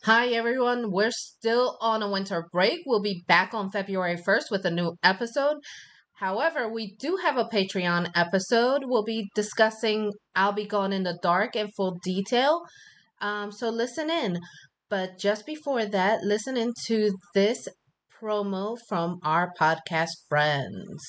Hi everyone, we're still on a winter break. We'll be back on February 1st with a new episode. However, we do have a Patreon episode. We'll be discussing I'll Be Gone in the Dark in full detail. So listen in. But just before that, listen into this promo from our podcast friends.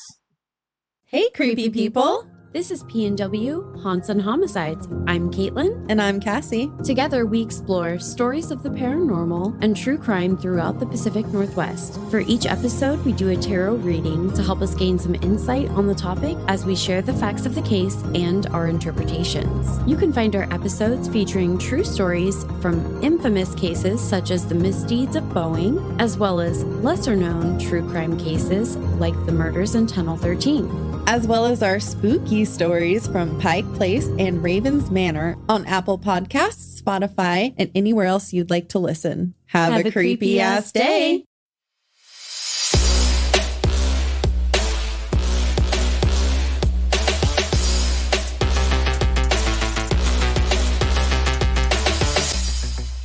Hey, creepy people! This is P&W Haunts and Homicides. I'm Caitlin. And I'm Cassie. Together, we explore stories of the paranormal and true crime throughout the Pacific Northwest. For each episode, we do a tarot reading to help us gain some insight on the topic as we share the facts of the case and our interpretations. You can find our episodes featuring true stories from infamous cases such as the misdeeds of Boeing, as well as lesser-known true crime cases like the murders in Tunnel 13. As well as our spooky stories from Pike Place and Raven's Manor on Apple Podcasts, Spotify, and anywhere else you'd like to listen. Have a creepy-ass day!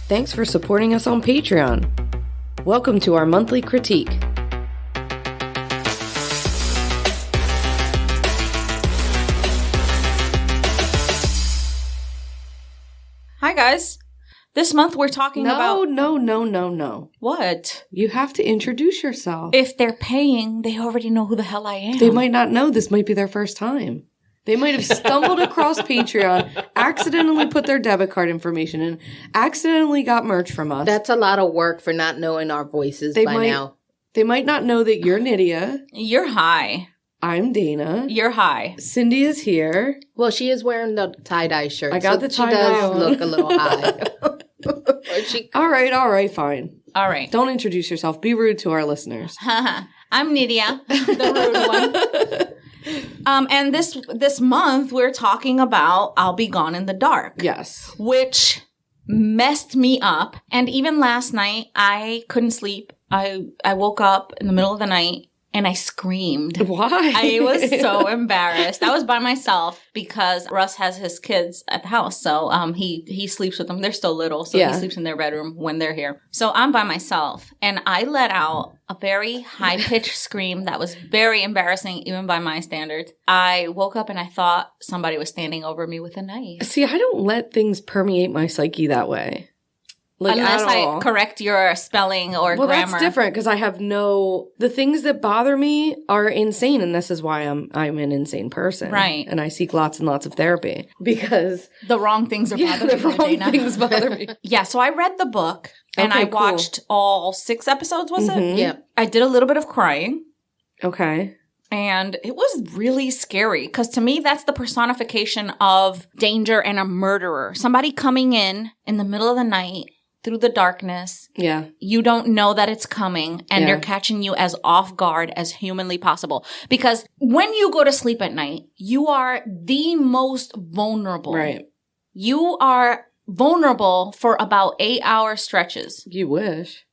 Thanks for supporting us on Patreon. Welcome to our monthly critique. Hi, guys. This month we're talking about... No. What? You have to introduce yourself. If they're paying, they already know who the hell I am. They might not know. This might be their first time. They might have stumbled across Patreon, accidentally put their debit card information in, accidentally got merch from us. That's a lot of work for not knowing our voices now. They might not know that you're Nydia. You're high. I'm Dana. You're high. Cindy is here. Well, she is wearing the tie-dye shirt. I got the tie-dye She does on. look a little high. All right, fine. All right. Don't introduce yourself. Be rude to our listeners. I'm Nydia, the rude one. And this month we're talking about I'll Be Gone in the Dark. Yes. Which messed me up. And even last night, I couldn't sleep. I woke up in the middle of the night. And I screamed. Why? I was so embarrassed. I was by myself because Russ has his kids at the house. So he sleeps with them. They're still little. So he sleeps in their bedroom when they're here. So I'm by myself. And I let out a very high-pitched scream that was very embarrassing, even by my standards. I woke up and I thought somebody was standing over me with a knife. See, I don't let things permeate my psyche that way. Unless I correct your spelling or grammar. Well, that's different because I have the things that bother me are insane, and this is why I'm an insane person. Right. And I seek lots and lots of therapy because the wrong things are bothering the wrong Dana. things bother me. Yeah, so I read the book and I watched all 6 episodes, was it? Yeah. I did a little bit of crying. Okay. And it was really scary because to me, that's the personification of danger and a murderer. Somebody coming in the middle of the night through the darkness. Yeah. You don't know that it's coming and they're catching you as off guard as humanly possible. Because when you go to sleep at night, you are the most vulnerable. Right. You are vulnerable for about 8-hour stretches. You wish.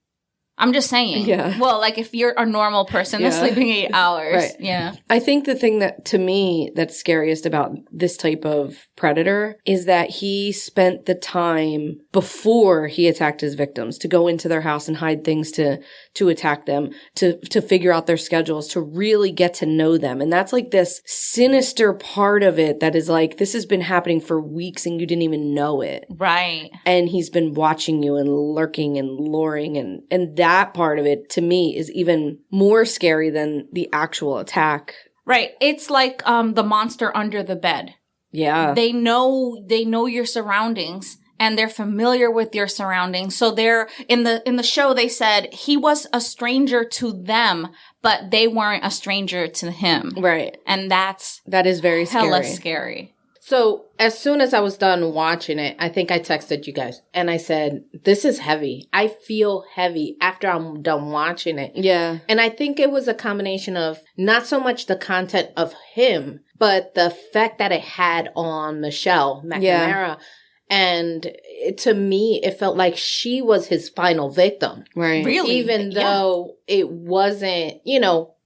I'm just saying. Yeah. Well, like if you're a normal person that's sleeping 8 hours. Right. Yeah. I think the thing that, to me, that's scariest about this type of predator is that he spent the time before he attacked his victims to go into their house and hide things to attack them, to figure out their schedules, to really get to know them. And that's like this sinister part of it that is like, this has been happening for weeks and you didn't even know it. Right. And he's been watching you and lurking and luring, and that part of it to me is even more scary than the actual attack. Right. It's like the monster under the bed. Yeah. They know your surroundings and they're familiar with your surroundings. So they're in the show they said he was a stranger to them, but they weren't a stranger to him. Right. And that is very hella scary. scary. So as soon as I was done watching it, I think I texted you guys and I said, this is heavy. I feel heavy after I'm done watching it. Yeah. And I think it was a combination of not so much the content of him, but the effect that it had on Michelle McNamara. Yeah. And to me, it felt like she was his final victim. Right. Really? Even though it wasn't,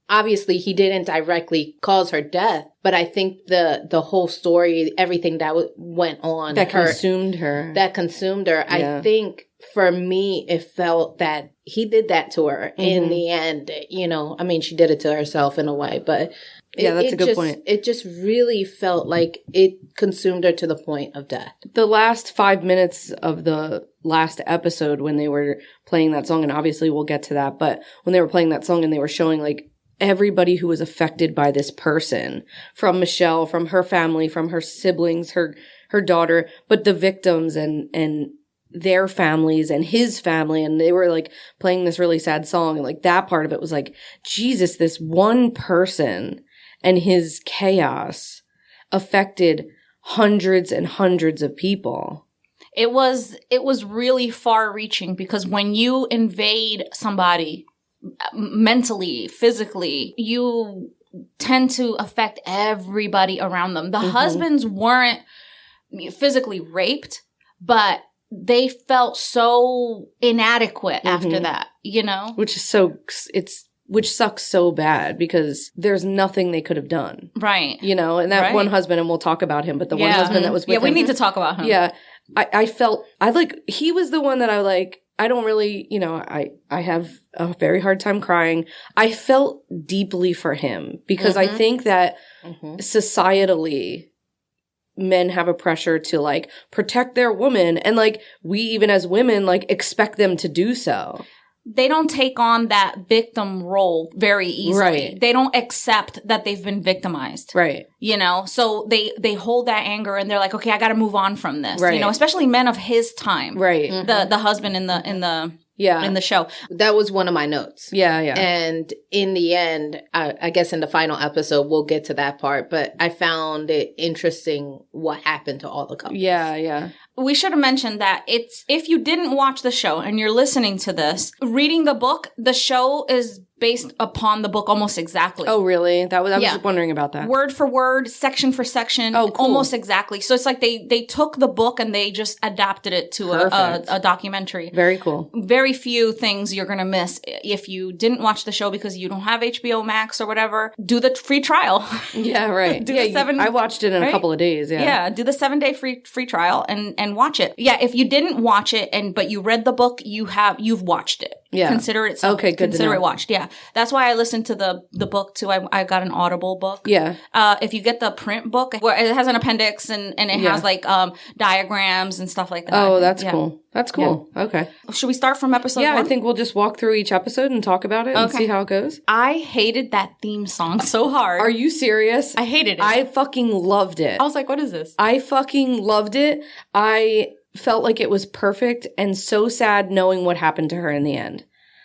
obviously he didn't directly cause her death, but I think the whole story, everything that went on, That consumed her. Yeah. I think for me, it felt that he did that to her in the end. You know, I mean, she did it to herself in a way, but that's a good point. It just really felt like it consumed her to the point of death. The last 5 minutes of the last episode when they were playing that song, and obviously we'll get to that, but when they were playing that song and they were showing like everybody who was affected by this person, from Michelle, from her family, from her siblings, her daughter, but the victims and their families and his family, and they were like playing this really sad song, and like that part of it was like, Jesus, this one person and his chaos affected hundreds and hundreds of people. It was really far reaching, because when you invade somebody mentally, physically, you tend to affect everybody around them. The husbands weren't physically raped, but they felt so inadequate after that, you know? Which sucks so bad, because there's nothing they could have done. Right. You know, and that one husband, and we'll talk about him, but the one husband that was with him. Yeah, we need to talk about him. Yeah. He was the one that I don't really, you know, I have a very hard time crying. I felt deeply for him, because I think that societally, men have a pressure to like protect their woman, and like we even as women like expect them to do so. They don't take on that victim role very easily. Right. They don't accept that they've been victimized. Right. You know, so they hold that anger, and they're like, okay, I got to move on from this. Right. You know, especially men of his time. Right. The husband in the show. That was one of my notes. Yeah. And in the end, I guess in the final episode, we'll get to that part, but I found it interesting what happened to all the couples. Yeah. We should have mentioned that if you didn't watch the show and you're listening to this, reading the book, the show is based upon the book almost exactly. Oh, really? I was just wondering about that. Word for word, section for section, cool. Almost exactly. So it's like they took the book and they just adapted it to a documentary. Very cool. Very few things you're going to miss if you didn't watch the show because you don't have HBO Max or whatever. Do the free trial. Yeah, right. I watched it in a couple of days. Yeah, do the 7-day free trial and watch it. Yeah, if you didn't watch it but you read the book, you've watched it. Yeah. Consider it consider it watched. Yeah. That's why I listened to the book too. I got an Audible book. Yeah. If you get the print book, where it has an appendix and it has like diagrams and stuff like that. Oh, that's cool. That's cool. Yeah. Okay. Should we start from episode 1? I think we'll just walk through each episode and talk about it and see how it goes. I hated that theme song so hard. Are you serious? I hated it. I fucking loved it. I was like, what is this? I fucking loved it. I felt like it was perfect, and so sad knowing what happened to her in the end.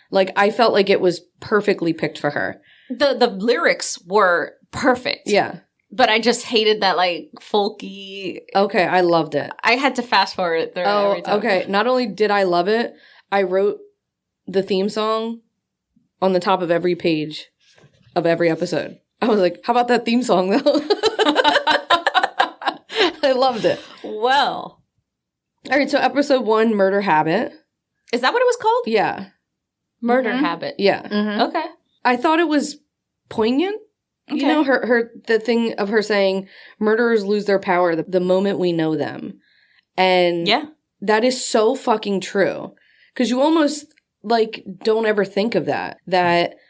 Like, I felt like it was perfectly picked for her. The lyrics were perfect. Yeah. But I just hated that, like, folky. Okay, I loved it. I had to fast forward it through every time. Okay. Not only did I love it, I wrote the theme song on the top of every page of every episode. I was like, how about that theme song, though? I loved it. Well. All right, so episode 1, Murder Habit. Is that what it was called? Yeah. Murder Habit. Yeah. Mm-hmm. Okay. I thought it was poignant. Okay. You know, the thing of her saying murderers lose their power the moment we know them. And that is so fucking true. Because you almost like don't ever think of that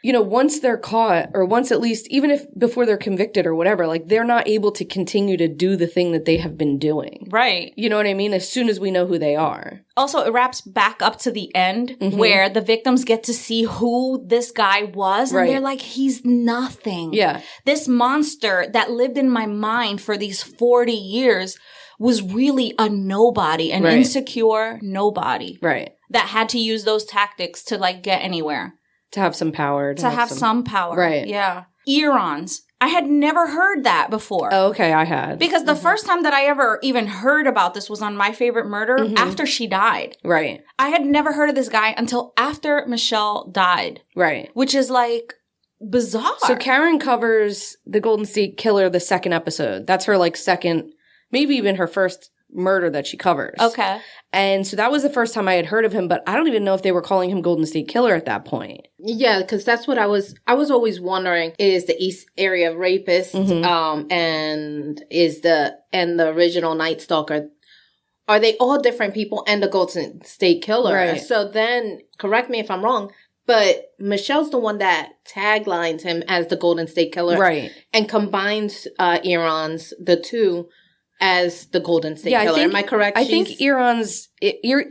you know, once they're caught, or once at least, even if before they're convicted or whatever, like they're not able to continue to do the thing that they have been doing. Right. You know what I mean? As soon as we know who they are. Also, it wraps back up to the end where the victims get to see who this guy was. And they're like, he's nothing. Yeah. This monster that lived in my mind for these 40 years was really a nobody, an insecure nobody. Right. That had to use those tactics to like get anywhere. To have some power. To have some power. Right. Yeah. Earons. I had never heard that before. Oh, okay, I had. Because the first time that I ever even heard about this was on My Favorite Murder after she died. Right. I had never heard of this guy until after Michelle died. Right. Which is like bizarre. So Karen covers the Golden State Killer the second episode. That's her like second, maybe even her first murder that she covers. Okay. And so that was the first time I had heard of him, but I don't even know if they were calling him Golden State Killer at that point. Yeah, because that's what I was always wondering, is the East Area rapist and the original Night Stalker, are they all different people and the Golden State Killer? Right. So then, correct me if I'm wrong, but Michelle's the one that taglines him as the Golden State Killer. Right. And combines the two, as the Golden State Killer. Am I correct? I think the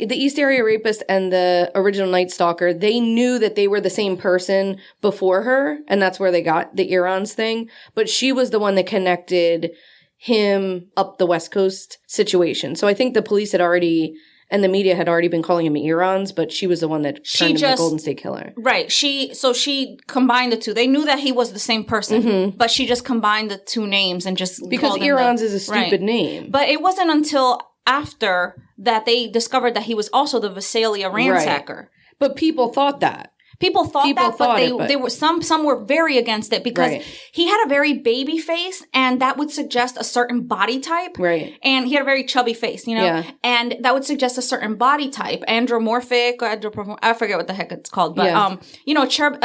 East Area Rapist and the original Night Stalker, they knew that they were the same person before her, and that's where they got the Eron's thing. But she was the one that connected him up the West Coast situation. So I think the police had already, and the media had already been calling him Eron's, but she was the one that turned him the Golden State Killer. Right. She combined the two. They knew that he was the same person, but she just combined the two names and just because called him Eron's is a stupid name. But it wasn't until after that they discovered that he was also the Visalia ransacker. Right. But people thought that. People thought they were some were very against it because he had a very baby face and that would suggest a certain body type. Right. And he had a very chubby face, you know? Yeah. And that would suggest a certain body type. Andromorphic, I forget what the heck it's called, but a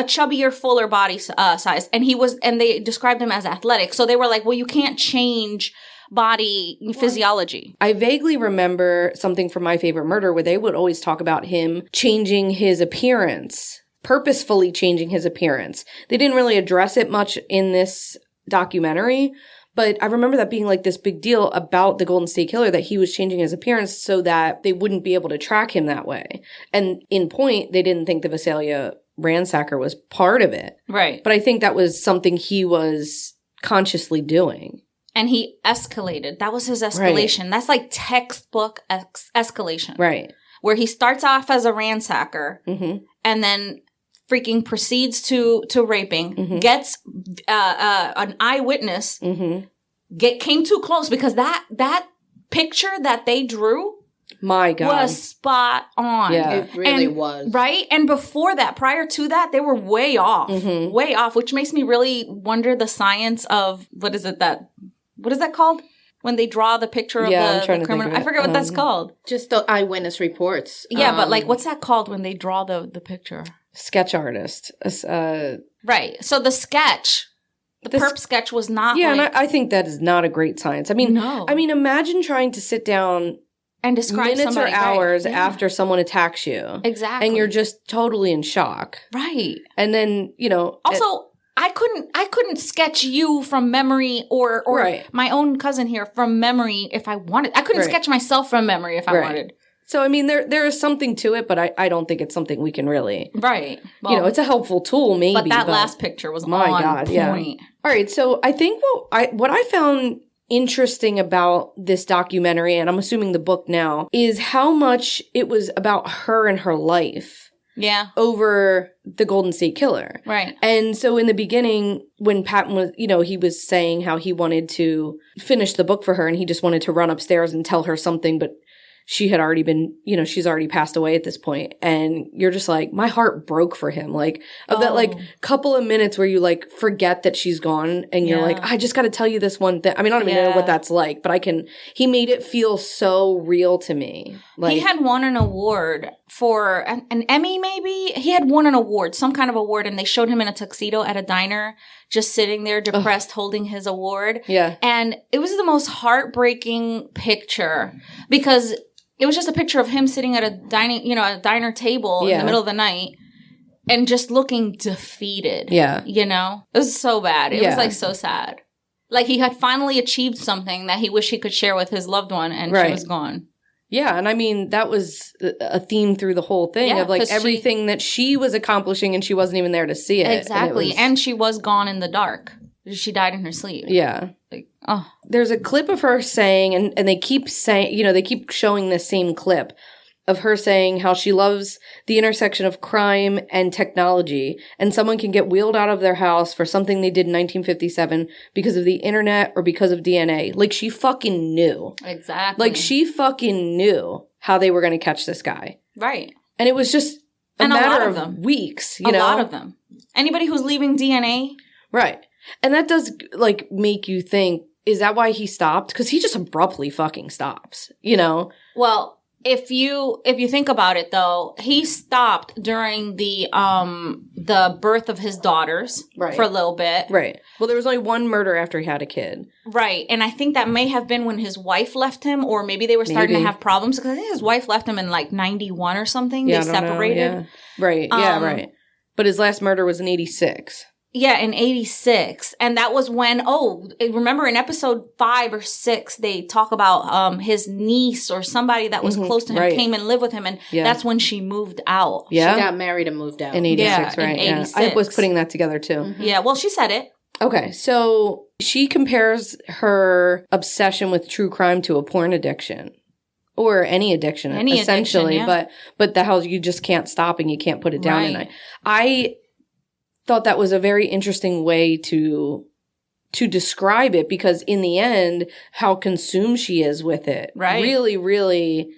chubbier, fuller body size. And they described him as athletic. So they were like, well, you can't change body physiology. I vaguely remember something from My Favorite Murder where they would always talk about him changing his appearance. Purposefully changing his appearance. They didn't really address it much in this documentary, but I remember that being like this big deal about the Golden State Killer, that he was changing his appearance so that they wouldn't be able to track him that way. And in point, they didn't think the Visalia ransacker was part of it. Right. But I think that was something he was consciously doing. And he escalated. That was his escalation. Right. That's like textbook escalation. Right. Where he starts off as a ransacker and then freaking proceeds to raping, gets an eyewitness, came too close because that picture that they drew, my God, was spot on. Yeah, it really was. Right? And before that, prior to that, they were way off, which makes me really wonder the science of, what is that called? When they draw the picture of the criminal. I forget what that's called. Just the eyewitness reports. Yeah, but like, what's that called when they draw the picture? Sketch artist. Right. So the sketch, perp sketch was not and I think that is not a great science. I mean, no. I mean, imagine trying to sit down and describe minutes or hours after someone attacks you. Exactly. And you're just totally in shock. Right. And then, Also, I couldn't sketch you from memory or my own cousin here from memory if I wanted. I couldn't sketch myself from memory if I wanted. So, I mean, there is something to it, but I don't think it's something we can really... Right. Well, it's a helpful tool, maybe. But that last picture was on point. Yeah. All right, so I think what I found interesting about this documentary, and I'm assuming the book now, is how much it was about her and her life. Yeah. Over the Golden State Killer. Right. And so in the beginning, when Patton was, he was saying how he wanted to finish the book for her and he just wanted to run upstairs and tell her something, but she had already been, she's already passed away at this point. And you're just like, my heart broke for him. Like, of that, like, couple of minutes where you, like, forget that she's gone and you're like, I just got to tell you this one thing. I mean, I don't even know what that's like, but he made it feel so real to me. Like, he had won an award for an Emmy, maybe? He had won an award, some kind of award, and they showed him in a tuxedo at a diner, just sitting there depressed, holding his award. Yeah. And it was the most heartbreaking picture because it was just a picture of him sitting at a diner table in the middle of the night and just looking defeated. Yeah. It was so bad. It was like so sad. Like he had finally achieved something that he wished he could share with his loved one and she was gone. Yeah. And I mean, that was a theme through the whole thing of like everything that she was accomplishing and she wasn't even there to see it. Exactly. And she was gone in the dark. She died in her sleep. Yeah. There's a clip of her saying, and they keep saying, they keep showing this same clip of her saying how she loves the intersection of crime and technology, and someone can get wheeled out of their house for something they did in 1957 because of the internet or because of DNA. Like, she fucking knew. Exactly. Like, she fucking knew how they were going to catch this guy. Right. And it was just a matter of weeks, A lot of them. Anybody who's leaving DNA. Right. And that does, like, make you think, is that why he stopped? Because he just abruptly fucking stops, Well, if you think about it, though, he stopped during the birth of his daughters for a little bit. Right. Well, there was only one murder after he had a kid. Right. And I think that may have been when his wife left him, or maybe they were starting to have problems, because I think his wife left him in like 91 or something. Yeah, they separated. Yeah. Right. Yeah, right. But his last murder was in 86. Yeah, in 86. And that was when, remember in episode 5 or 6, they talk about his niece or somebody that was close to him came and lived with him. And that's when she moved out. Yeah. She got married and moved out. In 86, right? In 86. Yeah. I was putting that together too. Mm-hmm. Yeah, well, she said it. Okay, so she compares her obsession with true crime to a porn addiction. Or any addiction, essentially. Addiction, But the hell, you just can't stop and you can't put it down. Right. And I thought that was a very interesting way to describe it, because in the end, how consumed she is with it really, really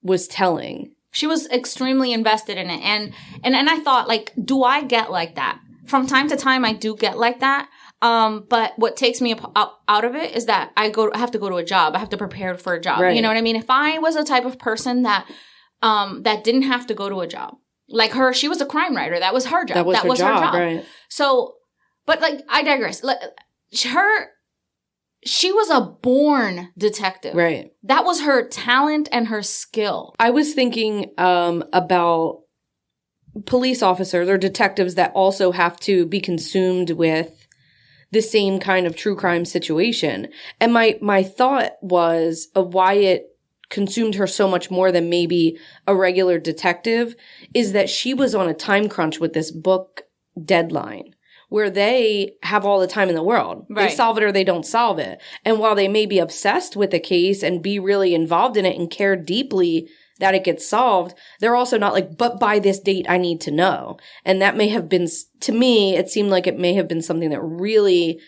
was telling. She was extremely invested in it. And I thought, like, do I get like that? From time to time, I do get like that. But what takes me out of it is that I have to go to a job. I have to prepare for a job. Right. You know what I mean? If I was a type of person that didn't have to go to a job, like her, she was a crime writer. That was her job. That was her job. Right. So, but like, I digress. She was a born detective. Right. That was her talent and her skill. I was thinking about police officers or detectives that also have to be consumed with the same kind of true crime situation. And my thought was of why it consumed her so much more than maybe a regular detective is that she was on a time crunch with this book deadline where they have all the time in the world. Right. They solve it or they don't solve it. And while they may be obsessed with a case and be really involved in it and care deeply that it gets solved, they're also not like, but by this date, I need to know. And that may have been, to me, it seemed like it may have been something that really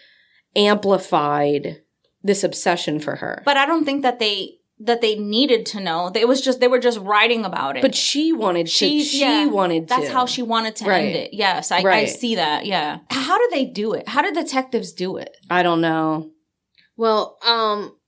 amplified this obsession for her. But I don't think that they needed to know. They were just writing about it. But she wanted to. She wanted to. That's how she wanted to end it. Yes, I see that. Yeah. How do they do it? How do detectives do it? I don't know. Well,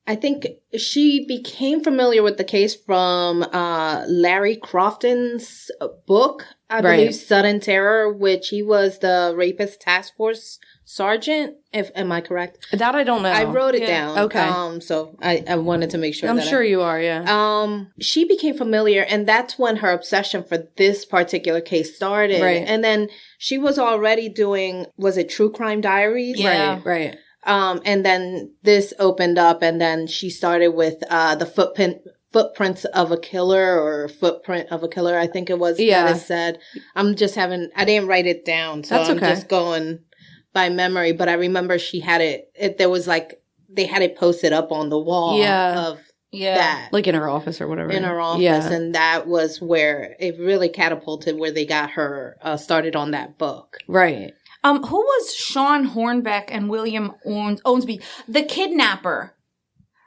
I think she became familiar with the case from Larry Crofton's book, I believe, Sudden Terror, which he was the rapist task force sergeant. Am I correct? That I don't know. I wrote it down. Okay. So I wanted to make sure. I'm sure you are. Yeah. She became familiar, and that's when her obsession for this particular case started. Right. And then she was already doing, was it True Crime Diaries? Yeah. Right. And then this opened up, and then she started with the footprints of a killer, or footprint of a killer, I think it was. Yeah. That it said. I didn't write it down, so that's okay. I'm just going by memory. But I remember she had it there was like, they had it posted up on the wall of that. Like in her office or whatever. In her office. And that was where it really catapulted, where they got her started on that book. Right. Who was Sean Hornbeck and William Owensby? The kidnapper.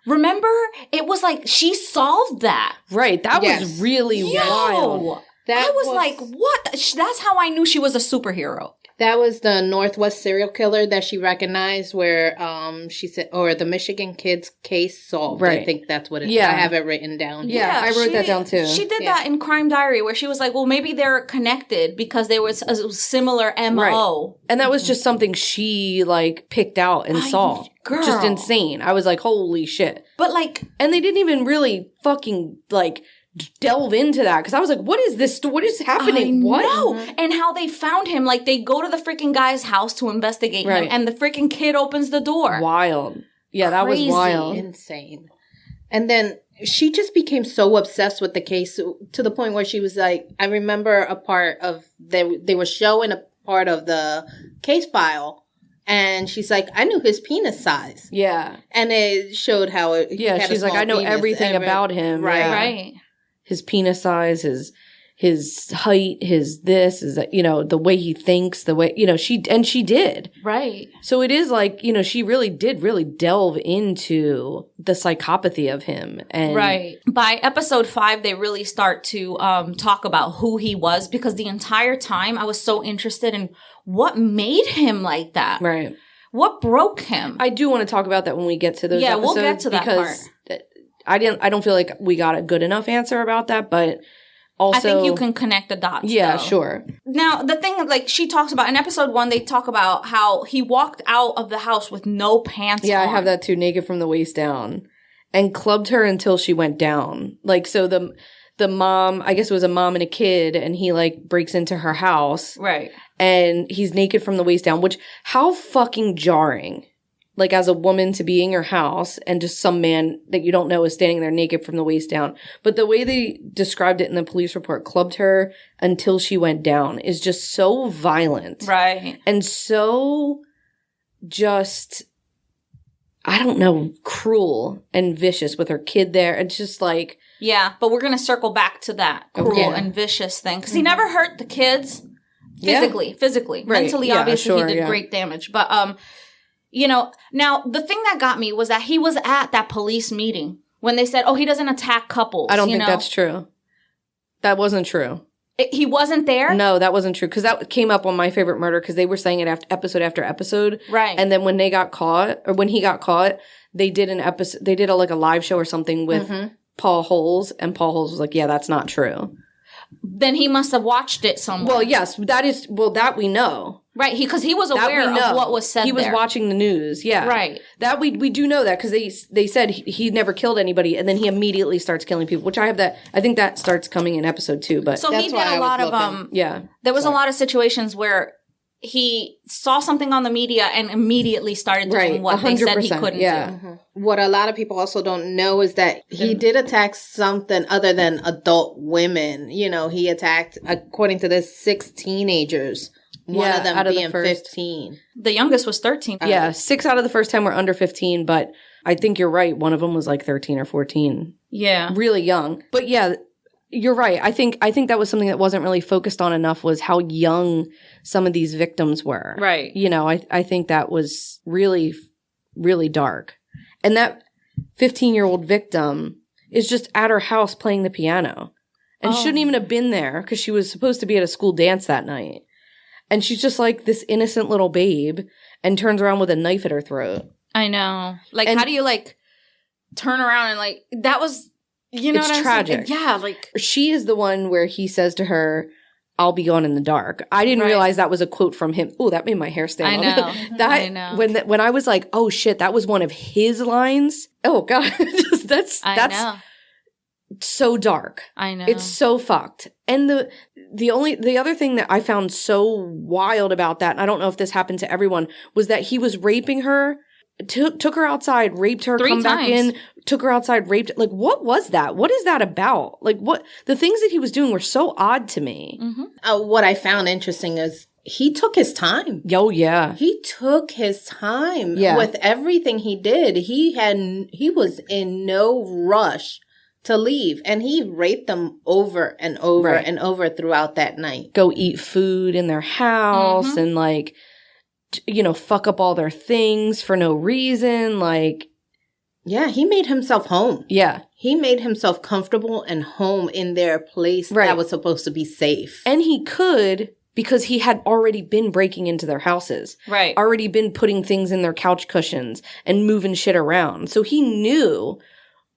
Remember? It was like, she solved that. Right. That was really wild. I was like, what? That's how I knew she was a superhero. That was the Northwest serial killer that she recognized, where she said, or the Michigan kids case solved. Right. I think that's what it is. Yeah. I have it written down. Yeah, I wrote that down too. She did that in Crime Diary, where she was like, well, maybe they're connected because they were a similar MO. Right. And that was just something she like picked out and saw. Girl. Just insane. I was like, holy shit. But like, and they didn't even really fucking like delve into that, because I was like, what is this? What is happening? What? And how they found him. Like, they go to the freaking guy's house to investigate him, and the freaking kid opens the door. Wild. Yeah, that was wild. Insane. And then she just became so obsessed with the case to the point where she was like, I remember a part of, they were showing a part of the case file, and she's like, I knew his penis size. Yeah. And it showed how it, she's like, I know everything about him. Right. Yeah. Right. His penis size, his height, his this, is the way he thinks, the way, she did. Right. So it is like, she really did delve into the psychopathy of him. And right. By episode 5, they really start to talk about who he was, because the entire time I was so interested in what made him like that. Right. What broke him? I do want to talk about that when we get to those episodes. We'll get to that part. I don't feel like we got a good enough answer about that, but also I think you can connect the dots. Yeah, though. sure. Now, the thing, like, she talks about, in episode 1, they talk about how he walked out of the house with no pants on. Yeah, I have that too, naked from the waist down. And clubbed her until she went down. Like, so the mom, I guess it was a mom and a kid, and he, like, breaks into her house. Right. And he's naked from the waist down, which, how fucking jarring. Like, as a woman to be in your house and just some man that you don't know is standing there naked from the waist down. But the way they described it in the police report, clubbed her until she went down, is just so violent. Right. And so just, I don't know, cruel and vicious with her kid there. It's just like... Yeah, but we're going to circle back to that cruel and vicious thing. Because he never hurt the kids physically. Right. Mentally, obviously, he did great damage. But, you know, now, the thing that got me was that he was at that police meeting when they said, oh, he doesn't attack couples. I don't think that's true. That wasn't true. He wasn't there? No, that wasn't true. Because that came up on My Favorite Murder because they were saying it episode after episode. Right. And then when they got caught, or when he got caught, they did an episode, they did like a live show or something with Paul Holes, and Paul Holes was like, yeah, that's not true. Then he must have watched it somewhere. Well, yes, that we know. Right, because he was aware of what was said. He was there. watching the news, yeah. Right. That we do know that because they said he never killed anybody, and then he immediately starts killing people, which I think that starts coming in episode 2, but so he did a lot of yeah. There was a lot of situations where he saw something on the media and immediately started doing what they said he couldn't do. Mm-hmm. What a lot of people also don't know is that he did attack something other than adult women. You know, he attacked, according to this, 6 teenagers. One of them being 15. The youngest was 13. Yeah, 6 out of the first 10 were under 15, but I think you're right. One of them was like 13 or 14. Yeah. Really young. But yeah, you're right. I think that was something that wasn't really focused on enough, was how young some of these victims were. Right. You know, I think that was really, really dark. And that 15-year-old victim is just at her house playing the piano. And shouldn't even have been there because she was supposed to be at a school dance that night. And she's just like this innocent little babe and turns around with a knife at her throat. I know. Like, how do you, like, turn around and, like, that was, you know what I'm tragic. saying? Yeah, like. She is the one where he says to her, I'll be gone in the dark. I didn't realize that was a quote from him. Oh, that made my hair stand on. I know. When I was like, oh shit, that was one of his lines. Oh God. that's so dark. I know. It's so fucked. And the other thing that I found so wild about that, and I don't know if this happened to everyone, was that he was raping her, took her outside, raped her, 3 come times. back in, took her outside, raped. Like, what was that? What is that about? Like, what the things that he was doing were so odd to me. Mm-hmm. What I found interesting is he took his time. Oh yeah, he took his time with everything he did. He was in no rush to leave, and he raped them over and over and over throughout that night. Go eat food in their house and like, you know, fuck up all their things for no reason. Like, yeah, he made himself home. Yeah. He made himself comfortable and home in their place that was supposed to be safe. And he could, because he had already been breaking into their houses. Right. Already been putting things in their couch cushions and moving shit around. So he knew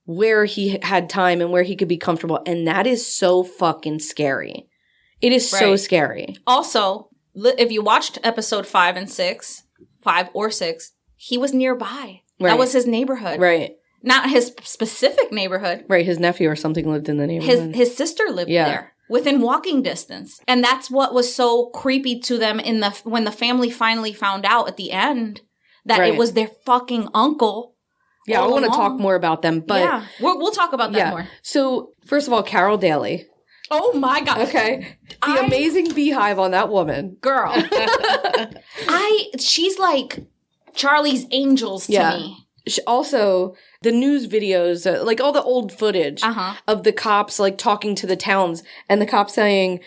where he had time and where he could be comfortable. And that is so fucking scary. It is so scary. Also, if you watched episode 5 or 6, he was nearby. Right. That was his neighborhood. Right. Not his specific neighborhood. Right. His nephew or something lived in the neighborhood. His sister lived there within walking distance. And that's what was so creepy to them when the family finally found out at the end that it was their fucking uncle. Yeah, I want to talk more about them, but... Yeah, we'll talk about that more. So, first of all, Carol Daly. Oh my God. Okay. The amazing beehive on that woman. Girl. She's like Charlie's Angels to me. Also, the news videos, like all the old footage of the cops like talking to the towns and the cops saying,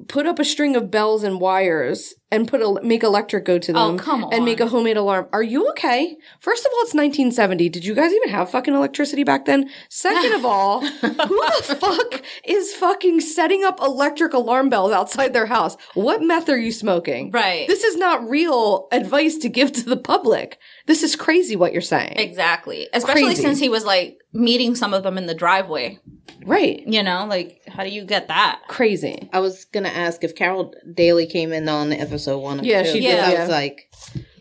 put up a string of bells and wires and make electric go to them. Oh, come on. And make a homemade alarm. Are you okay? First of all, it's 1970. Did you guys even have fucking electricity back then? Second of all, who the fuck is fucking setting up electric alarm bells outside their house? What meth are you smoking? Right. This is not real advice to give to the public. This is crazy what you're saying. Exactly. Especially since he was like meeting some of them in the driveway. Right. You know, like, how do you get that? Crazy. I was going to ask if Carol Daly came in on episode 1 or 2. Yeah, she did. I was like...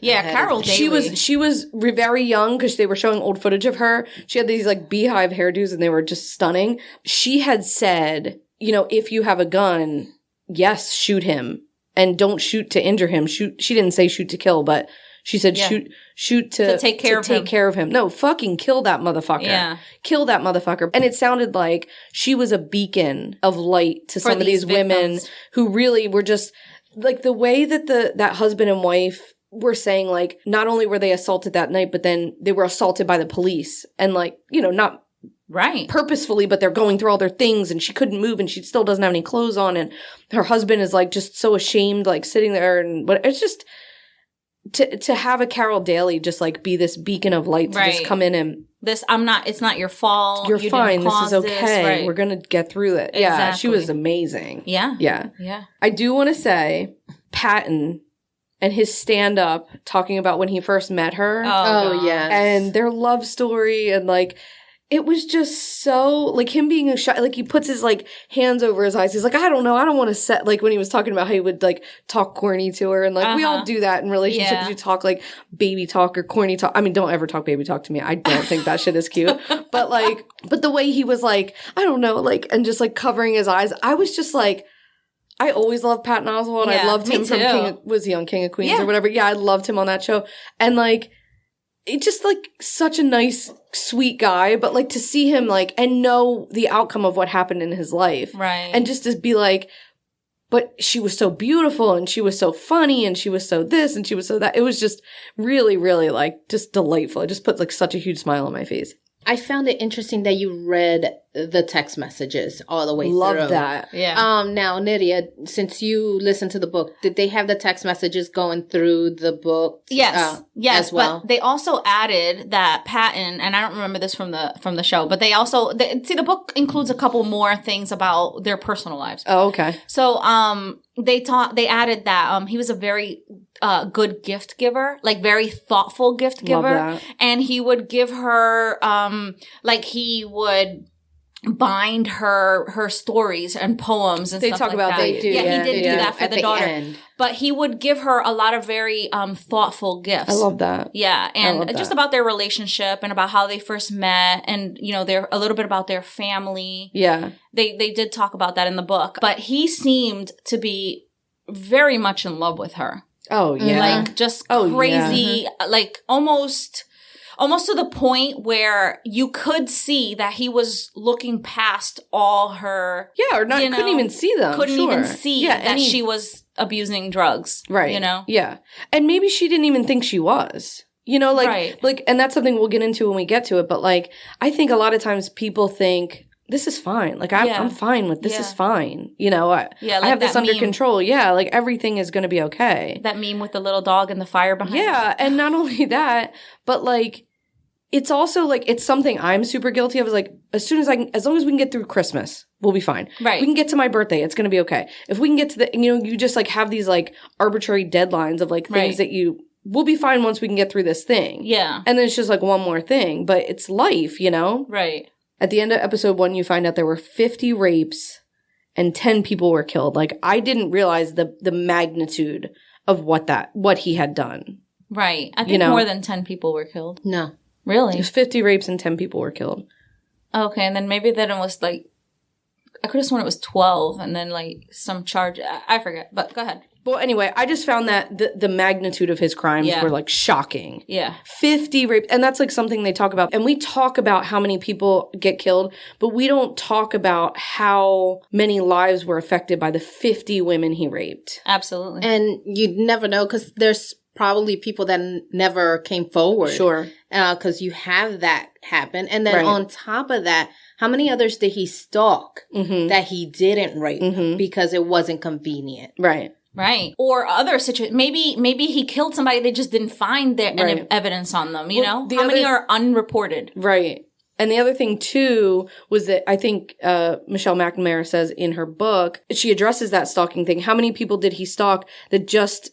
Yeah, Carol Daly. She was very young because they were showing old footage of her. She had these like beehive hairdos and they were just stunning. She had said, you know, if you have a gun, yes, shoot him. And don't shoot to injure him. Shoot. She didn't say shoot to kill, but she said shoot to take care of him. No, fucking kill that motherfucker. Yeah. Kill that motherfucker. And it sounded like she was a beacon of light to some of these women who really were just like the way that that husband and wife were saying, like, not only were they assaulted that night, but then they were assaulted by the police and, like, you know, not right purposefully, but they're going through all their things and she couldn't move and she still doesn't have any clothes on and her husband is like just so ashamed, like sitting there. And but it's just to have a Carol Daly just like be this beacon of light to just come in and it's not your fault. You're fine. This is okay. Right. We're going to get through it. Exactly. Yeah. She was amazing. Yeah. Yeah. Yeah. I do want to say Patton and his stand-up talking about when he first met her. Oh yeah. And their love story and, like, it was just so, like, him being shy, like, he puts his, like, hands over his eyes. He's like, I don't know. I don't want to set, like, when he was talking about how he would, like, talk corny to her. And, like, we all do that in relationships. Yeah. You talk, like, baby talk or corny talk. I mean, don't ever talk baby talk to me. I don't think that shit is cute. But, like, but the way he was, like, I don't know, like, and just, like, covering his eyes. I was just, like, I always loved Patton Oswalt. I loved him from was he on King of Queens or whatever? Yeah, I loved him on that show. And, like, it's just, like, such a nice, sweet guy. But, like, to see him, like, and know the outcome of what happened in his life. Right. And just to be like, but she was so beautiful and she was so funny and she was so this and she was so that. It was just really, really, like, just delightful. It just put, like, such a huge smile on my face. I found it interesting that you read the text messages all the way through. Love that. Yeah. Now, Nydia, since you listened to the book, did they have the text messages going through the book? Yes. Yes. As well? But they also added that Patton, and I don't remember this from the show, but the book includes a couple more things about their personal lives. Oh, okay. So, they added that, he was a very, good gift giver, like very thoughtful gift giver. Love that. And he would give her, like he would bind her stories and poems and they stuff talk like about that. they do. Yeah, he did do that for at the daughter. End. But he would give her a lot of very thoughtful gifts. I love that. Yeah, and just about their relationship and about how they first met and, you know, a little bit about their family. Yeah. They did talk about that in the book. But he seemed to be very much in love with her. Oh, yeah. Like, just crazy, like, almost to the point where you could see that he was looking past all her... Yeah, or not, couldn't even see them. Couldn't even see that she was abusing drugs. Right. You know? Yeah. And maybe she didn't even think she was. You know, like, like, and that's something we'll get into when we get to it. But, like, I think a lot of times people think... This is fine. Like, I'm fine with this is fine. You know, I have this under control. Yeah, like, everything is going to be okay. That meme with the little dog and the fire behind it. And not only that, but, like, it's also, like, it's something I'm super guilty of. Is like, as long as we can get through Christmas, we'll be fine. Right. We can get to my birthday. It's going to be okay. If we can get to you just, like, have these, like, arbitrary deadlines of, like, things that we'll be fine once we can get through this thing. Yeah. And then it's just, like, one more thing. But it's life, you know? Right. At the end of episode 1, you find out there were 50 rapes and 10 people were killed. Like, I didn't realize the magnitude of what he had done. Right. I think more than 10 people were killed. No. Really? It was 50 rapes and 10 people were killed. Okay, and then maybe then it was like, I could have sworn it was 12 and then like some charge. I forget, but go ahead. Well, anyway, I just found that the magnitude of his crimes were, like, shocking. Yeah. 50 rape. And that's, like, something they talk about. And we talk about how many people get killed, but we don't talk about how many lives were affected by the 50 women he raped. Absolutely. And you'd never know because there's probably people that never came forward. Sure. Because you have that happen. And then on top of that, how many others did he stalk that he didn't rape because it wasn't convenient? Right. Right. Or other situations. Maybe he killed somebody. They just didn't find any evidence on them, you know? How many are unreported? Right. And the other thing, too, was that I think Michelle McNamara says in her book, she addresses that stalking thing. How many people did he stalk that just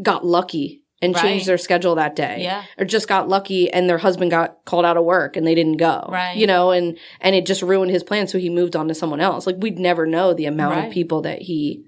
got lucky and changed their schedule that day? Yeah. Or just got lucky and their husband got called out of work and they didn't go. Right. You know, and it just ruined his plan, so he moved on to someone else. Like, we'd never know the amount of people that he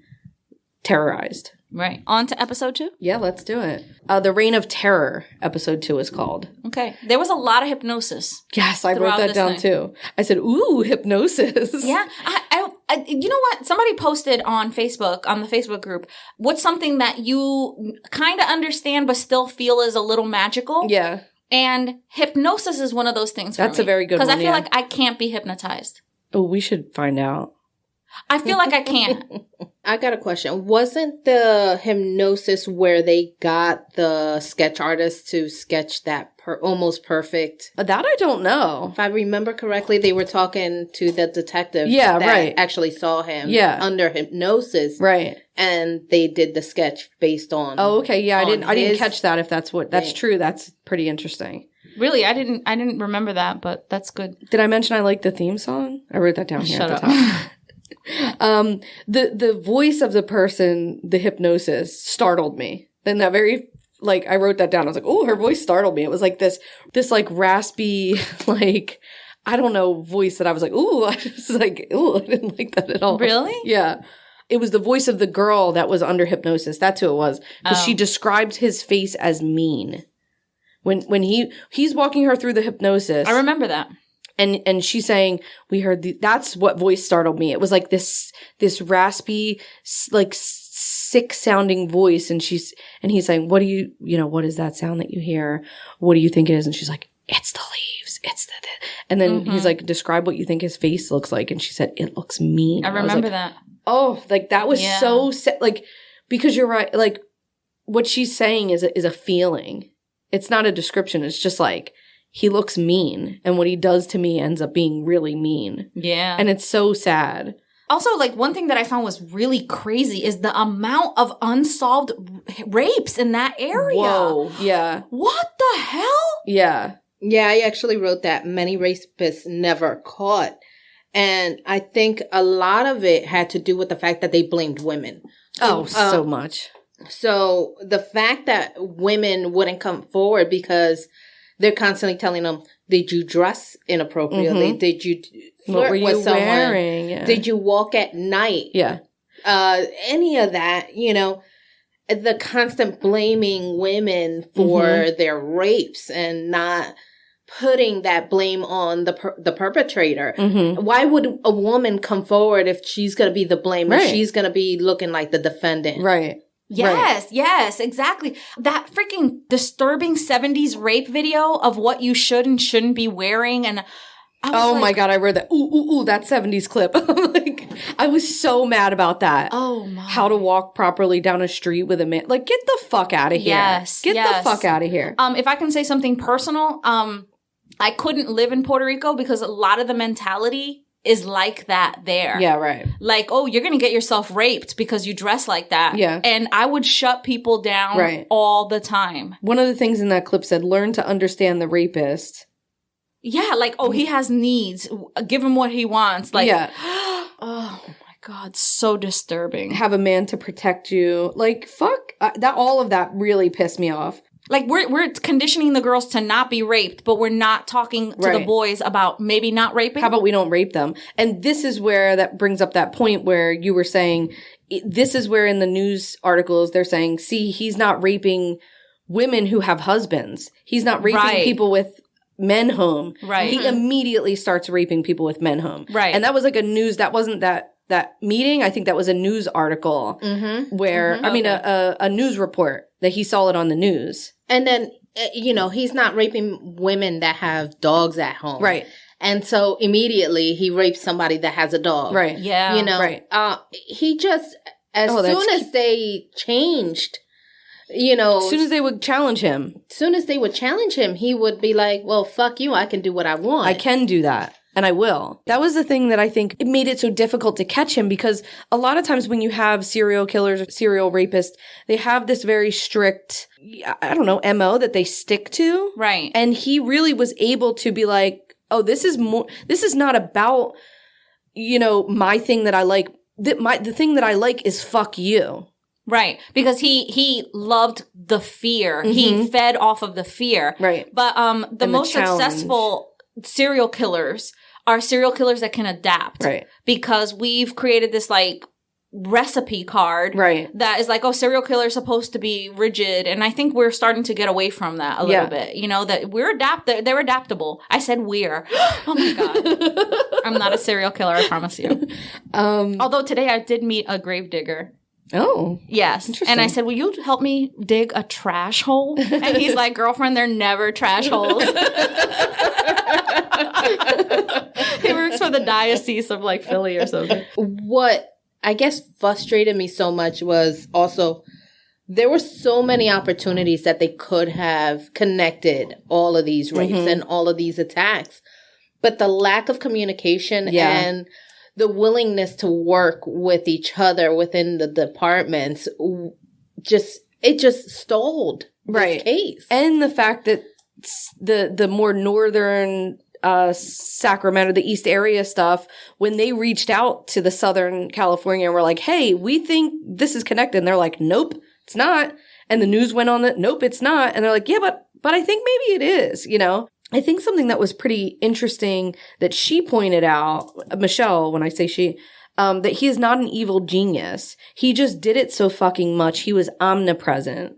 terrorized. Right. On to episode 2? Yeah, let's do it. The Reign of Terror, episode 2 is called. Okay. There was a lot of hypnosis. Yes, I wrote that down too. I said, ooh, hypnosis. Yeah. I you know what? Somebody posted on Facebook, on the Facebook group, what's something that you kind of understand but still feel is a little magical? Yeah. And hypnosis is one of those things for me. That's a very good one, because I feel like I can't be hypnotized. Oh, we should find out. I feel like I can't. I got a question. Wasn't the hypnosis where they got the sketch artist to sketch that almost perfect? That I don't know. If I remember correctly, they were talking to the detective that actually saw him under hypnosis. Right. And they did the sketch based on. Oh, okay. Yeah, I didn't catch that. If that's true, that's pretty interesting. Really, I didn't remember that, but that's good. Did I mention I like the theme song? I wrote that down here at the top. The voice of the person, the hypnosis, startled me. And that very, like, I wrote that down. I was like, oh, her voice startled me. It was like this like raspy, like, I don't know, voice that I was like, ooh, I was like, ooh, I didn't like that at all. Really? Yeah. It was the voice of the girl that was under hypnosis. That's who it was. Because she described his face as mean. When he's walking her through the hypnosis. I remember that. And she's saying, we heard that's what voice startled me. It was like this raspy, like sick sounding voice. And he's saying, what is that sound that you hear? What do you think it is? And she's like, it's the leaves. It's the. And then he's like, describe what you think his face looks like. And she said, it looks mean. I remember that. Oh, like that was so like, because you're right. Like what she's saying is a feeling. It's not a description. It's just like, he looks mean, and what he does to me ends up being really mean. Yeah. And it's so sad. Also, like, one thing that I found was really crazy is the amount of unsolved rapes in that area. Whoa, yeah. What the hell? Yeah. Yeah, I actually wrote that many rapists never caught. And I think a lot of it had to do with the fact that they blamed women. Oh, so much. So the fact that women wouldn't come forward because they're constantly telling them, did you dress inappropriately? Mm-hmm. Did you flirt with someone? Wearing? Yeah. Did you walk at night? Yeah. Any of that, the constant blaming women for their rapes and not putting that blame on the perpetrator. Mm-hmm. Why would a woman come forward if she's going to be the blame or she's going to be looking like the defendant? Right. Yes, exactly. That freaking disturbing 70s rape video of what you should and shouldn't be wearing. And my God, I read that. Ooh, that 70s clip. Like, I was so mad about that. Oh my. How to walk properly down a street with a man. Like, get the fuck out of here. Yes. Get the fuck out of here. If I can say something personal, I couldn't live in Puerto Rico because a lot of the mentality is like that there. Yeah, right. Like, oh, you're going to get yourself raped because you dress like that. Yeah. And I would shut people down all the time. One of the things in that clip said, learn to understand the rapist. Yeah, like, oh, he has needs. Give him what he wants. Like, oh my God, so disturbing. Have a man to protect you. Like, fuck. All of that really pissed me off. Like, we're conditioning the girls to not be raped, but we're not talking to the boys about maybe not raping. How about we don't rape them? And this is where that brings up that point where you were saying, this is where in the news articles they're saying, see, he's not raping women who have husbands. He's not raping people with men home. Right. He immediately starts raping people with men home. Right. And that was like a news, that wasn't that meeting. I think that was a news article where, I mean, a news report that he saw it on the news. And then, he's not raping women that have dogs at home. Right. And so immediately he rapes somebody that has a dog. Right. Yeah. Right. He just, as soon as they changed, as soon as they would challenge him. He would be like, well, fuck you. I can do what I want. I can do that. and I will. That was the thing that I think it made it so difficult to catch him, because a lot of times when you have serial killers or serial rapists, they have this very strict, I don't know, MO that they stick to. Right. And he really was able to be like, oh, this is not about, my thing that I like. The thing that I like is fuck you. Right. Because he loved the fear. Mm-hmm. He fed off of the fear. Right. But the most successful serial killers are serial killers that can adapt. Right. Because we've created this like recipe card. Right. That is like, oh, serial killer is supposed to be rigid. And I think we're starting to get away from that a little bit. That they're adaptable. I said we're. Oh my God. I'm not a serial killer, I promise you. Although today I did meet a gravedigger. Oh. Yes. And I said, will you help me dig a trash hole? And he's like, girlfriend, they're never trash holes. He works for the diocese of like Philly or something. What I guess frustrated me so much was also there were so many opportunities that they could have connected all of these rapes and all of these attacks. But the lack of communication and the willingness to work with each other within the departments just stalled this case. And the fact that the more northern Sacramento, the East area stuff, when they reached out to the Southern California and were like, hey, we think this is connected. And they're like, nope, it's not. And the news went on that, nope, it's not. And they're like, yeah, but I think maybe it is, I think something that was pretty interesting that she pointed out, Michelle, when I say she, that he is not an evil genius. He just did it so fucking much. He was omnipresent.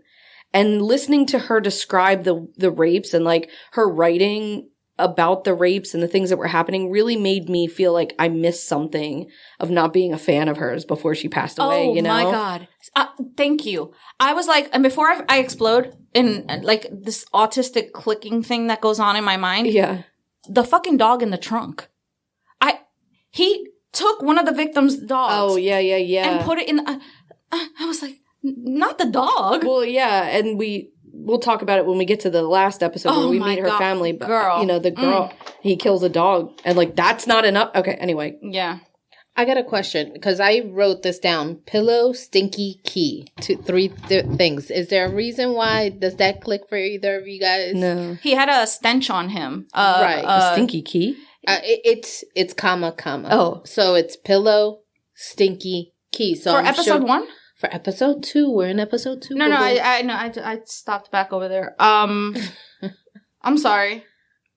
And listening to her describe the rapes and like her writing about the rapes and the things that were happening really made me feel like I missed something of not being a fan of hers before she passed away, Oh my God. Thank you. I was like, and before I explode in like this autistic clicking thing that goes on in my mind. Yeah. The fucking dog in the trunk. He took one of the victim's dogs. Oh, yeah. And put it in, I was like, not the dog. Well, yeah. And we'll talk about it when we get to the last episode where we meet her family. But, the girl, he kills a dog. And like, that's not enough. Okay, anyway. Yeah. I got a question because I wrote this down. Pillow, stinky, key. Three things. Is there a reason why? Does that click for either of you guys? No. He had a stench on him. Right. Stinky key? It's comma. Oh. So it's pillow, stinky, key. So for episode 1? For episode 2. We're in episode 2. No, I stopped back over there. I'm sorry.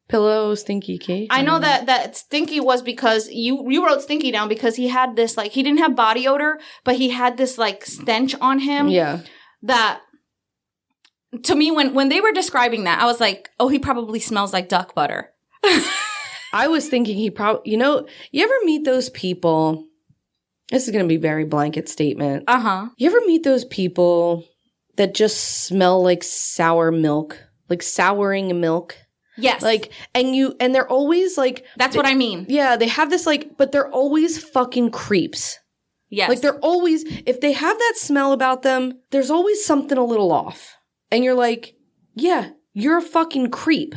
Pillow, stinky key. I know that stinky was because you wrote stinky down because he had this like he didn't have body odor, but he had this like stench on him. Yeah. That to me when they were describing that, I was like, oh, he probably smells like duck butter. I was thinking he probably, you ever meet those people? This is going to be a very blanket statement. Uh-huh. You ever meet those people that just smell like sour milk, like souring milk? Yes. Like, and they're always like. That's what I mean. Yeah, they have this like, but they're always fucking creeps. Yes. Like they're always, if they have that smell about them, there's always something a little off. And you're like, yeah, you're a fucking creep.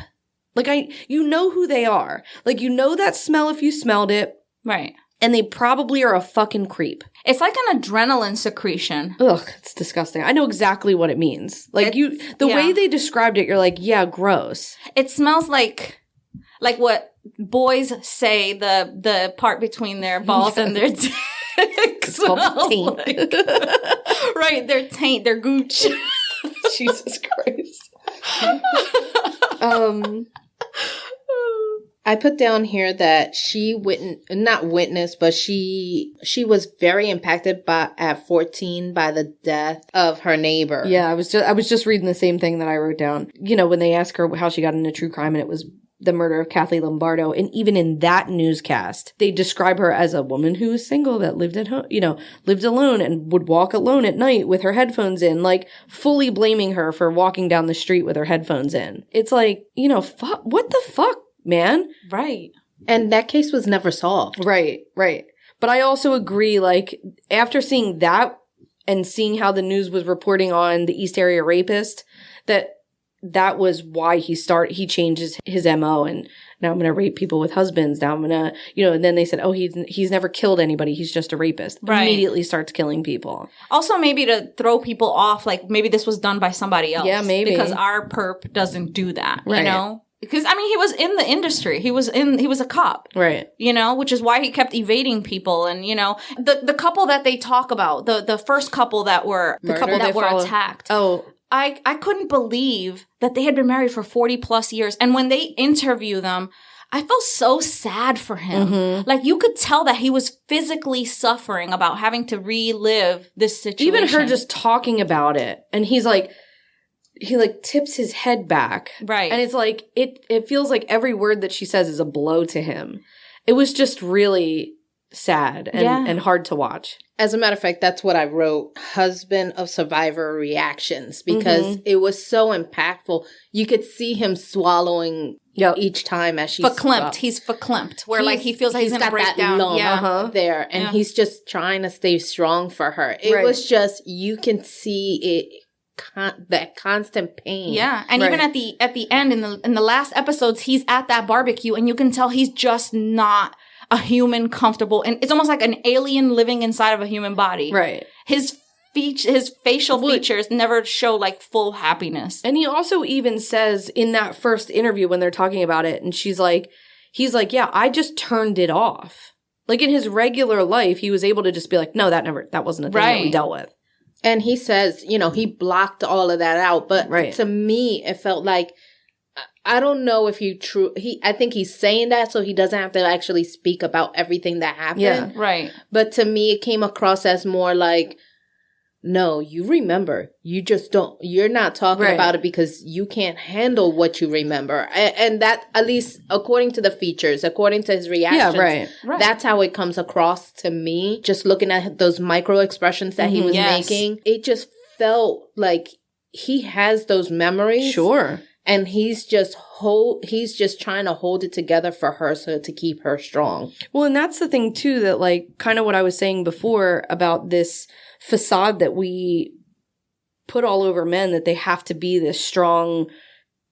Like you know who they are. Like you know that smell if you smelled it. Right. And they probably are a fucking creep. It's like an adrenaline secretion. Ugh, it's disgusting. I know exactly what it means. Like the way they described it, you're like, yeah, gross. It smells like what boys say the part between their balls and their dick. It's called taint. Like. Right, their taint, their gooch. Jesus Christ. I put down here that she not witnessed, but she was very impacted at 14 by the death of her neighbor. Yeah, I was just reading the same thing that I wrote down. When they asked her how she got into true crime, and it was the murder of Kathleen Lombardo, and even in that newscast, they describe her as a woman who was single that lived at home, lived alone and would walk alone at night with her headphones in, like fully blaming her for walking down the street with her headphones in. It's like, fuck, what the fuck? Man. Right. And that case was never solved. Right. But I also agree, like, after seeing that and seeing how the news was reporting on the East Area rapist, that was why he changed his MO and now I'm going to rape people with husbands. Now I'm going to, and then they said, oh, he's never killed anybody. He's just a rapist. Right. Immediately starts killing people. Also, maybe to throw people off, like maybe this was done by somebody else. Yeah, maybe. Because our perp doesn't do that, Right. Because, I mean, he was in the industry. He was a cop. Right. Which is why he kept evading people. And, the couple that they talk about, the first couple that were, attacked. Oh, I couldn't believe that they had been married for 40 plus years. And when they interview them, I felt so sad for him. Mm-hmm. Like, you could tell that he was physically suffering about having to relive this situation. Even her just talking about it. And he's like, he like tips his head back. Right. And it's like, it feels like every word that she says is a blow to him. It was just really sad and hard to watch. As a matter of fact, that's what I wrote, husband of survivor reactions, because it was so impactful. You could see him swallowing each time as she's verklempt. He's verklempt, where like he feels like he's going to break down. Lump there, and he's just trying to stay strong for her. It was just, you can see it. That constant pain. Yeah. And even at the end, in the last episodes, he's at that barbecue and you can tell he's just not a human comfortable. And it's almost like an alien living inside of a human body. Right. His facial features never show like full happiness. And he also even says in that first interview when they're talking about it, and he's like, yeah, I just turned it off. Like in his regular life, he was able to just be like, no, that wasn't a thing that we dealt with. And he says, he blocked all of that out. But to me, it felt like, I don't know if I think he's saying that so he doesn't have to actually speak about everything that happened. Yeah, right. But to me, it came across as more like, no, you remember. You just don't. You're not talking about it because you can't handle what you remember. And that, at least according to the features, according to his reactions, right. That's how it comes across to me. Just looking at those micro expressions that he was making, it just felt like he has those memories. Sure. And he's just trying to hold it together for her so to keep her strong. Well, and that's the thing too, that like kind of what I was saying before about this facade that we put all over men, that they have to be this strong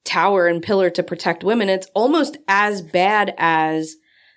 tower and pillar to protect women. It's almost as bad as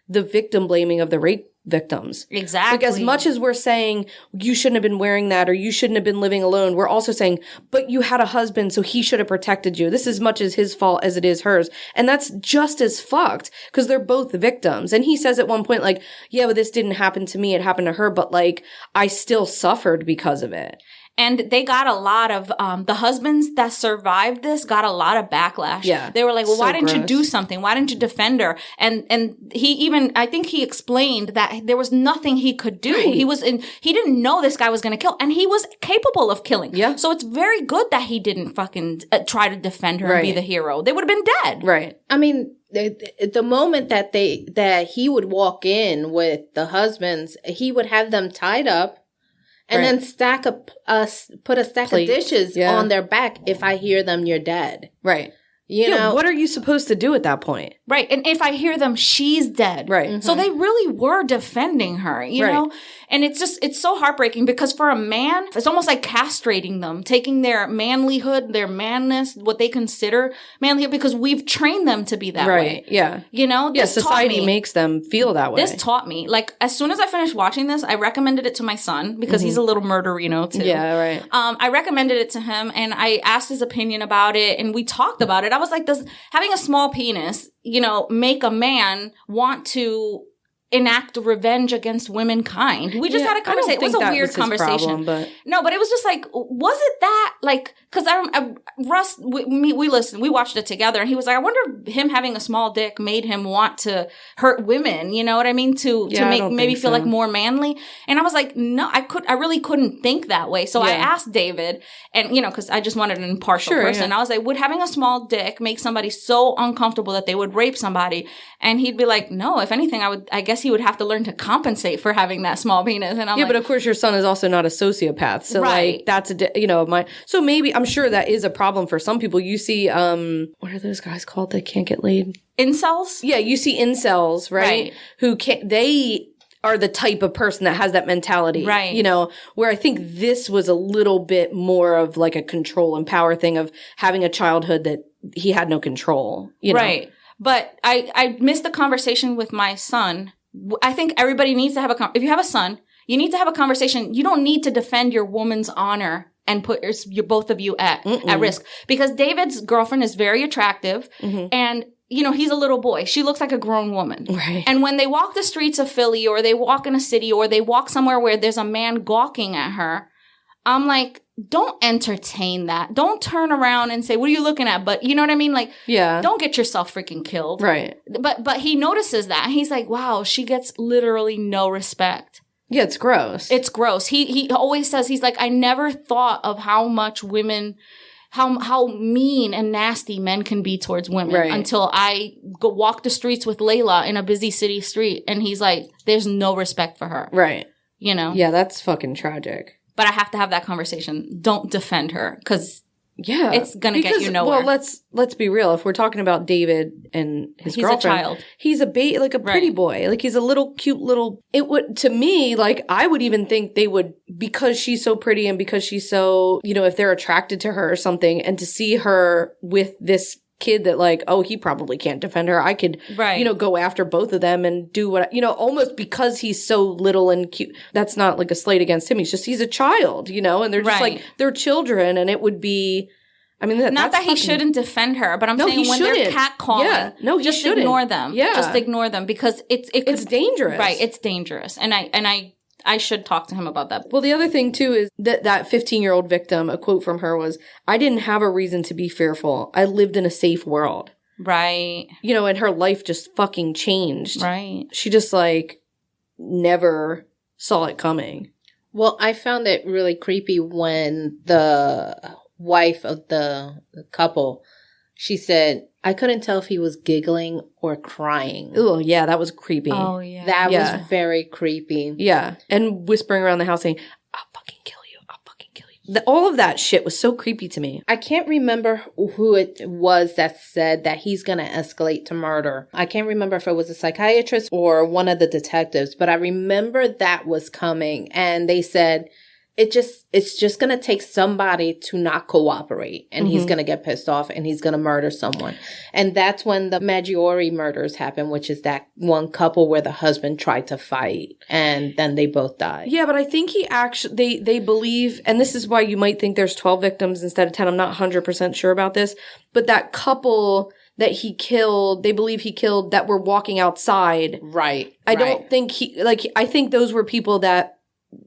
the victim blaming of the rape victims. Exactly. Like as much as we're saying you shouldn't have been wearing that or you shouldn't have been living alone, we're also saying, but you had a husband, so he should have protected you. This is as much as his fault as it is hers. And that's just as fucked because they're both victims. And he says at one point, like, yeah, but this didn't happen to me. It happened to her. But like, I still suffered because of it. And they got a lot of, the husbands that survived this got a lot of backlash. Yeah. They were like, well, So why didn't you gross. do something? Why didn't you defend her? And he even, I think he explained that there was nothing he could do. Right. He didn't know this guy was going to kill, and he was capable of killing. Yeah. So it's very good that he didn't fucking try to defend her and be the hero. They would have been dead. Right. I mean, the moment that he would walk in with the husbands, he would have them tied up. And then put a stack of dishes on their back. If I hear them, you're dead. Right. You know, what are you supposed to do at that point? Right. And if I hear them, she's dead. Right. Mm-hmm. So they really were defending her, you know? And it's so heartbreaking because for a man, it's almost like castrating them, taking their manlyhood, their manness, what they consider manlyhood, because we've trained them to be that way. Yeah. You know? Yeah, society makes them feel that way. This taught me. Like, as soon as I finished watching this, I recommended it to my son because he's a little murderino too. Yeah, right. I recommended it to him and I asked his opinion about it and we talked about it. I was like, does having a small penis, make a man want to enact revenge against womenkind? We just had a conversation. It was a weird conversation. No, but it was just like, was it that? Like, because Russ, we listened, we watched it together, and he was like, I wonder if him having a small dick made him want to hurt women. You know what I mean? To make maybe feel like more manly. And I was like, no, I really couldn't think that way. So I asked David, and because I just wanted an impartial person. I was like, would having a small dick make somebody so uncomfortable that they would rape somebody? And he'd be like, no. If anything, I guess he would have to learn to compensate for having that small penis. And I'm like, but of course your son is also not a sociopath. So like that's so maybe I'm sure that is a problem for some people. You see, what are those guys called that can't get laid? Incels? Yeah, you see incels, right? Who can't, they are the type of person that has that mentality. Right. Where I think this was a little bit more of like a control and power thing of having a childhood that he had no control. Right. But I missed the conversation with my son. I think everybody needs to have if you have a son, you need to have a conversation. You don't need to defend your woman's honor and put both of you at risk. Because David's girlfriend is very attractive and, you know, he's a little boy. She looks like a grown woman. Right. And when they walk the streets of Philly or they walk in a city or they walk somewhere where there's a man gawking at her, I'm like, don't entertain that. Don't turn around and say, what are you looking at? But you know what I mean? Like, don't get yourself freaking killed. Right. But he notices that. He's like, wow, she gets literally no respect. Yeah, it's gross. It's gross. He always says, he's like, I never thought of how much women, how mean and nasty men can be towards women until I go walk the streets with Layla in a busy city street. And he's like, there's no respect for her. Right. You know? Yeah, that's fucking tragic. But I have to have that conversation. Don't defend her because it's going to get you nowhere. Well, let's be real. If we're talking about David and his girlfriend, a child. He's a pretty boy. Like he's a little cute little. It would, to me, like I would even think they would, because she's so pretty and because she's so, you know, if they're attracted to her or something, and to see her with this kid that like, oh, he probably can't defend her. I could, you know, go after both of them and do what, you know, almost because he's so little and cute. That's not like a slight against him. He's a child, you know, and they're just like, they're children. And it would be, I mean, not that he shouldn't defend her, but I'm saying when they're catcalling, just ignore them. Yeah. Just ignore them because it's dangerous. Right. It's dangerous. And I should talk to him about that. Well, the other thing, too, is that 15-year-old victim, a quote from her was, I didn't have a reason to be fearful. I lived in a safe world. Right. You know, and her life just fucking changed. Right. She just, like, never saw it coming. Well, I found it really creepy when the wife of the couple, she said, I couldn't tell if he was giggling or crying. Oh, yeah, that was creepy. Oh, yeah. That was very creepy. Yeah. And whispering around the house saying, I'll fucking kill you. I'll fucking kill you. All of that shit was so creepy to me. I can't remember who it was that said that he's going to escalate to murder. I can't remember if it was a psychiatrist or one of the detectives, but I remember that was coming. And they said, it's just going to take somebody to not cooperate and he's going to get pissed off and he's going to murder someone. And that's when the Maggiore murders happened, which is that one couple where the husband tried to fight and then they both died. Yeah, but I think he actually, they believe, and this is why you might think there's 12 victims instead of 10. I'm not 100% sure about this, but that couple that he killed, they believe he killed that were walking outside. Right. I don't think I think those were people that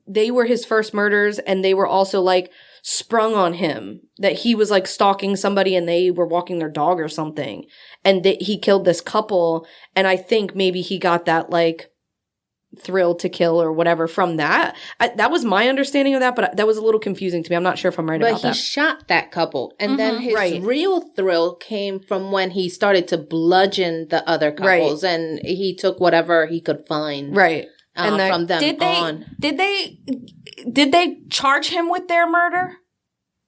they were his first murders and they were also like sprung on him that he was like stalking somebody and they were walking their dog or something. And he killed this couple. And I think maybe he got that like thrill to kill or whatever from that. That was my understanding of that, but that was a little confusing to me. I'm not sure if I'm right about that. But he shot that couple. And then his real thrill came from when he started to bludgeon the other couples and he took whatever he could find. Right. And from them on. Did they charge him with their murder?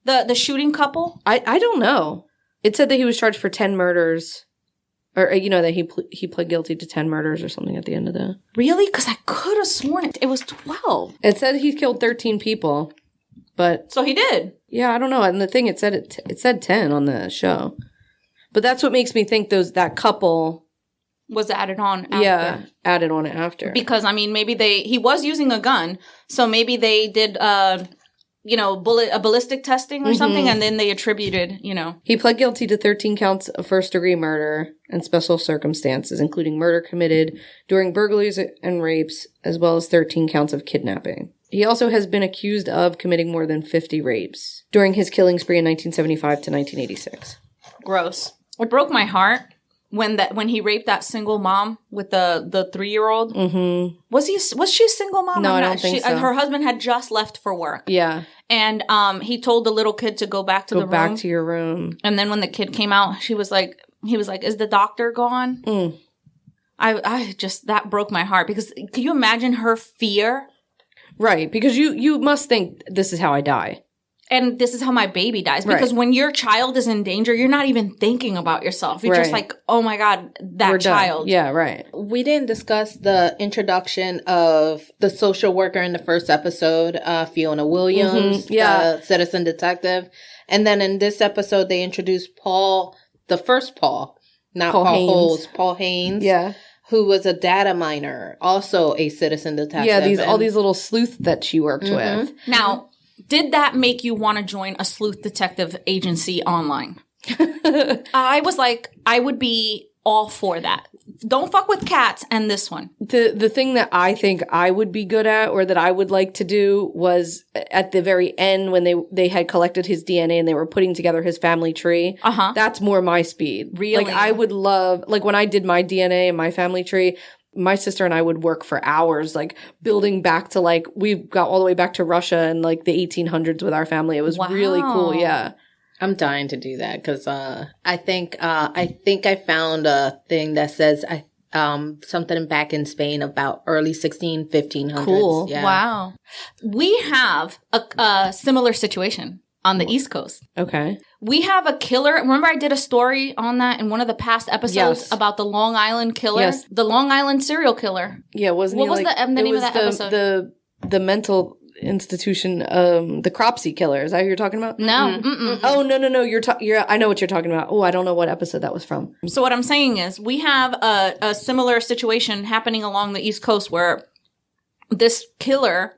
The shooting couple? I don't know. It said that he was charged for 10 murders. Or, you know, that he pled guilty to 10 murders or something at the end of the... Really? Because I could have sworn it was 12. It said he killed 13 people, but... So he did? Yeah, I don't know. And the thing, it said 10 on the show. But that's what makes me think that couple... was added on after. Yeah, added on after. Because, I mean, maybe he was using a gun, so maybe they did, ballistic testing or something, and then they attributed, you know. He pled guilty to 13 counts of first-degree murder and special circumstances, including murder committed during burglaries and rapes, as well as 13 counts of kidnapping. He also has been accused of committing more than 50 rapes during his killing spree in 1975 to 1986. Gross. It broke my heart. When he raped that single mom with the 3-year-old, was she a single mom? No, I don't think so. Her husband had just left for work. Yeah, and he told the little kid to go back to the room. Go back to your room. And then when the kid came out, he was like, "Is the doctor gone?" I just, that broke my heart because can you imagine her fear? Right, because you must think this is how I die. And this is how my baby dies. Because when your child is in danger, you're not even thinking about yourself. You're just like, oh my God, that child. Yeah, right. We didn't discuss the introduction of the social worker in the first episode, Fiona Williams, the citizen detective. And then in this episode, they introduced Paul, the first Paul, Not Paul Holes. Paul Haynes. Yeah. Who was a data miner, also a citizen detective. Yeah, all these little sleuths that she worked with. Now, did that make you want to join a sleuth detective agency online? I was like, I would be all for that. Don't fuck with cats and this one. The thing that I think I would be good at, or that I would like to do, was at the very end when they had collected his DNA and they were putting together his family tree. That's more my speed. Really? Like, I would love, like, when I did my DNA and my family tree, my sister and I would work for hours, like, building back to, like, we got all the way back to Russia and, like, the 1800s with our family. It was really cool. Yeah. I'm dying to do that because I think I found a thing that says something back in Spain about early 1500s. Cool. Yeah. Wow. We have a similar situation on the East Coast. Okay. We have a killer. Remember I did a story on that in one of the past episodes about the Long Island killer? Yes. The Long Island serial killer. Yeah, wasn't what he was like, the name of that episode? The mental institution, the Cropsey killer. Is that who you're talking about? No. Oh, no. You're I know what you're talking about. Oh, I don't know what episode that was from. So what I'm saying is we have a similar situation happening along the East Coast where this killer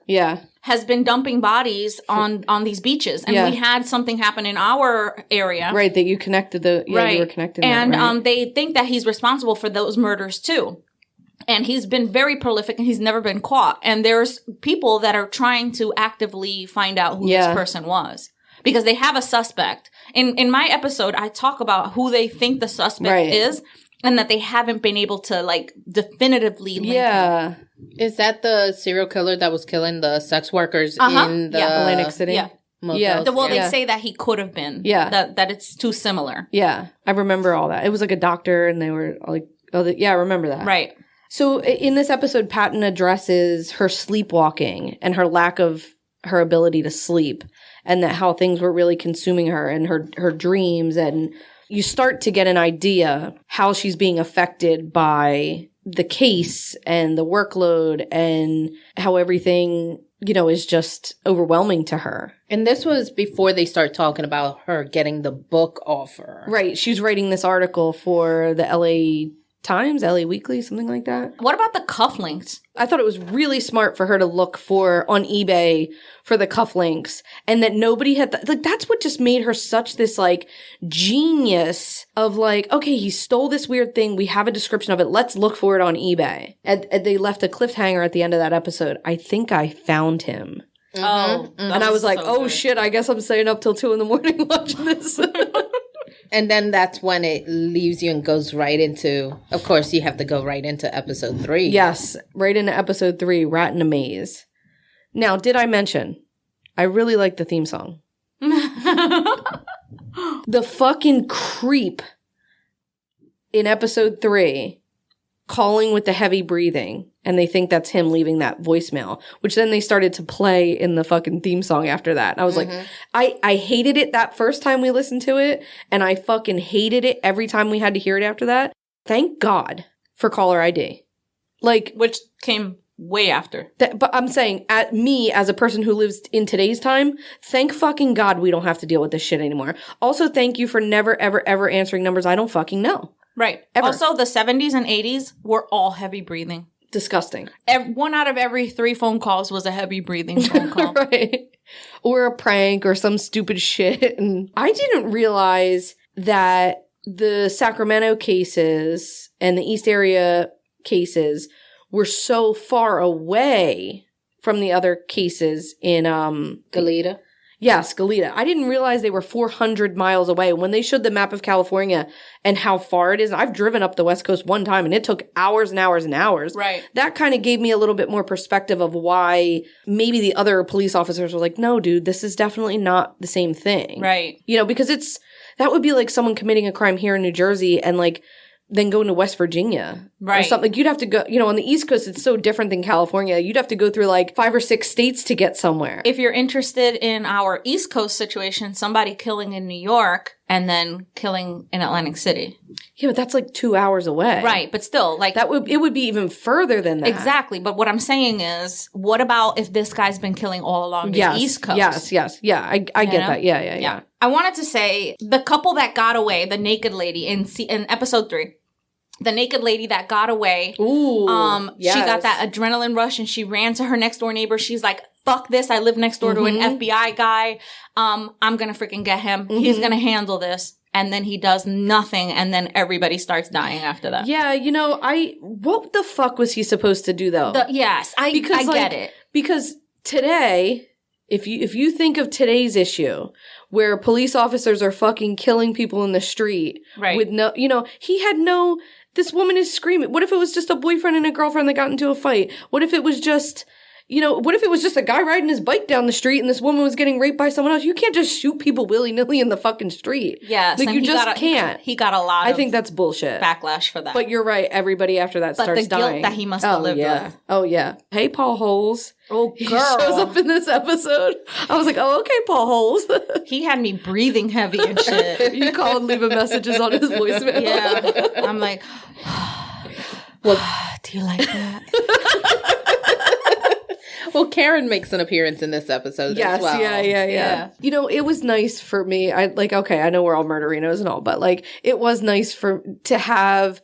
has been dumping bodies on these beaches. And we had something happen in our area. Right, that you connected you were connected. And they think that he's responsible for those murders too. And he's been very prolific and he's never been caught. And there's people that are trying to actively find out who this person was. Because they have a suspect. In my episode, I talk about who they think the suspect is. And that they haven't been able to, like, definitively link him. Is that the serial killer that was killing the sex workers in the Atlantic City? Yeah. Well, they say that he could have been. Yeah. That it's too similar. Yeah. I remember all that. It was like a doctor and they were like, I remember that. Right. So in this episode, Patton addresses her sleepwalking and her lack of her ability to sleep, and that how things were really consuming her and her dreams. And you start to get an idea how she's being affected by the case and the workload and how everything, is just overwhelming to her. And this was before they start talking about her getting the book offer. Right. She's writing this article for the LA Times, LA Weekly, something like that. What about the cufflinks? I thought it was really smart for her to look on eBay for the cufflinks, and that nobody had, that's what just made her such this, like, genius of, like, okay, he stole this weird thing. We have a description of it. Let's look for it on eBay. And they left a cliffhanger at the end of that episode. I think I found him. Oh. And I was like, oh, shit, I guess I'm staying up till 2 a.m. watching this. And then that's when it leaves you and goes right into, of course, you have to go right into episode 3. Yes, right into episode 3, Rat in a Maze. Now, did I mention, I really like the theme song. The fucking creep in episode 3 calling with the heavy breathing, and they think that's him leaving that voicemail, which then they started to play in the fucking theme song after that. I was like, I hated it that first time we listened to it, and I fucking hated it every time we had to hear it after that. Thank God for caller ID. Like, which came way after. But I'm saying, at me, as a person who lives in today's time, thank fucking God we don't have to deal with this shit anymore. Also, thank you for never, ever, ever answering numbers I don't fucking know. Right. Ever. Also, the 70s and 80s were all heavy breathing. Disgusting. 1 out of every 3 phone calls was a heavy breathing phone call. Right. Or a prank or some stupid shit. And I didn't realize that the Sacramento cases and the East Area cases were so far away from the other cases in Goleta. Yes, Goleta. I didn't realize they were 400 miles away. When they showed the map of California and how far it is, I've driven up the West Coast one time and it took hours and hours and hours. Right. That kind of gave me a little bit more perspective of why maybe the other police officers were like, no, dude, this is definitely not the same thing. Right. Because that would be like someone committing a crime here in New Jersey and like then going to West Virginia. Right. Or something. Like you'd have to go, on the East Coast, it's so different than California. You'd have to go through like 5 or 6 states to get somewhere. If you're interested in our East Coast situation, somebody killing in New York and then killing in Atlantic City. Yeah, but that's like 2 hours away. Right, but still, like... it would be even further than that. Exactly, but what I'm saying is, what about if this guy's been killing all along the East Coast? Yes. Yeah, I get that. Yeah. I wanted to say, the couple that got away, the naked lady in episode 3, the naked lady that got away, Ooh, yes. She got that adrenaline rush and she ran to her next door neighbor. She's like, fuck this, I live next door to an FBI guy. I'm gonna freaking get him. He's gonna handle this. And then he does nothing, and then everybody starts dying after that. Yeah, what the fuck was he supposed to do, though? I get it. Because today, if you think of today's issue, where police officers are fucking killing people in the street, right? With this woman is screaming. What if it was just a boyfriend and a girlfriend that got into a fight? What if it was just... what if it was just a guy riding his bike down the street and this woman was getting raped by someone else? You can't just shoot people willy-nilly in the fucking street. Yes. Like, you just can't. He got a lot of I think that's bullshit. backlash for that. But you're right. Everybody after that starts dying. But the guilt that he must have lived with. Oh, yeah. Hey, Paul Holes. Oh, girl. He shows up in this episode. I was like, oh, okay, Paul Holes. He had me breathing heavy and shit. You call and leave messages on his voicemail. Yeah. I'm like, well, do you like that? Well, Karen makes an appearance in this episode as well. Yeah. It was nice for me. I know we're all murderinos and all, but like, it was nice to have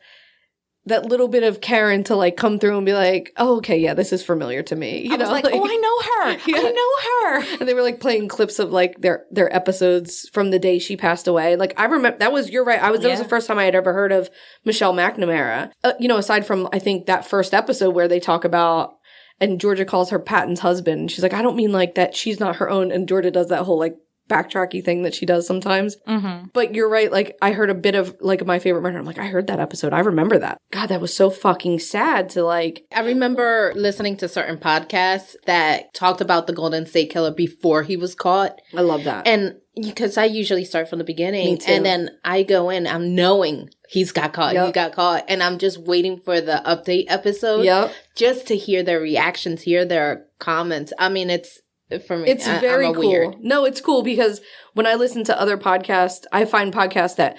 that little bit of Karen to like come through and be like, oh, okay, yeah, this is familiar to me. I was like, oh, I know her. Yeah. I know her. And they were like playing clips of like their episodes from the day she passed away. Like, I remember you're right. That was the first time I had ever heard of Michelle McNamara. Aside from, I think, that first episode where they talk about, and Georgia calls her Patton's husband. She's like, I don't mean like that she's not her own. And Georgia does that whole like backtracky thing that she does sometimes. Mm-hmm. But you're right. Like, I heard a bit of like My Favorite Murder. I'm like, I heard that episode. I remember that. God, that was so fucking sad to like. I remember listening to certain podcasts that talked about the Golden State Killer before he was caught. I love that. And because I usually start from the beginning. Me too. And then I go in, I'm knowing he's got caught. Yep. He got caught. And I'm just waiting for the update episode. Yep. Just to hear their reactions, hear their comments. I mean, it's, for me, it's very cool. Weird. No, it's cool because when I listen to other podcasts, I find podcasts that,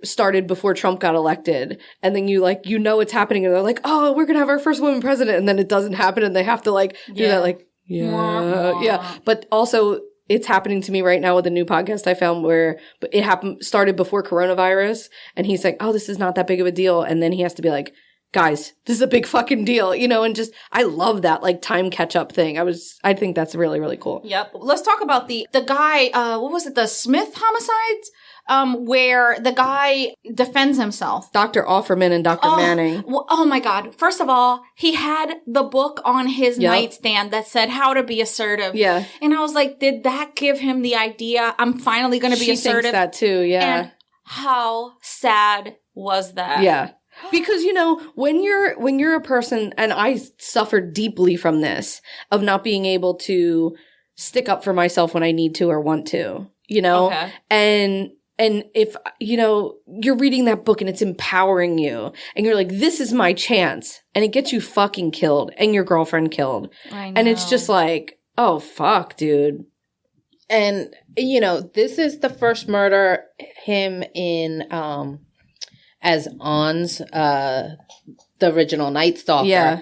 started before Trump got elected. And then it's happening. And they're like, oh, we're going to have our first woman president. And then it doesn't happen. And they have to like do that like, yeah. But also, it's happening to me right now with a new podcast I found where it started before coronavirus. And he's like, oh, this is not that big of a deal. And then he has to be like, guys, this is a big fucking deal, and just, I love that, like, time catch-up thing. I think that's really, really cool. Yep. Let's talk about the guy, what was it, the Smith homicides? Where the guy defends himself. Dr. Offerman and Dr. Manning. Oh my God. First of all, he had the book on his nightstand that said how to be assertive. Yeah. And I was like, did that give him the idea? I'm finally going to be assertive. She thinks that too, yeah. And how sad was that? Yeah. Because, when you're a person, and I suffered deeply from this, of not being able to stick up for myself when I need to or want to, Okay. And if, you're reading that book and it's empowering you and you're like, this is my chance, and it gets you fucking killed and your girlfriend killed. I know. And it's just like, oh, fuck, dude. And, this is the first murder, him in, as On's, the original Night Stalker. Yeah.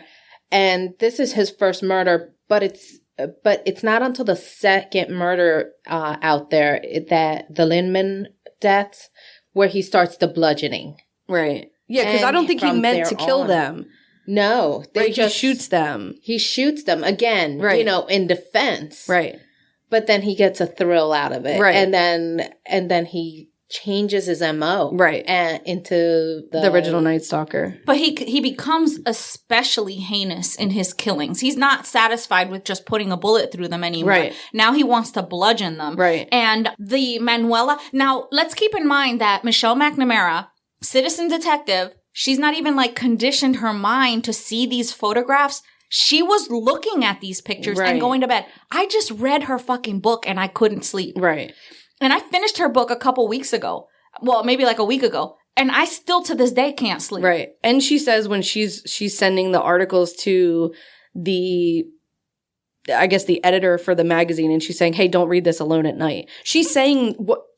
And this is his first murder, but it's not until the second murder, out there that the Lindman deaths where he starts the bludgeoning. Right. Yeah. Cause I don't think he meant to kill them. No. He shoots them. He shoots them again, right. In defense. Right. But then he gets a thrill out of it. Right. And then he changes his MO. Right. And into the original Night Stalker. But he becomes especially heinous in his killings. He's not satisfied with just putting a bullet through them anymore. Right. Now he wants to bludgeon them. Right. And the Manuela. Now, let's keep in mind that Michelle McNamara, citizen detective, she's not even like conditioned her mind to see these photographs. She was looking at these pictures and going to bed. I just read her fucking book and I couldn't sleep. Right. And I finished her book a couple weeks ago. Well, maybe like a week ago. And I still to this day can't sleep. Right. And she says when she's sending the articles to the I guess, the editor for the magazine, and she's saying, hey, don't read this alone at night. She's saying,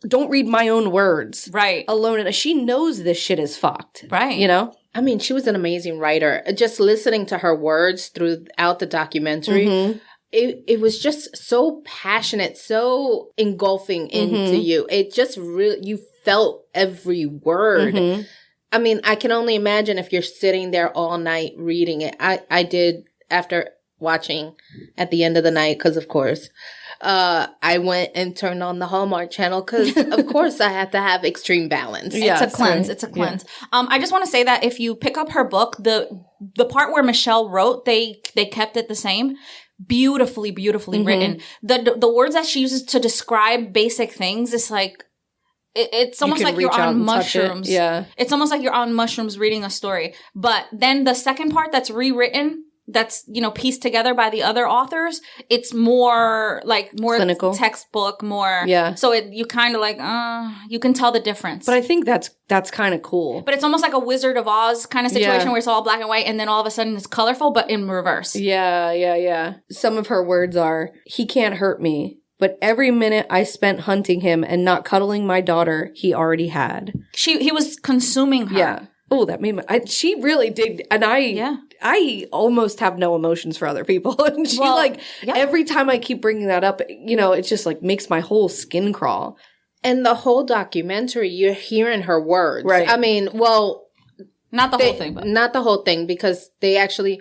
don't read my own words. Right. Alone at night. She knows this shit is fucked. Right. You know? I mean, she was an amazing writer. Just listening to her words throughout the documentary, it was just so passionate, so engulfing into you. It just really, you felt every word. I mean, I can only imagine if you're sitting there all night reading it. I did after watching at the end of the night, because of course, I went and turned on the Hallmark Channel because, of course, I had to have extreme balance. It's a cleanse. Right. It's a cleanse. Yeah. I just want to say that if you pick up her book, the part where Michelle wrote, they kept it the same. Beautifully written. The words that she uses to describe basic things, it's like, it's almost like you're on mushrooms. Yeah. It's almost like you're on mushrooms reading a story. But then the second part that's rewritten, that's, pieced together by the other authors, it's more clinical, textbook, more. Yeah. So you kind of you can tell the difference. But I think that's kind of cool. But it's almost like a Wizard of Oz kind of situation where it's all black and white and then all of a sudden it's colorful, but in reverse. Yeah. Some of her words are, he can't hurt me, but every minute I spent hunting him and not cuddling my daughter, he already had. He was consuming her. Yeah. Oh, that made she really did. And I almost have no emotions for other people. And she every time I keep bringing that up, it just makes my whole skin crawl. And the whole documentary, you're hearing her words. Right. I mean, well, not the whole thing, but not the whole thing, because they actually,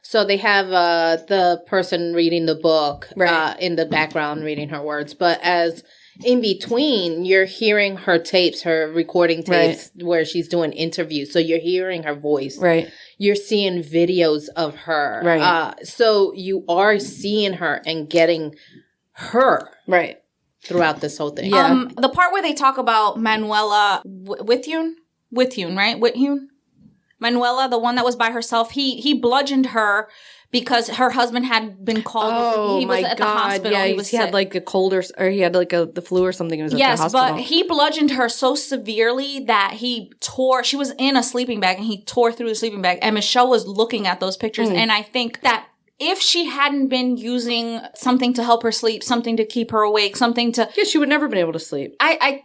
so they have the person reading the book in the background reading her words, but as in between, you're hearing her tapes, her recording tapes where she's doing interviews. So you're hearing her voice. Right. You're seeing videos of her. Right. So you are seeing her and getting her. Right. Throughout this whole thing. Yeah. The part where they talk about Manuela Withune, right? Withune? Manuela, the one that was by herself, he bludgeoned her because her husband had been called. Oh, he was at the hospital. Yeah, he had a cold or he had the flu or something. He was at the hospital. But he bludgeoned her so severely that he tore. She was in a sleeping bag and he tore through the sleeping bag. And Michelle was looking at those pictures. And I think that if she hadn't been using something to help her sleep, something to keep her awake, something to... Yeah, she would never been able to sleep. I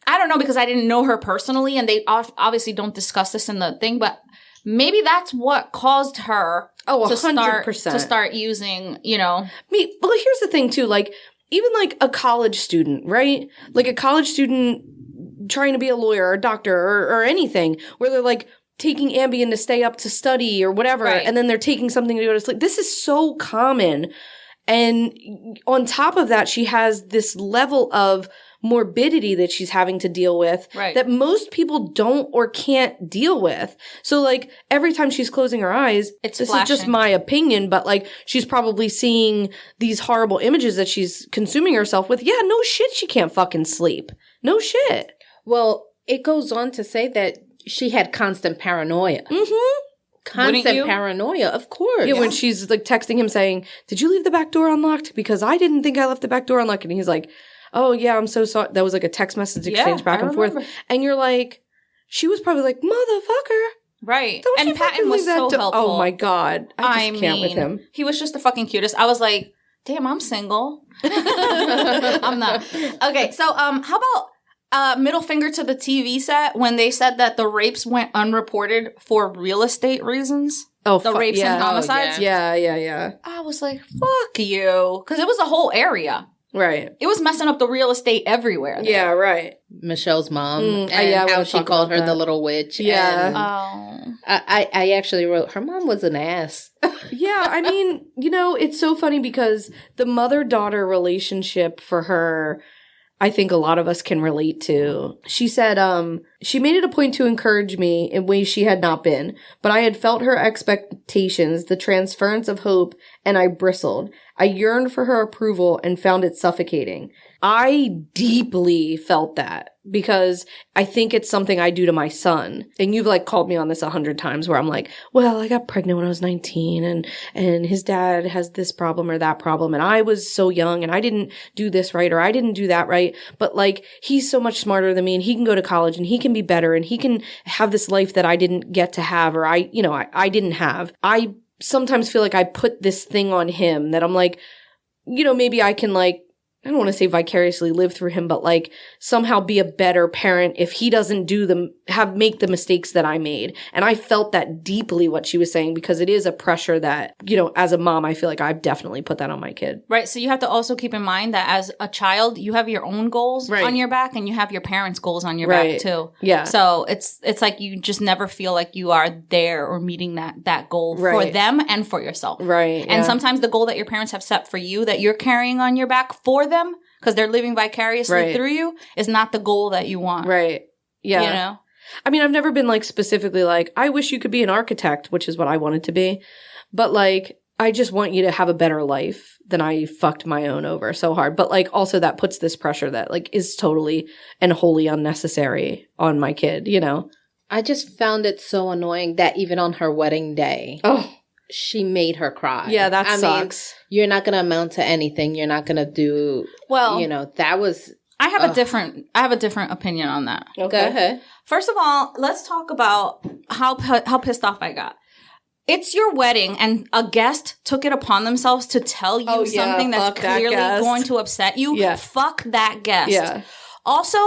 don't know, because I didn't know her personally, and they obviously don't discuss this in the thing, but maybe that's what caused her to 100%. start using, Well, here's the thing, too. Even a college student, right? A college student trying to be a lawyer or a doctor or anything, where they're taking Ambien to stay up to study or whatever, and then they're taking something to go to sleep. This is so common. And on top of that, she has this level of morbidity that she's having to deal with that most people don't or can't deal with. So every time she's closing her eyes, this is just my opinion, but she's probably seeing these horrible images that she's consuming herself with. Yeah, no shit, she can't fucking sleep. No shit. Well, it goes on to say that she had constant paranoia. Constant paranoia, of course. Yeah, when she's texting him saying, did you leave the back door unlocked? Because I didn't think I left the back door unlocked. And he's like, oh yeah, I'm so sorry. That was a text message exchange back and forth. And you're she was probably motherfucker. Right. And Patton was so helpful. Oh my God. I can't with him. He was just the fucking cutest. I was like, damn, I'm single. I'm not. Okay, so how about middle finger to the TV set when they said that the rapes went unreported for real estate reasons. Oh, the rapes and homicides. Yeah. I was like, fuck you. Because it was a whole area. Right. It was messing up the real estate everywhere. There. Yeah, right. Michelle's mom and how she called her the little witch. Yeah. I actually wrote, her mom was an ass. Yeah, I mean, it's so funny because the mother-daughter relationship for her, I think a lot of us can relate to. She said, she made it a point to encourage me in ways she had not been, but I had felt her expectations, the transference of hope, and I bristled. I yearned for her approval and found it suffocating. I deeply felt that because I think it's something I do to my son. And you've called me on this 100 times where I'm like, well, I got pregnant when I was 19 and his dad has this problem or that problem. And I was so young and I didn't do this right or I didn't do that right. But he's so much smarter than me and he can go to college and he can be better and he can have this life that I didn't get to have or I didn't have. I sometimes feel like I put this thing on him that I'm like, you know, maybe I can like, I don't want to say vicariously live through him, but like somehow be a better parent if he doesn't make the mistakes that I made. And I felt that deeply what she was saying, because it is a pressure that, you know, as a mom, I feel like I've definitely put that on my kid. Right. So you have to also keep in mind that as a child, you have your own goals on your back, and you have your parents' goals on your back too. Yeah. So it's like you just never feel like you are there or meeting that goal for them and for yourself. Right. And sometimes the goal that your parents have set for you that you're carrying on your back for them, because they're living vicariously through you, is not the goal that you want. Right. Yeah. You know? I mean, I've never been like specifically like, I wish you could be an architect, which is what I wanted to be. But like, I just want you to have a better life than I fucked my own over so hard. But like, also that puts this pressure that like is totally and wholly unnecessary on my kid, you know? I just found it so annoying that even on her wedding day, she made her cry. Yeah, that sucks. Mean, you're not going to amount to anything. You're not going to do, well, you know, that was... I have a different opinion on that. Okay. Go ahead. First of all, let's talk about how pissed off I got. It's your wedding, and a guest took it upon themselves to tell you something that's clearly going to upset you. Yeah. Fuck that guest. Yeah. Also,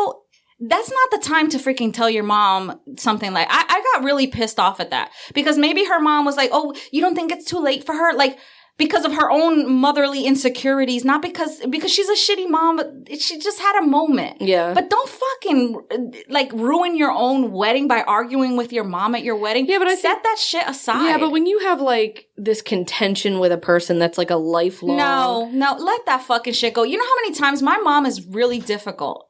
that's not the time to freaking tell your mom something like, I got really pissed off at that, because maybe her mom was like, oh, you don't think it's too late for her? Like, because of her own motherly insecurities, not because she's a shitty mom, but she just had a moment. Yeah. But don't fucking like ruin your own wedding by arguing with your mom at your wedding. Yeah, but I set that shit aside. Yeah, but when you have like this contention with a person that's like a lifelong. No, let that fucking shit go. You know how many times my mom is really difficult.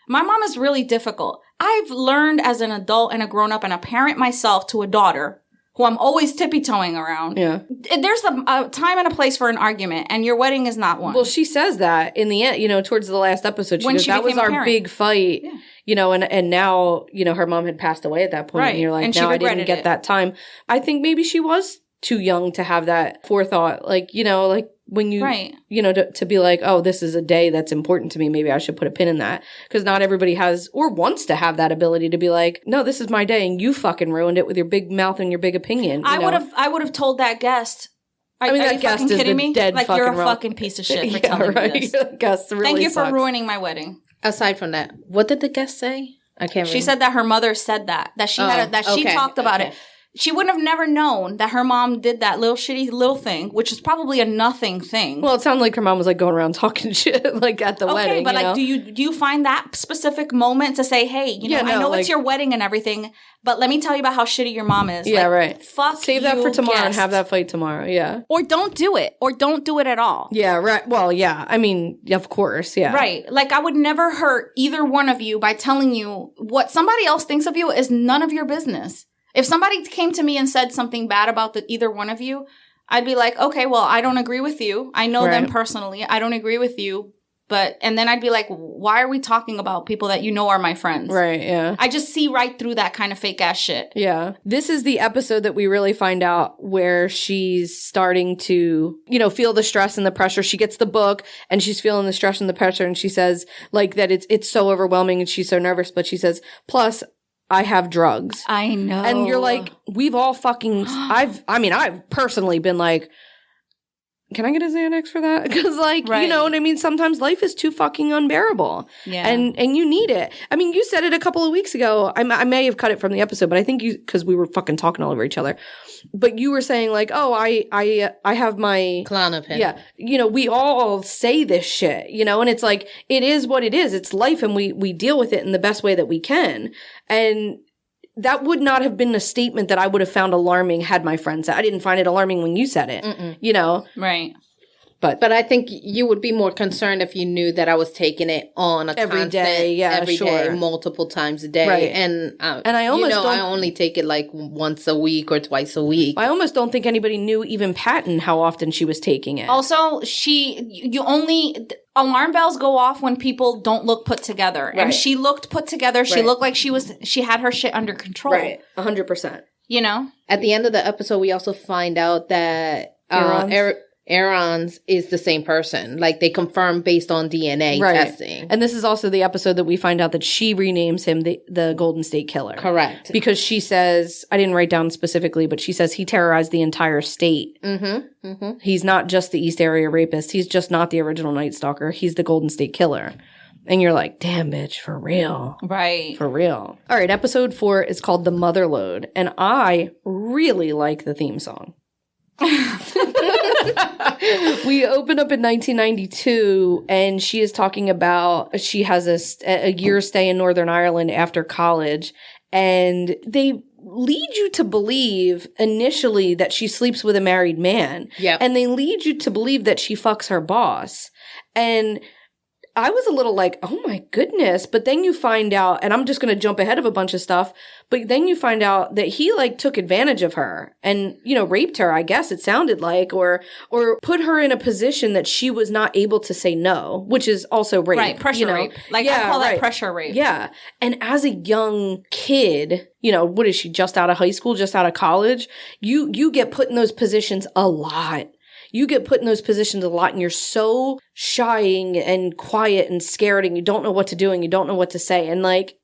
My mom is really difficult. I've learned as an adult and a grown up and a parent myself to a daughter who I'm always tippy-toeing around. Yeah. There's a time and a place for an argument, and your wedding is not one. Well, she says that in the end, you know, towards the last episode. She goes, that was our big fight, you know, and now, you know, her mom had passed away at that point, and you're like, and now I didn't get that time. I think maybe she was too young to have that forethought, like, you know, like, when you, you know, to be like, oh, this is a day that's important to me. Maybe I should put a pin in that. Because not everybody has or wants to have that ability to be like, no, this is my day and you fucking ruined it with your big mouth and your big opinion. I would have told that guest. I mean, that guest is kidding me? Like, you're a fucking piece of shit for telling me this. Guest really Thank you sucks. for ruining my wedding. Aside from that, what did the guest say? I can't remember. She said that her mother said that she had she talked about it. She wouldn't have never known that her mom did that little shitty little thing, which is probably a nothing thing. Well, it sounded like her mom was like going around talking shit like at the wedding. Okay, but like, know? do you find that specific moment to say, hey, you know, I know it's your wedding and everything, but let me tell you about how shitty your mom is. Yeah, like, right. Fuck Save that for tomorrow and have that fight tomorrow. Yeah. Or don't do it. Or don't do it at all. Yeah, right. Well, yeah. I mean, of course. Yeah. Right. Like, I would never hurt either one of you by telling you what somebody else thinks of you is none of your business. If somebody came to me and said something bad about either one of you, I'd be like, okay, well, I don't agree with you. I know them personally. I don't agree with you. And then I'd be like, why are we talking about people that you know are my friends? Right, yeah. I just see right through that kind of fake ass shit. Yeah. This is the episode that we really find out where she's starting to, you know, feel the stress and the pressure. She gets the book and she's feeling the stress and the pressure, and she says like that it's so overwhelming and she's so nervous, but she says, plus I have drugs. I know. And you're like, we've all fucking, I've personally been like, can I get a Xanax for that? Because like, you know what I mean? Sometimes life is too fucking unbearable. Yeah. And you need it. I mean, you said it a couple of weeks ago. I may have cut it from the episode, but I think because we were fucking talking all over each other. But you were saying like, oh, I have my Klonopin. Yeah. You know, we all say this shit, you know, and it's like, it is what it is. It's life, and we deal with it in the best way that we can. And that would not have been a statement that I would have found alarming had my friend said. I didn't find it alarming when you said it, you know? Right. But I think you would be more concerned if you knew that I was taking it on every day, every day, multiple times a day. Right. And I almost I only take it like once a week or twice a week. I almost don't think anybody knew, even Patton, how often she was taking it. Also, alarm bells go off when people don't look put together. Right. And she looked put together. She looked like she had her shit under control. Right. 100%. You know? At the end of the episode, we also find out that Aaron's is the same person. Like, they confirm based on DNA testing. And this is also the episode that we find out that she renames him the Golden State Killer. Correct. Because she says, I didn't write down specifically, but she says he terrorized the entire state. Mm-hmm. Mm-hmm. He's not just the East Area Rapist. He's just not the original Night Stalker. He's the Golden State Killer. And you're like, damn, bitch, for real. Right. For real. All right, episode 4 is called The Mother Lode. And I really like the theme song. We open up in 1992, and she is talking about she has a year stay in Northern Ireland after college, and they lead you to believe initially that she sleeps with a married man. Yeah. And they lead you to believe that she fucks her boss. And I was a little like, oh my goodness. But then you find out, and I'm just going to jump ahead of a bunch of stuff, but then you find out that he like took advantage of her and, you know, raped her, I guess it sounded like, or put her in a position that she was not able to say no, which is also rape. Right, pressure rape. Like, yeah, I call that pressure rape. Yeah. And as a young kid, you know, what is she, just out of high school, just out of college? You get put in those positions a lot. You get put in those positions a lot, and you're so shying and quiet and scared, and you don't know what to do and you don't know what to say. And like,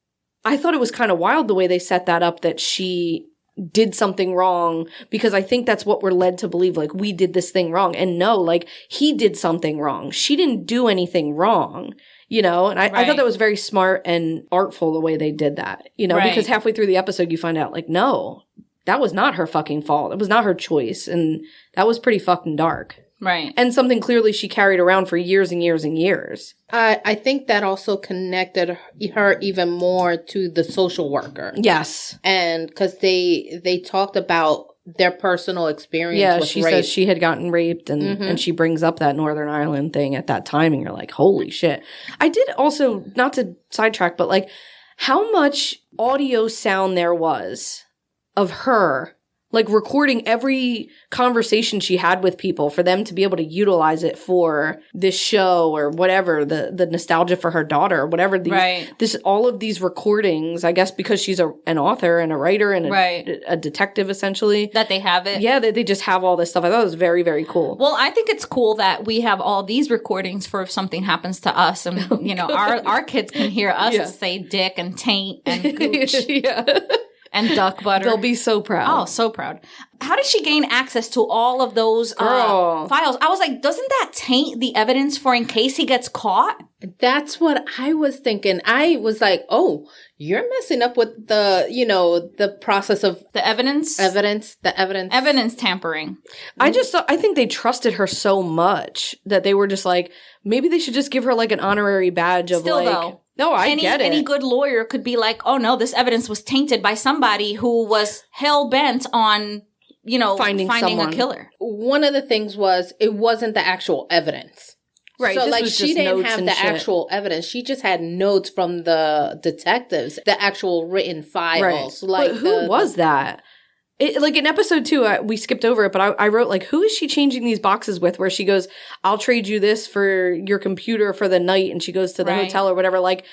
I thought it was kind of wild the way they set that up, that she did something wrong, because I think that's what we're led to believe. Like, we did this thing wrong. And no, like, he did something wrong. She didn't do anything wrong. You know, and I thought that was very smart and artful the way they did that, you know, because halfway through the episode, you find out like, no, that was not her fucking fault. It was not her choice. And that was pretty fucking dark. Right. And something clearly she carried around for years and years and years. I think that also connected her even more to the social worker. Yes. And because they talked about their personal experience with she rape. says she had gotten raped, and, and she brings up that Northern Ireland thing at that time, and you're like, holy shit. I did also, not to sidetrack, but like how much audio sound there was of her, like recording every conversation she had with people for them to be able to utilize it for this show or whatever, the nostalgia for her daughter, or whatever. All of these recordings, I guess because she's an author and a writer and a detective essentially. That they have it. Yeah, they just have all this stuff. I thought it was very, very cool. Well, I think it's cool that we have all these recordings for if something happens to us, and you know, our kids can hear us say dick and taint and gooch. And duck butter. They'll be so proud. Oh, so proud. How did she gain access to all of those files? I was like, doesn't that taint the evidence for in case he gets caught? That's what I was thinking. I was like, oh, you're messing up with the, you know, the process of the evidence. Evidence tampering. I think they trusted her so much that they were just like, maybe they should just give her like an honorary badge of Still, like. Though. No, I get it. Any good lawyer could be like, oh no, this evidence was tainted by somebody who was hell-bent on, you know, finding a killer. One of the things was, it wasn't the actual evidence. Right. So like, she didn't have the actual evidence. She just had notes from the detectives, the actual written files. Right. Like, but who was that? Like in episode 2, we skipped over it, but I wrote like, who is she changing these boxes with? Where she goes, I'll trade you this for your computer for the night. And she goes to the hotel or whatever, like,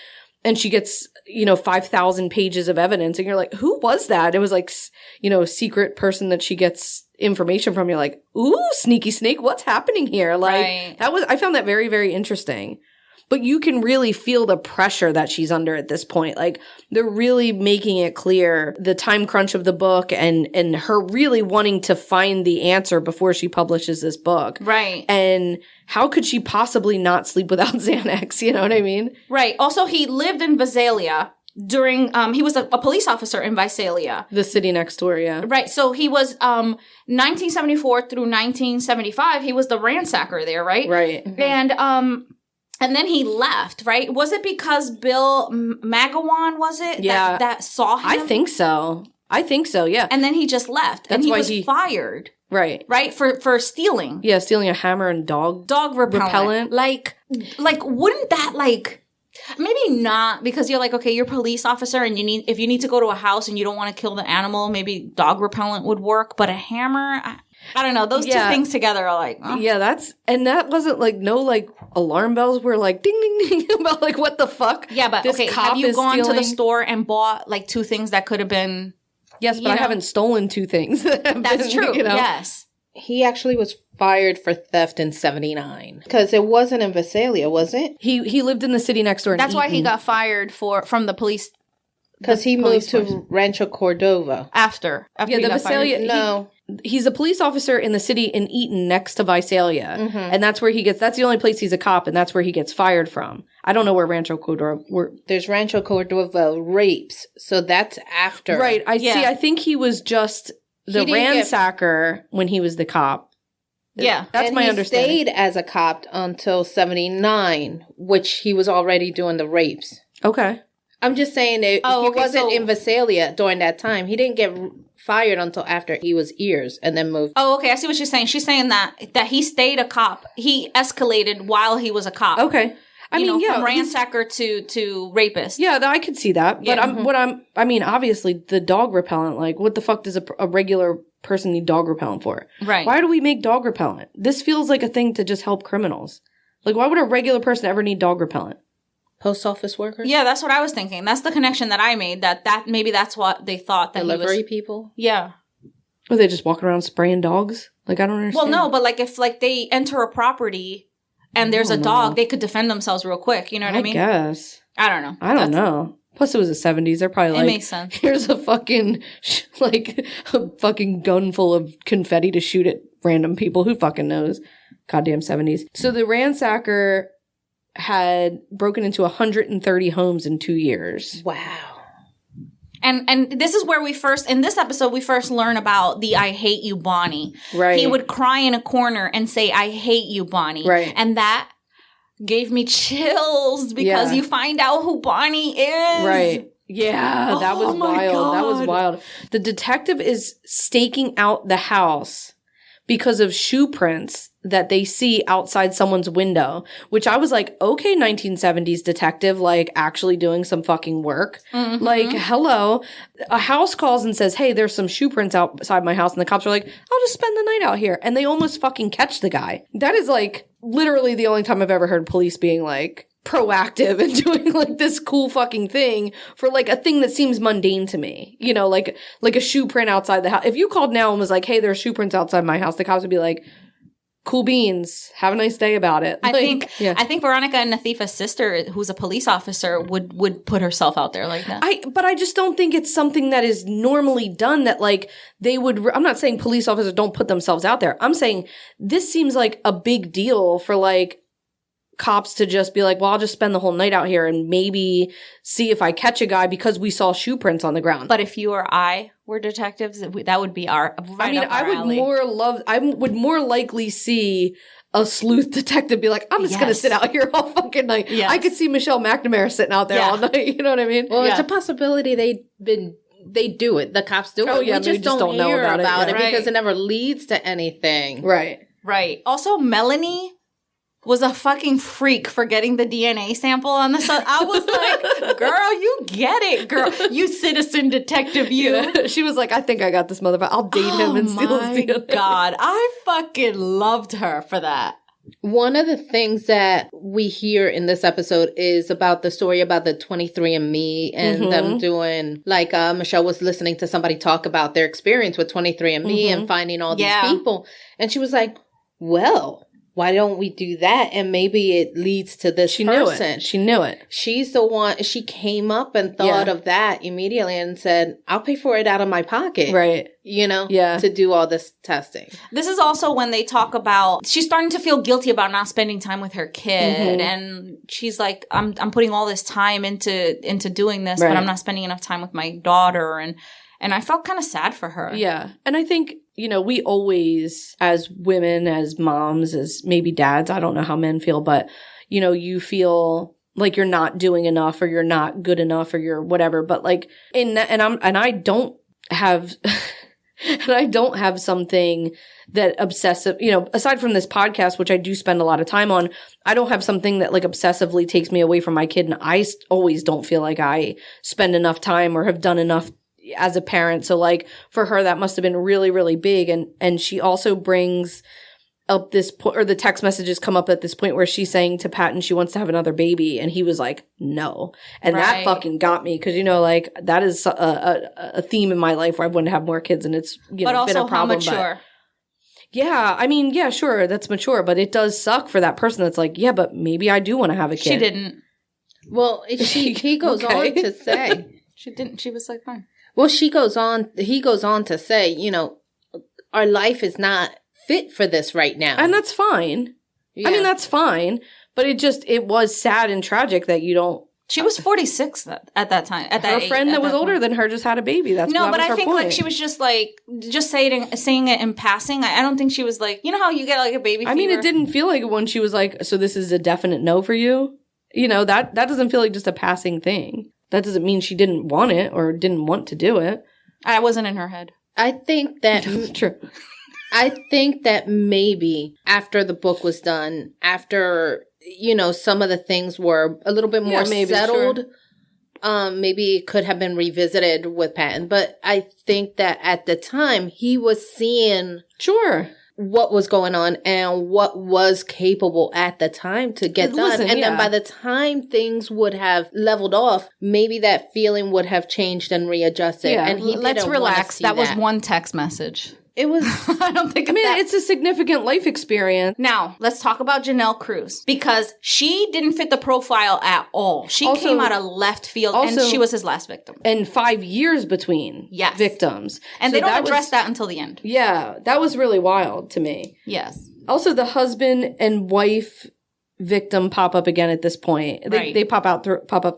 and she gets, you know, 5,000 pages of evidence. And you're like, who was that? It was like, you know, a secret person that she gets information from. You're like, ooh, sneaky snake, what's happening here? Like, I found that very, very interesting. But you can really feel the pressure that she's under at this point. Like, they're really making it clear the time crunch of the book and her really wanting to find the answer before she publishes this book. Right. And how could she possibly not sleep without Xanax? You know what I mean? Right. Also, he lived in Visalia during, he was a police officer in Visalia. The city next door, yeah. Right. So he was, 1974 through 1975, he was the ransacker there, right? Right. Mm-hmm. And then he left, right? Was it because Bill Magawan, was it? Yeah. That saw him? I think so, yeah. And then he just left. That's and why he was fired. Right. Right? For stealing. Yeah, stealing a hammer and dog repellent. Like, wouldn't that, like... Maybe not, because you're like, okay, you're a police officer, and if you need to go to a house and you don't want to kill the animal, maybe dog repellent would work. But a hammer, I don't know. Those two things together are like, oh. Yeah, that wasn't like no like alarm bells were like ding ding ding about like what the fuck. Yeah, but okay, have you gone to the store and bought like 2 things that could have been? Yes, but I haven't stolen 2 things. That's true. You know? Yes. He actually was fired for theft in 79. Because it wasn't in Visalia, was it? He lived in the city next door. That's why he got fired from the police. Because he moved to Rancho Cordova. After yeah, the Visalia. No. He's a police officer in the city in Eaton next to Visalia. Mm-hmm. And that's where that's the only place he's a cop, and that's where he gets fired from. I don't know where Rancho Cordova... There's Rancho Cordova rapes, so that's after. Right. I think he was just the ransacker when he was the cop. Yeah. That's my understanding. He stayed as a cop until 79, which he was already doing the rapes. Okay. I'm just saying that he wasn't in Visalia during that time. He didn't get fired until after he was ears and then moved. Oh, okay. I see what she's saying. She's saying that he stayed a cop. He escalated while he was a cop. Okay. I mean, from ransacker to rapist. Yeah, I could see that. But obviously the dog repellent, like what the fuck does a regular person need dog repellent for? Right. Why do we make dog repellent? This feels like a thing to just help criminals. Like, why would a regular person ever need dog repellent? Post office workers? Yeah, that's what I was thinking. That's the connection that I made. That maybe that's what they thought that delivery people. Yeah. Or they just walking around spraying dogs? Like, I don't understand. Well, no, but like if like they enter a property and there's a dog, they could defend themselves real quick. You know what I mean? I guess. I don't know. I don't know. Plus, it was the 70s. They're probably like, it makes sense. Here's a fucking a fucking gun full of confetti to shoot at random people. Who fucking knows? Goddamn 70s. So the ransacker had broken into 130 homes in 2 years. Wow. And this is where in this episode, we first learn about the I hate you, Bonnie. Right. He would cry in a corner and say, I hate you, Bonnie. Right. And that gave me chills because you find out who Bonnie is. Right. Yeah, that was wild. God. That was wild. The detective is staking out the house because of shoe prints that they see outside someone's window, which I was like, okay, 1970s detective, like actually doing some fucking work. Mm-hmm. Like, hello. A house calls and says, hey, there's some shoe prints outside my house. And the cops are like, I'll just spend the night out here. And they almost fucking catch the guy. That is like literally the only time I've ever heard police being like proactive and doing like this cool fucking thing for like a thing that seems mundane to me. You know, like a shoe print outside the house. If you called now and was like, hey, there's shoe prints outside my house, the cops would be like, cool beans. Have a nice day about it. I think Veronica and Nathifa's sister, who's a police officer, would put herself out there like that. But I just don't think it's something that is normally done that like they would. I'm not saying police officers don't put themselves out there. I'm saying this seems like a big deal for like cops to just be like, well, I'll just spend the whole night out here and maybe see if I catch a guy because we saw shoe prints on the ground. But if you or I were detectives, that would be I would more likely see a sleuth detective be like, I'm just going to sit out here all fucking night. Yes. I could see Michelle McNamara sitting out there all night. You know what I mean? Well, it's a possibility they do it. The cops do it. Oh, yeah, we just don't know hear about it right. because it never leads to anything. Right. Right. Also, Melanie was a fucking freak for getting the DNA sample on the sun. I was like, girl, you get it, girl. You citizen detective, you. Yeah. She was like, I think I got this motherfucker. I'll date him and steal his DNA. Oh my God. I fucking loved her for that. One of the things that we hear in this episode is about the story about the 23andMe and them doing, like Michelle was listening to somebody talk about their experience with 23andMe and finding all these people. And she was like, well, why don't we do that? And maybe it leads to this person. She knew it. She's the one, she came up and thought of that immediately and said, I'll pay for it out of my pocket. Right. You know, to do all this testing. This is also when they talk about, she's starting to feel guilty about not spending time with her kid. And she's like, I'm putting all this time into doing this, but I'm not spending enough time with my daughter. And I felt kind of sad for her. Yeah. And I think, you know, we always, as women, as moms, as maybe dads, I don't know how men feel, but, you know, you feel like you're not doing enough or you're not good enough or you're whatever. But like, I don't have something that obsessive, you know, aside from this podcast, which I do spend a lot of time on, I don't have something that like obsessively takes me away from my kid. And I always don't feel like I spend enough time or have done enough as a parent. So like for her, that must have been really, really big. And she also brings up this point, or the text messages come up at this point where she's saying to Patton she wants to have another baby. And he was like, no. And that fucking got me. Cause you know, like that is a theme in my life where I want to have more kids and it's, you know, been a problem. How mature. Yeah, I mean, yeah, sure, that's mature, but it does suck for that person that's like, yeah, but maybe I do want to have a kid. She didn't. Well, he goes on to say. She didn't. She was like, fine. Well, he goes on to say, you know, our life is not fit for this right now. And that's fine. Yeah. I mean, that's fine. But it was sad and tragic that you don't. She was 46 at that time. At that her friend that was older than her just had a baby. That's no, but I think point. like she was just saying it in passing. I don't think she was like, you know how you get like a baby fever? I mean, it didn't feel like when she was like, so this is a definite no for you. You know, that doesn't feel like just a passing thing. That doesn't mean she didn't want it or didn't want to do it. I wasn't in her head. I think that true. I think that maybe after the book was done, after, you know, some of the things were a little bit more settled, sure. Maybe it could have been revisited with Patton. But I think that at the time he was seeing what was going on and what was capable at the time to get done. And then by the time things would have leveled off, maybe that feeling would have changed and readjusted. Yeah. And let's relax. That was one text message. It was. I don't think. It's a significant life experience. Now let's talk about Janelle Cruz because she didn't fit the profile at all. She came out of left field, and she was his last victim. And 5 years between victims, and they don't address that until the end. Yeah, that was really wild to me. Yes. Also, the husband and wife victim pop up again at this point. They pop up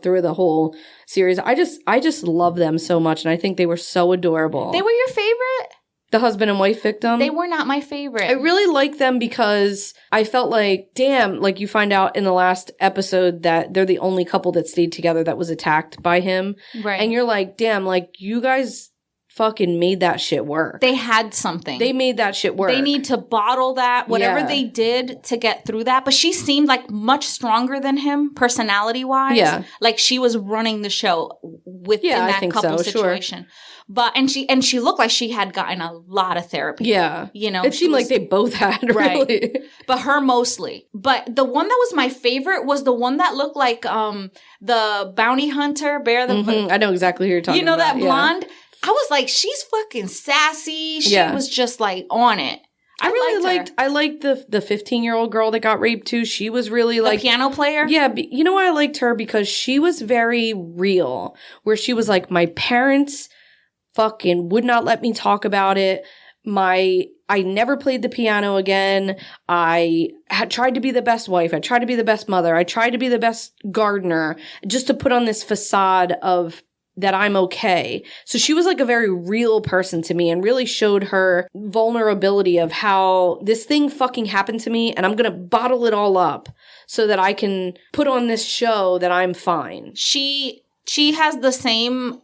through the whole series. I just love them so much, and I think they were so adorable. They were your favorite? The husband and wife victim? They were not my favorite. I really like them because I felt like, damn, like you find out in the last episode that they're the only couple that stayed together that was attacked by him. Right. And you're like, damn, like you guys fucking made that shit work. They had something. They made that shit work. They need to bottle that, whatever they did to get through that. But she seemed like much stronger than him, personality-wise. Yeah. Like she was running the show within that couple situation. Sure. But and she looked like she had gotten a lot of therapy. Yeah. You know, it seemed like they both had, really. Right. But her mostly. But the one that was my favorite was the one that looked like the bounty hunter, Bear the I know exactly who you're talking about. You know that blonde? Yeah. I was like, she's fucking sassy. She was just like on it. I liked the 15-year-old girl that got raped too. She was really like the piano player. Yeah, you know why I liked her? Because she was very real. Where she was like, my parents fucking would not let me talk about it. I never played the piano again. I had tried to be the best wife. I tried to be the best mother. I tried to be the best gardener just to put on this facade of that I'm okay. So she was like a very real person to me and really showed her vulnerability of how this thing fucking happened to me and I'm going to bottle it all up so that I can put on this show that I'm fine. She has the same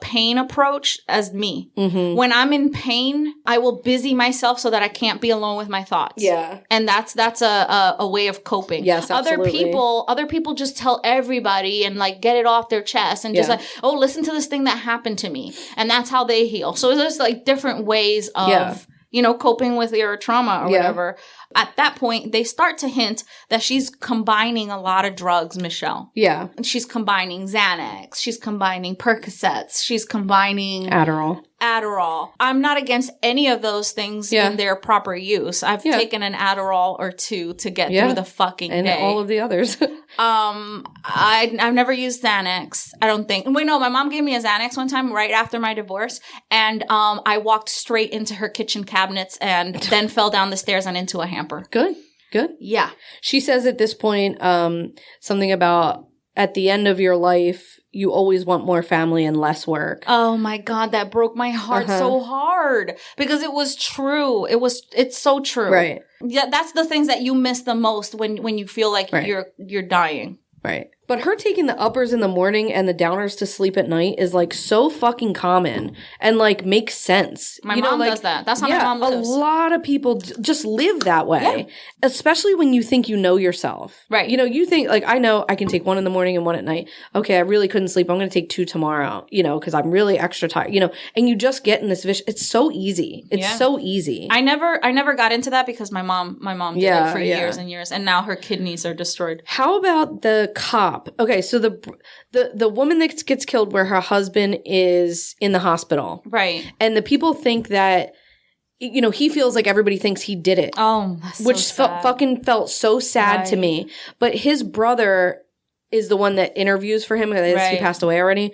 pain approach as me. Mm-hmm. When I'm in pain, I will busy myself so that I can't be alone with my thoughts. Yeah. And that's a way of coping. Yes, absolutely. Other people just tell everybody and like get it off their chest and just like, oh, listen to this thing that happened to me. And that's how they heal. So there's like different ways of, you know, coping with your trauma or whatever. At that point, they start to hint that she's combining a lot of drugs, Michelle. Yeah. She's combining Xanax. She's combining Percocets. She's combining Adderall. I'm not against any of those things in their proper use. I've taken an Adderall or two to get through the fucking and day. And all of the others. I've never used Xanax, I don't think. Wait, no, my mom gave me a Xanax one time right after my divorce. And I walked straight into her kitchen cabinets and then fell down the stairs and into a hamper. Good. Yeah. She says at this point something about at the end of your life, you always want more family and less work. Oh my God, that broke my heart so hard because it was true. It's so true. Right. Yeah, that's the things that you miss the most when you feel like you're dying. Right. But her taking the uppers in the morning and the downers to sleep at night is like so fucking common and like makes sense. My mom does that. That's how my mom lives. A lot of people just live that way, especially when you think you know yourself. Right. You know, you think like, I know I can take one in the morning and one at night. Okay, I really couldn't sleep. I'm going to take two tomorrow, you know, because I'm really extra tired, you know, and you just get in this vision. It's so easy. It's so easy. I never got into that because my mom did it for years and years and now her kidneys are destroyed. How about the cop? Okay, so the woman that gets killed where her husband is in the hospital. Right. And the people think that you know, he feels like everybody thinks he did it. Oh, that's which so sad. fucking felt so sad to Right. me. But his brother is the one that interviews for him. He Right. passed away already.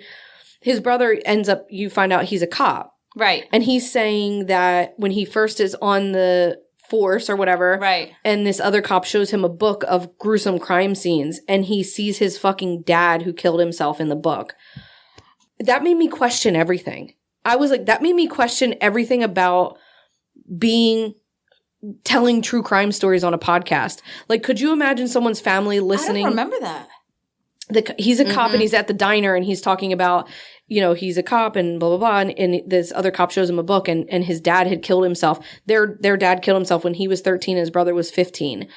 His brother ends up, you find out he's a cop. Right. And he's saying that when he first is on the force or whatever, Right. and this other cop shows him a book of gruesome crime scenes, and he sees his fucking dad who killed himself in the book. That made me question everything. I was like, that made me question everything about telling true crime stories on a podcast. Like, could you imagine someone's family listening? I don't remember that. He's a cop and he's at the diner and he's talking about, you know, he's a cop and blah, blah, blah. And this other cop shows him a book and his dad had killed himself. Their dad killed himself when he was 13 and his brother was 15.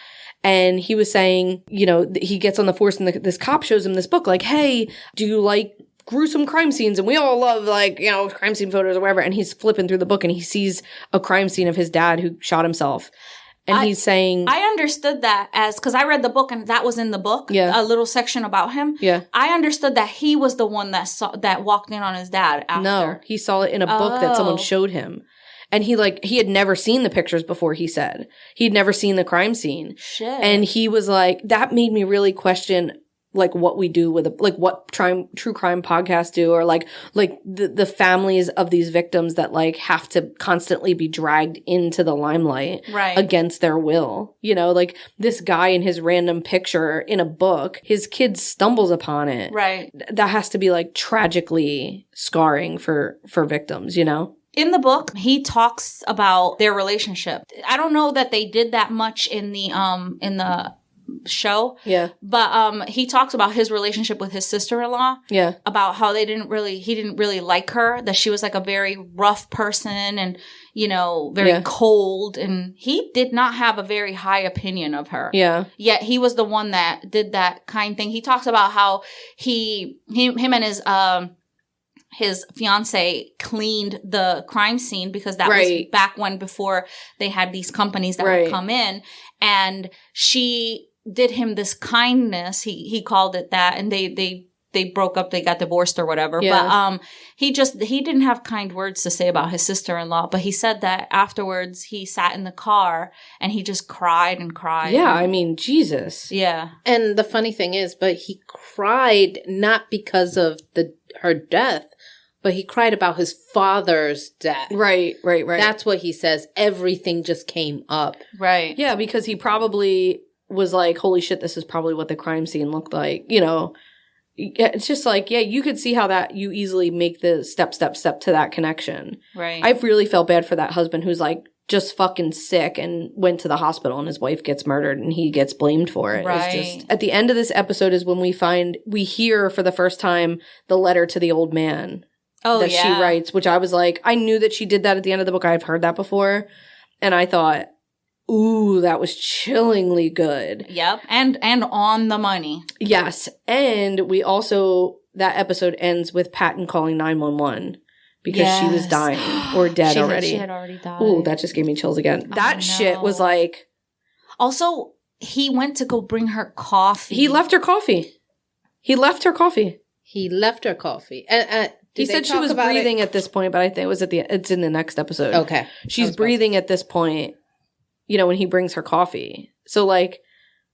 And he was saying, you know, he gets on the force and this cop shows him this book like, hey, do you like gruesome crime scenes? And we all love, like, you know, crime scene photos or whatever. And he's flipping through the book and he sees a crime scene of his dad who shot himself. And he's saying, I understood that as, because I read the book and that was in the book, Yeah. a little section about him. Yeah. I understood that he was the one that walked in on his dad after. no, he saw it in a book that someone Oh. showed him. And he had never seen the pictures before, he said. He'd never seen the crime scene. Shit. And he was like, that made me really question, like, what we do with what true crime podcasts do, or like the families of these victims that like have to constantly be dragged into the limelight Right. against their will. You know, like this guy in his random picture in a book, his kid stumbles upon it. Right. That has to be like tragically scarring for victims, you know? In the book, he talks about their relationship. I don't know that they did that much in the show. Yeah. But he talks about his relationship with his sister-in-law. Yeah. About how he didn't really like her, that she was like a very rough person and, you know, very Yeah. cold. And he did not have a very high opinion of her. Yeah. Yet he was the one that did that kind thing. He talks about how him and his fiance cleaned the crime scene because that Right. was back when, before they had these companies that Right. would come in, and she did him this kindness. He called it that, and they broke up, they got divorced or whatever. Yeah. But he didn't have kind words to say about his sister-in-law, but he said that afterwards he sat in the car and he just cried and cried. Yeah. I mean, Jesus. Yeah. And the funny thing is, but he cried not because of her death, but he cried about his father's death. Right. That's what he says. Everything just came up. Right. Yeah, because he probably was like, holy shit, this is probably what the crime scene looked like. You know, it's just like, yeah, you could see how that you easily make the step to that connection. Right. I really felt bad for that husband who's like just fucking sick and went to the hospital and his wife gets murdered and he gets blamed for it. Right. It's just, at the end of this episode is when we hear for the first time the letter to the old man. Oh, that yeah. she writes, which I was like, I knew that she did that at the end of the book. I've heard that before. And I thought, ooh, that was chillingly good. Yep. And on the money. Yes. And we also, that episode ends with Patton calling 911 because she was Yes. dying or dead already. She had already died. Ooh, that just gave me chills again. That shit was like, Also, he went to go bring her coffee. he left her coffee. He left her coffee. He said she was breathing at this point, but I think it's in the next episode. Okay. She's breathing at this point, you know, when he brings her coffee. So like,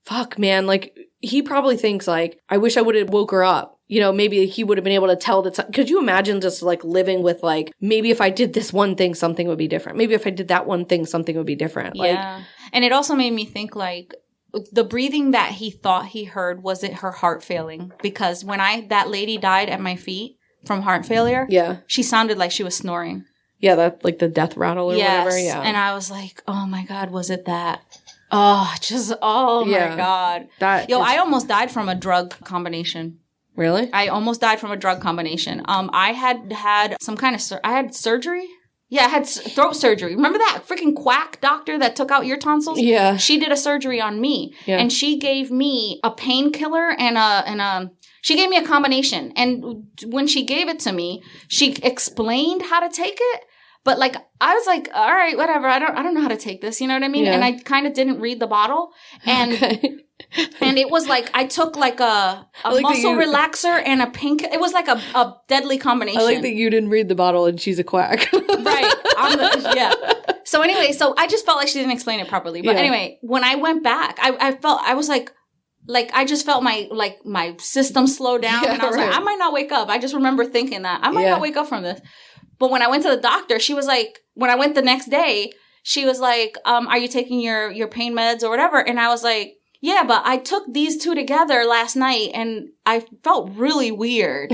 fuck, man, like he probably thinks like, I wish I would have woke her up. You know, maybe he would have been able to tell that. Could you imagine just like living with like, maybe if I did this one thing, something would be different. Maybe if I did that one thing, something would be different. Yeah. And it also made me think like, the breathing that he thought he heard, was it her heart failing? Because when that lady died at my feet from heart failure, Yeah. she sounded like she was snoring. Yeah, that like the death rattle or whatever. Yeah. And I was like, oh my God, was it that? Oh Yeah. my God. I almost died from a drug combination. Really? I almost died from a drug combination. I had some kind of, I had surgery. Yeah, I had throat surgery. Remember that freaking quack doctor that took out your tonsils? Yeah. She did a surgery on me. Yeah. And she gave me a painkiller and she gave me a combination. And when she gave it to me, she explained how to take it. But like, I was like, all right, whatever. I don't know how to take this. You know what I mean? Yeah. And I kind of didn't read the bottle. And and it was like, I took like a like muscle relaxer and a pink. It was like a deadly combination. I like that you didn't read the bottle and she's a quack. Right. Yeah. So anyway, so I just felt like she didn't explain it properly. But anyway, when I went back, I was like I just felt my system slow down, and I was like, I might not wake up. I just remember thinking that I might not wake up from this. But when I went to the doctor, she was like, when I went the next day, she was like, are you taking your pain meds or whatever? And I was like, yeah, but I took these two together last night and I felt really weird.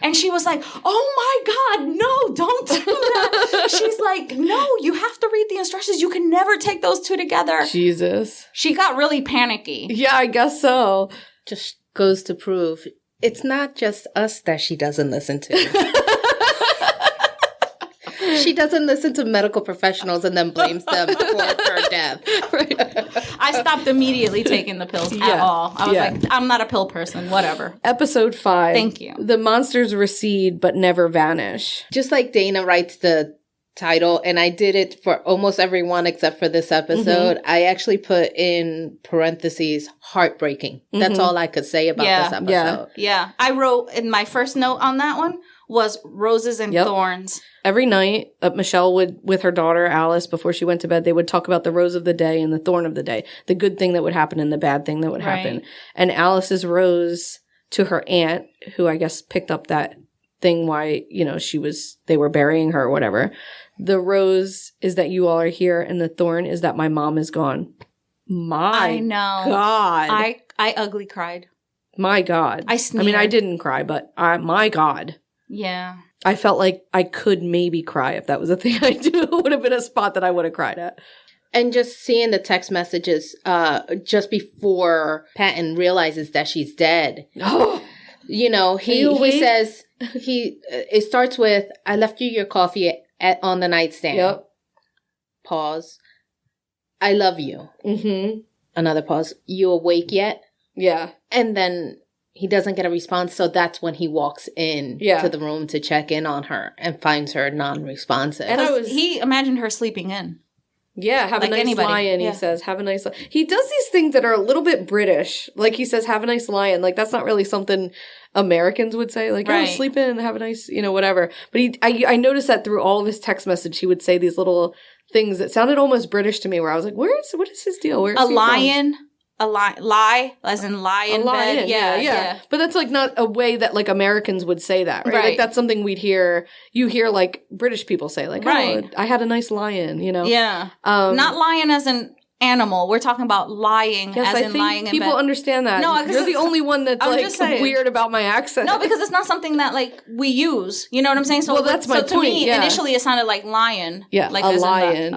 And she was like, oh my God, no, don't do that. She's like, no, you have to read the instructions. You can never take those two together. Jesus. She got really panicky. Yeah, I guess so. Just goes to prove it's not just us that she doesn't listen to. She doesn't listen to medical professionals and then blames them for her death. Right. I stopped immediately taking the pills at all. I was like, I'm not a pill person, whatever. Episode 5. Thank you. The monsters recede but never vanish. Just like Dana writes the title, and I did it for almost everyone except for this episode, I actually put in parentheses, heartbreaking. That's all I could say about this episode. Yeah. I wrote in my first note on that one was roses and thorns. Every night, Michelle would, with her daughter Alice, before she went to bed, they would talk about the rose of the day and the thorn of the day, the good thing that would happen and the bad thing that would happen. And Alice's rose to her aunt, who I guess picked up that thing why, they were burying her or whatever. The rose is that you all are here, and the thorn is that my mom is gone. I know. God. I ugly cried. My God. I sneered. I mean, I didn't cry, but my God. Yeah. I felt like I could maybe cry if that was a thing I do. It would have been a spot that I would have cried at. And just seeing the text messages just before Patton realizes that she's dead. Oh. He says, it starts with, I left you your coffee on the nightstand. Yep. Pause. I love you. Mm-hmm. Another pause. You awake yet? Yeah. And then he doesn't get a response, so that's when he walks in to the room to check in on her and finds her non-responsive. And he imagined her sleeping in. Yeah, have a nice lion, he says. Have a nice lion. He does these things that are a little bit British. Like he says, have a nice lion. Like that's not really something Americans would say. Like, oh, sleep in, have a nice, whatever. But I noticed that through all of his text message, he would say these little things that sounded almost British to me, where I was like, what is his deal? Where is he lion? From? Lie, as in lie in bed. Yeah. But that's like not a way that like Americans would say that, right? Like that's something you hear like British people say, like, oh, I had a nice lion, Yeah. Not lion as an animal. We're talking about lying as in lying in bed. People understand that. No, you're the only one that's like weird about my accent. No, because it's not something that like we use. You know what I'm saying? So that's my point. To me, initially it sounded like lion. Yeah, like a lion.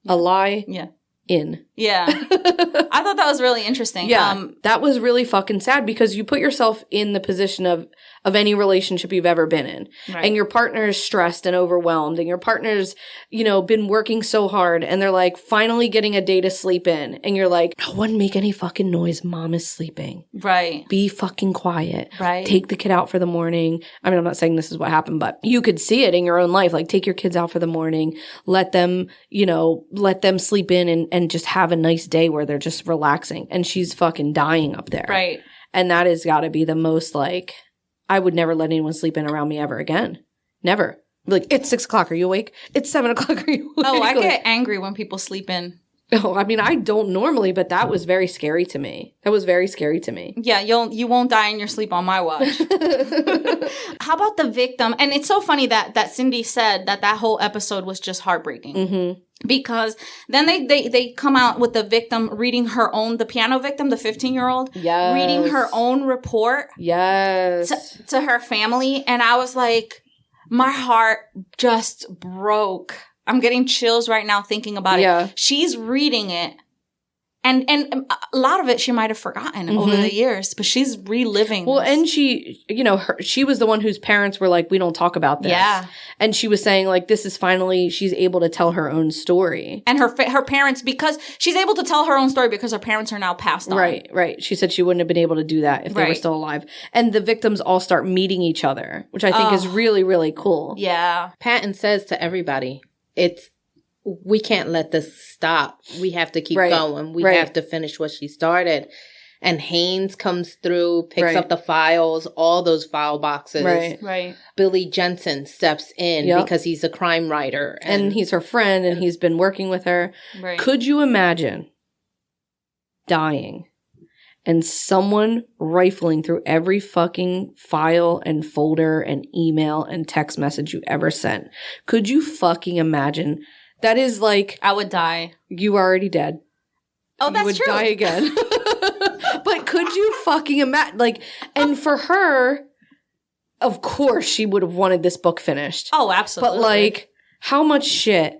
A lie. Yeah. In. Yeah. I thought that was really interesting. Yeah. That was really fucking sad because you put yourself in the position of any relationship you've ever been in. Right. And your partner is stressed and overwhelmed and your partner's, been working so hard and they're like finally getting a day to sleep in. And you're like, no one make any fucking noise. Mom is sleeping. Right. Be fucking quiet. Right. Take the kid out for the morning. I mean, I'm not saying this is what happened, but you could see it in your own life. Like take your kids out for the morning. Let them sleep in and just have a nice day where they're just relaxing. And she's fucking dying up there. Right. And that has got to be the most like, I would never let anyone sleep in around me ever again. Never. Like, it's 6 o'clock. Are you awake? It's 7 o'clock. Are you awake? Oh, I get angry when people sleep in. Oh, I mean, I don't normally, but that was very scary to me. Yeah, you won't die in your sleep on my watch. How about the victim? And it's so funny that Cindy said that whole episode was just heartbreaking. Mm-hmm. Because then they come out with the victim reading the piano victim, the 15-year-old, reading her own report to her family. And I was like, my heart just broke. I'm getting chills right now thinking about it. She's reading it. And a lot of it she might have forgotten over the years, but she's reliving. Well, and she, she was the one whose parents were like, we don't talk about this. Yeah. And she was saying like, this is finally, she's able to tell her own story. And her parents, because she's able to tell her own story because her parents are now passed on. Right. She said she wouldn't have been able to do that if they were still alive. And the victims all start meeting each other, which I think is really, really cool. Yeah. Patton says to everybody, we can't let this stop. We have to keep going. We have to finish what she started. and Haynes comes through, picks up the files, all those file boxes. Right. Billy Jensen steps in because he's a crime writer. And he's her friend, and he's been working with her. Right. Could you imagine dying and someone rifling through every fucking file and folder and email and text message you ever sent? Could you fucking imagine? That is like... I would die. You are already dead. Oh, that's true. You would die again. But could you fucking imagine? Like, and for her, of course she would have wanted this book finished. Oh, absolutely. But like, how much shit?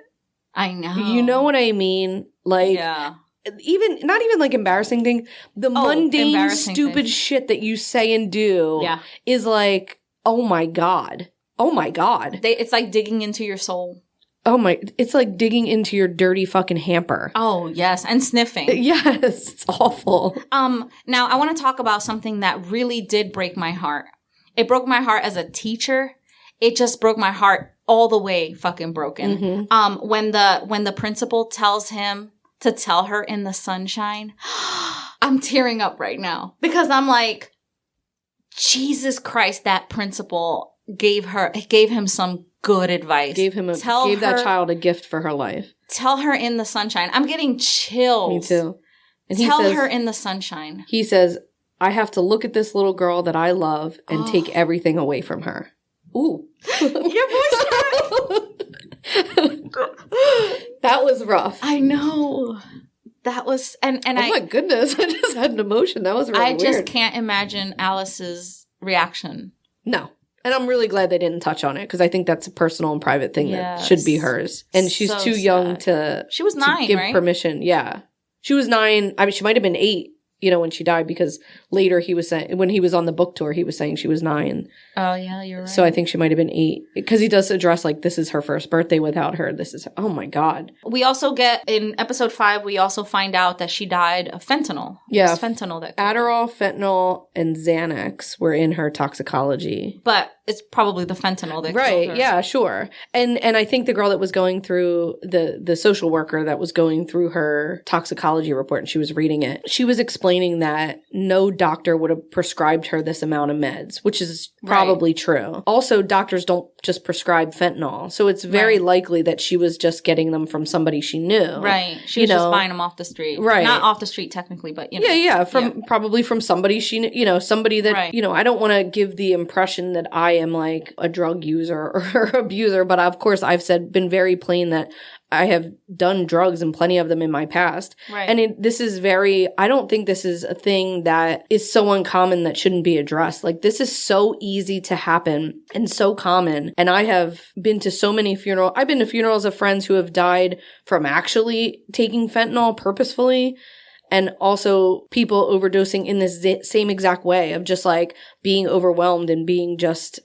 I know. You know what I mean? Like... Yeah. Even not even like embarrassing things, the mundane stupid shit that you say and do is like, oh my god, it's like digging into your soul. It's like digging into your dirty fucking hamper. Oh yes, and sniffing. Yes, it's awful. Now I want to talk about something that really did break my heart. It broke my heart as a teacher. It just broke my heart all the way fucking broken. When the principal tells him to tell her in the sunshine, I'm tearing up right now because I'm like, Jesus Christ, that principal gave him some good advice. Gave that child a gift for her life. Tell her in the sunshine. I'm getting chills. Me too. And tell her in the sunshine. He says, I have to look at this little girl that I love and take everything away from her. Ooh. Your voice cracked. That was rough. I know. That was and oh my goodness, I just had an emotion. That was really weird. I just can't imagine Alice's reaction. No. And I'm really glad they didn't touch on it because I think that's a personal and private thing that should be hers. And she's too young to She was 9, give right? permission. Yeah. She was 9. I mean, she might have been 8, when she died, because later he was saying, when he was on the book tour, he was saying she was 9. Oh, yeah, you're right. So I think she might have been 8 because he does address like, this is her first birthday without her. This is, oh my God. We also get in episode 5, we also find out that she died of fentanyl. Yeah. It was fentanyl that Adderall, fentanyl, and Xanax were in her toxicology. But it's probably the fentanyl that right. killed her. Yeah, sure. And I think the girl that was going through the social worker that was going through her toxicology report and she was reading it, she was explaining that no doctor would have prescribed her this amount of meds, which is probably true. Also, doctors don't just prescribe fentanyl. So it's very likely that she was just getting them from somebody she knew. Right. She was just buying them off the street. Right. Not off the street technically, but probably from somebody she knew, somebody that, I don't want to give the impression that I am like a drug user or abuser, but of course I've been very plain that I have done drugs and plenty of them in my past. Right. And I don't think this is a thing that is so uncommon that shouldn't be addressed. Like, this is so easy to happen and so common. And I have been to so many funerals. I've been to funerals of friends who have died from actually taking fentanyl purposefully. And also people overdosing in this same exact way of just like being overwhelmed and being just,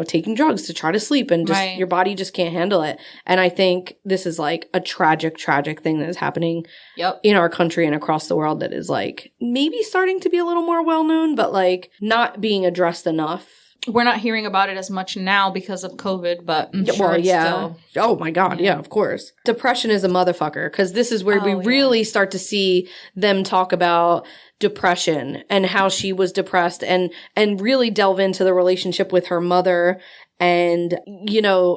taking drugs to try to sleep and just your body just can't handle it. And I think this is like a tragic, tragic thing that is happening in our country and across the world that is like maybe starting to be a little more well known, but like not being addressed enough. We're not hearing about it as much now because of COVID, but I'm sure still. Oh my God. Yeah, of course. Depression is a motherfucker because this is where we really start to see them talk about depression and how she was depressed and really delve into the relationship with her mother and,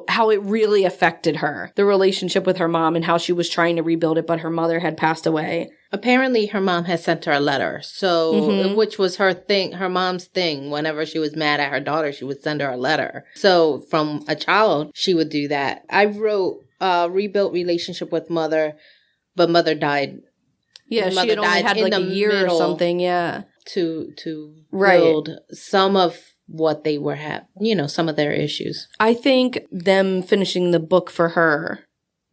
how it really affected her, the relationship with her mom and how she was trying to rebuild it, but her mother had passed away. Apparently her mom had sent her a letter. So, which was her mom's thing. Whenever she was mad at her daughter, she would send her a letter. So from a child, she would do that. I wrote, rebuilt relationship with mother, but mother died. Yeah, she had only had like a year or something. Yeah. To build some of what they were some of their issues. I think them finishing the book for her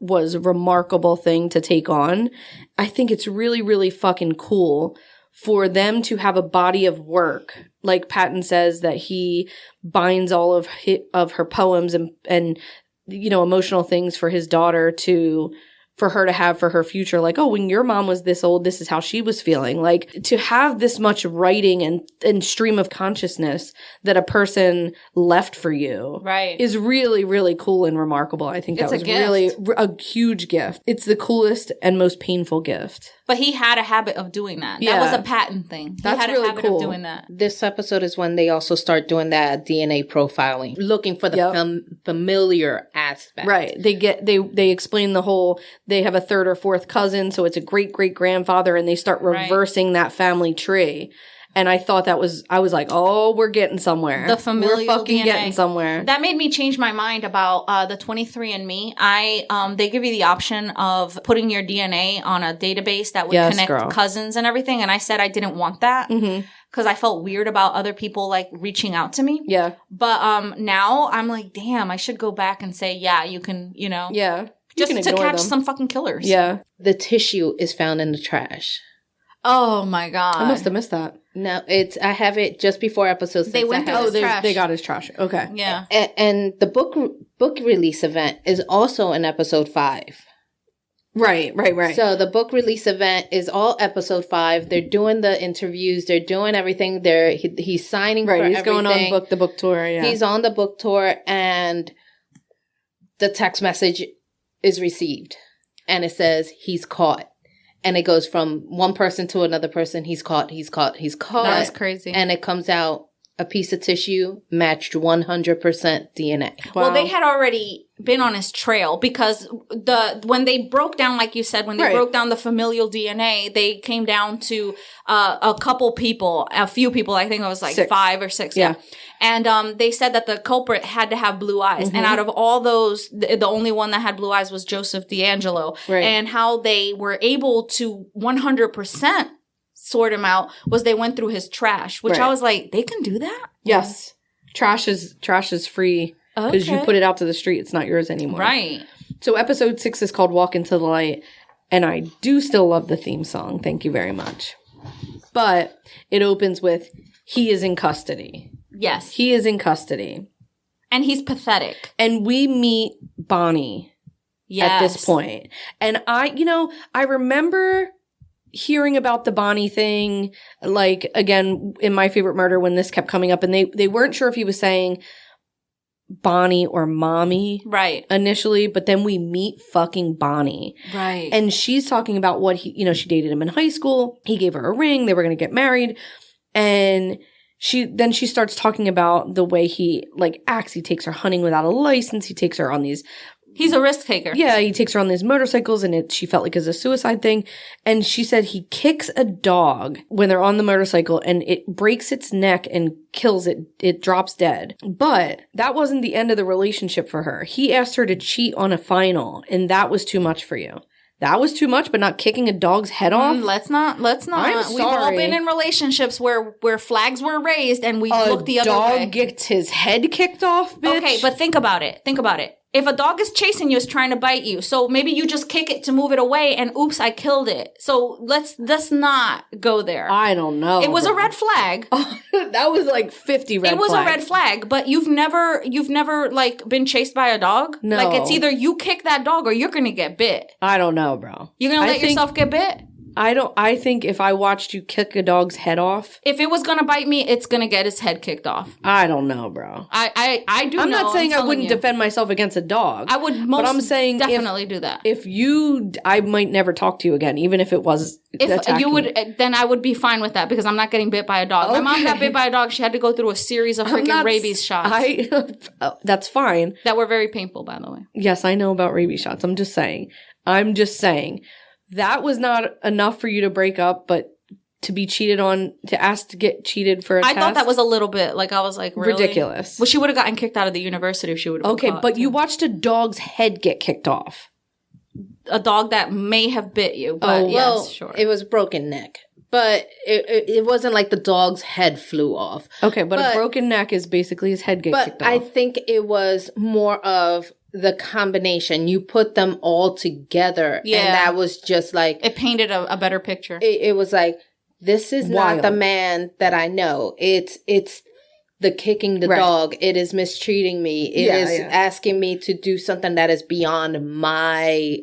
was a remarkable thing to take on. I think it's really, really fucking cool for them to have a body of work. Like Patton says that he binds all of her poems and emotional things for his daughter to for her to have for her future. Like, oh, when your mom was this old, this is how she was feeling. Like, to have this much writing and stream of consciousness that a person left for you is really, really cool and remarkable. I think that was really a huge gift. It's the coolest and most painful gift. But he had a habit of doing that. That was a patent thing. That's he had really a habit cool. of doing that. This episode is when they also start doing that DNA profiling, looking for the familiar aspect. Right. They explain the whole, they have a third or fourth cousin, so it's a great-great-grandfather, and they start reversing that family tree. And I thought I was like, oh, we're getting somewhere. The familial We're fucking DNA. getting somewhere. That made me change my mind about the 23andMe. They give you the option of putting your DNA on a database that would connect cousins and everything. And I said I didn't want that because I felt weird about other people like reaching out to me. Yeah. But now I'm like, damn, I should go back and say, yeah, you can, Yeah. Just to catch some fucking killers. Yeah. The tissue is found in the trash. Oh my God. I must have missed that. No, I have it just before episode 6. They went through his trash. They got his trash. Okay. Yeah. And the book release event is also in episode 5. Right. So the book release event is all episode 5. They're doing the interviews. They're doing everything. He's signing for everything. He's going on the book tour. Yeah. He's on the book tour, and the text message is received, and it says he's caught. And it goes from one person to another person. He's caught. That was crazy. And it comes out a piece of tissue matched 100% DNA. Wow. Well, they had already been on his trail because when they broke down, like you said, when they broke down the familial DNA, they came down to a few people. I think it was like 6. 5 or 6. Yeah. And they said that the culprit had to have blue eyes. And out of all those, the only one that had blue eyes was Joseph D'Angelo. Right. And how they were able to 100% sort him out was they went through his trash, which I was like, they can do that? Yes. Trash is free because you put it out to the street. It's not yours anymore. Right. So episode 6 is called Walk Into the Light. And I do still love the theme song. Thank you very much. But it opens with, he is in custody. Yes. He is in custody. And he's pathetic. And we meet Bonnie at this point. And I remember hearing about the Bonnie thing, like, again, in My Favorite Murder when this kept coming up, and they weren't sure if he was saying Bonnie or mommy initially, but then we meet fucking Bonnie. Right. And she's talking about what she dated him in high school. He gave her a ring. They were going to get married. And she starts talking about the way he like acts. He takes her hunting without a license. He takes her on these. He's a risk taker. Yeah, he takes her on these motorcycles, and she felt like it's a suicide thing. And she said he kicks a dog when they're on the motorcycle, and it breaks its neck and kills it. It drops dead. But that wasn't the end of the relationship for her. He asked her to cheat on a final, and that was too much for you. That was too much, but not kicking a dog's head off? Let's not. I'm sorry. We've all been in relationships where flags were raised and we looked the other way. A dog gets his head kicked off, bitch? Okay, but think about it. If a dog is chasing you, it's trying to bite you. So maybe you just kick it to move it away and oops, I killed it. So let's not go there. I don't know. It was a red flag. That was like 50 red flags. It was a red flag, but you've never like been chased by a dog? No. Like it's either you kick that dog or you're going to get bit. I don't know, bro. You're going to let yourself get bit? I think if I watched you kick a dog's head off. If it was going to bite me, it's going to get its head kicked off. I don't know, bro. I do know. I'm not saying I wouldn't defend myself against a dog. I would but I'm saying definitely do that. I might never talk to you again, even if it was attacking. You would, then I would be fine with that because I'm not getting bit by a dog. Okay. My mom got bit by a dog. She had to go through a series of freaking rabies shots. That's fine. That were very painful, by the way. Yes, I know about rabies shots. I'm just saying. That was not enough for you to break up, but to be cheated on, to ask to get cheated for a test? I thought that was a little bit, like, I was like, really? Ridiculous. Well, she would have gotten kicked out of the university if she would have Okay, but you watched a dog's head get kicked off. A dog that may have bit you, but yes, sure. It was broken neck. But it wasn't like the dog's head flew off. Okay, but a broken neck is basically his head getting kicked off. But I think it was more of the combination. You put them all together. Yeah. And that was just like... It painted a better picture. It was like, this is wild. not the man that I know. It's the kicking the dog. It is mistreating me. It is asking me to do something that is beyond my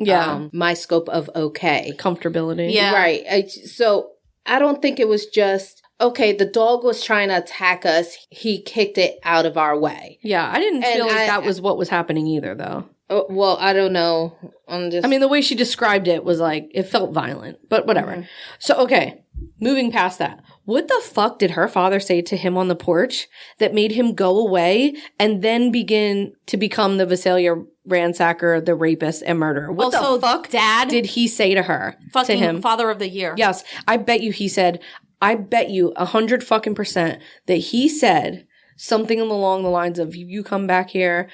my scope of okay. Comfortability. Yeah. Right. So I don't think it was just, okay, the dog was trying to attack us. He kicked it out of our way. Yeah, I didn't feel like that was what was happening either, though. Well, I don't know. I mean, the way she described it was like, it felt violent, but whatever. Mm-hmm. So, okay, moving past that. What the fuck did her father say to him on the porch that made him go away and then begin to become the Visalia ransacker, the rapist, and murderer? What the fuck did he say to her? Fucking to him? Father of the Year. Yes. I bet you he said, I bet you 100% that he said something along the lines of, you come back here,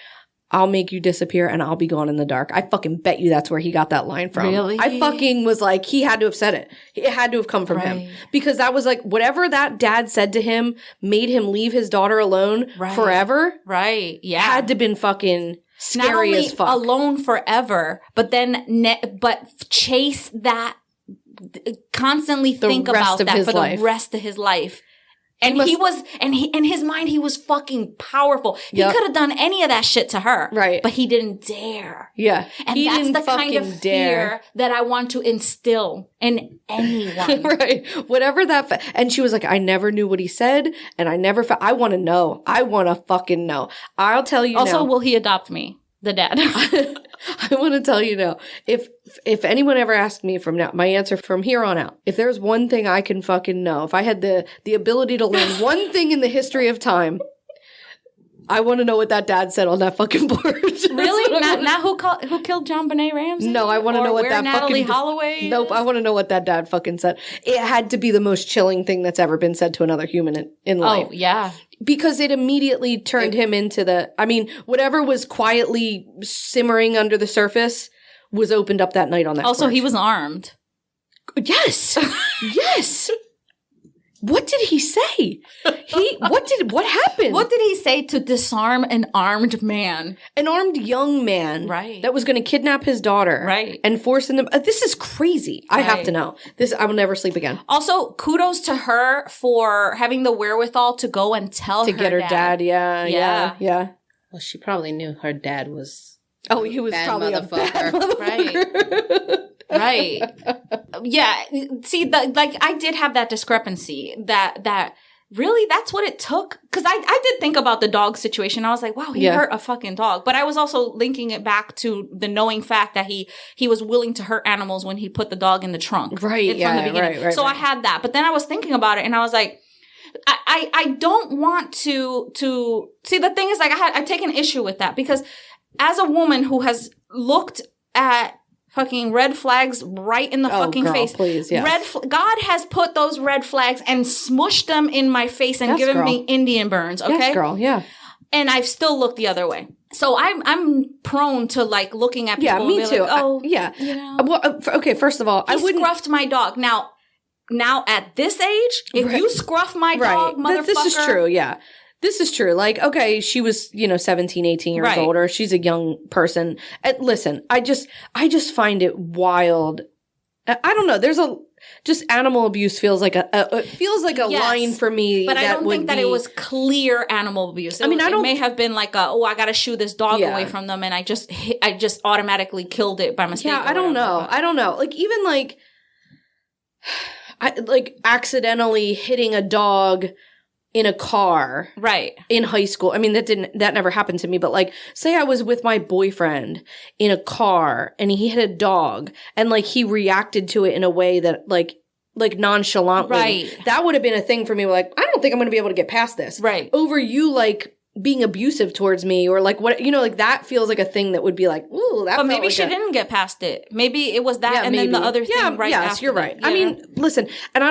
I'll make you disappear and I'll be gone in the dark. I fucking bet you that's where he got that line from. Really? I fucking was like, he had to have said it. It had to have come from him. Because that was like, whatever that dad said to him made him leave his daughter alone forever. Right. Yeah. Had to been fucking scary as fuck. Not only alone forever, but then, but chase constantly think about that for the rest of his life. And in his mind, he was fucking powerful. He could have done any of that shit to her. Right. But he didn't dare. Yeah. And that's the kind of fear that I want to instill in anyone. Right. Whatever that, and she was like, I never knew what he said. And I want to know. I want to fucking know. I'll tell you also, now. Will he adopt me? The dad. I want to tell you now, if anyone ever asked me from now, my answer from here on out, if there's one thing I can fucking know, if I had the ability to learn one thing in the history of time, I want to know what that dad said on that fucking porch. Really? Not who killed John Benet Ramsey? No, I want to know what that Natalie fucking... Holloway is? Nope, I want to know what that dad fucking said. It had to be the most chilling thing that's ever been said to another human in life. Oh, yeah. Because it immediately turned him into whatever was quietly simmering under the surface was opened up that night on that Also, porch. he was armed. Yes. Yes. What did he say? What happened? What did he say to disarm an armed man? An armed young man. Right. That was going to kidnap his daughter. Right. And force him. This is crazy. I have to know. I will never sleep again. Also, kudos to her for having the wherewithal to go and tell to get her dad. Yeah. Well, she probably knew her dad was. Oh, he was probably a bad motherfucker. Right. Yeah. See, I did have that discrepancy that really that's what it took. Cause I did think about the dog situation. I was like, wow, he hurt a fucking dog. But I was also linking it back to the knowing fact that he was willing to hurt animals when he put the dog in the trunk. Right. From the beginning. Right. So I had that. But then I was thinking about it and I was like, I don't want to see, the thing is like I take an issue with that because as a woman who has looked at fucking red flags right in the fucking face. Please, yes. God has put those red flags and smushed them in my face and given me Indian burns. Okay, yes, girl. Yeah, and I've still looked the other way. So I'm prone to like looking at people. Yeah, me and be too. Like, you know. Well, okay. First of all, I wouldn't scruffed my dog. Now at this age, if you scruff my dog, motherfucker, this is true. Yeah. This is true. Like, okay, she was, 17, 18 years old, or she's a young person. Listen, I just find it wild. I don't know. There's just animal abuse feels like a line for me. But I don't think that it was clear animal abuse. It may have been like I got to shoo this dog away from them. And I just automatically killed it by mistake. Yeah, I don't know. Like, even accidentally hitting a dog in a car. Right. In high school. I mean, that never happened to me, but like, say I was with my boyfriend in a car and he hit a dog and like he reacted to it in a way that like nonchalantly. Right. That would have been a thing for me. Like, I don't think I'm going to be able to get past this. Right. Over you like being abusive towards me or like what, like that feels like a thing that would be like, ooh, that. But maybe she didn't get past it. Maybe it was that and then the other thing right after. Yes, you're right. I mean, listen, and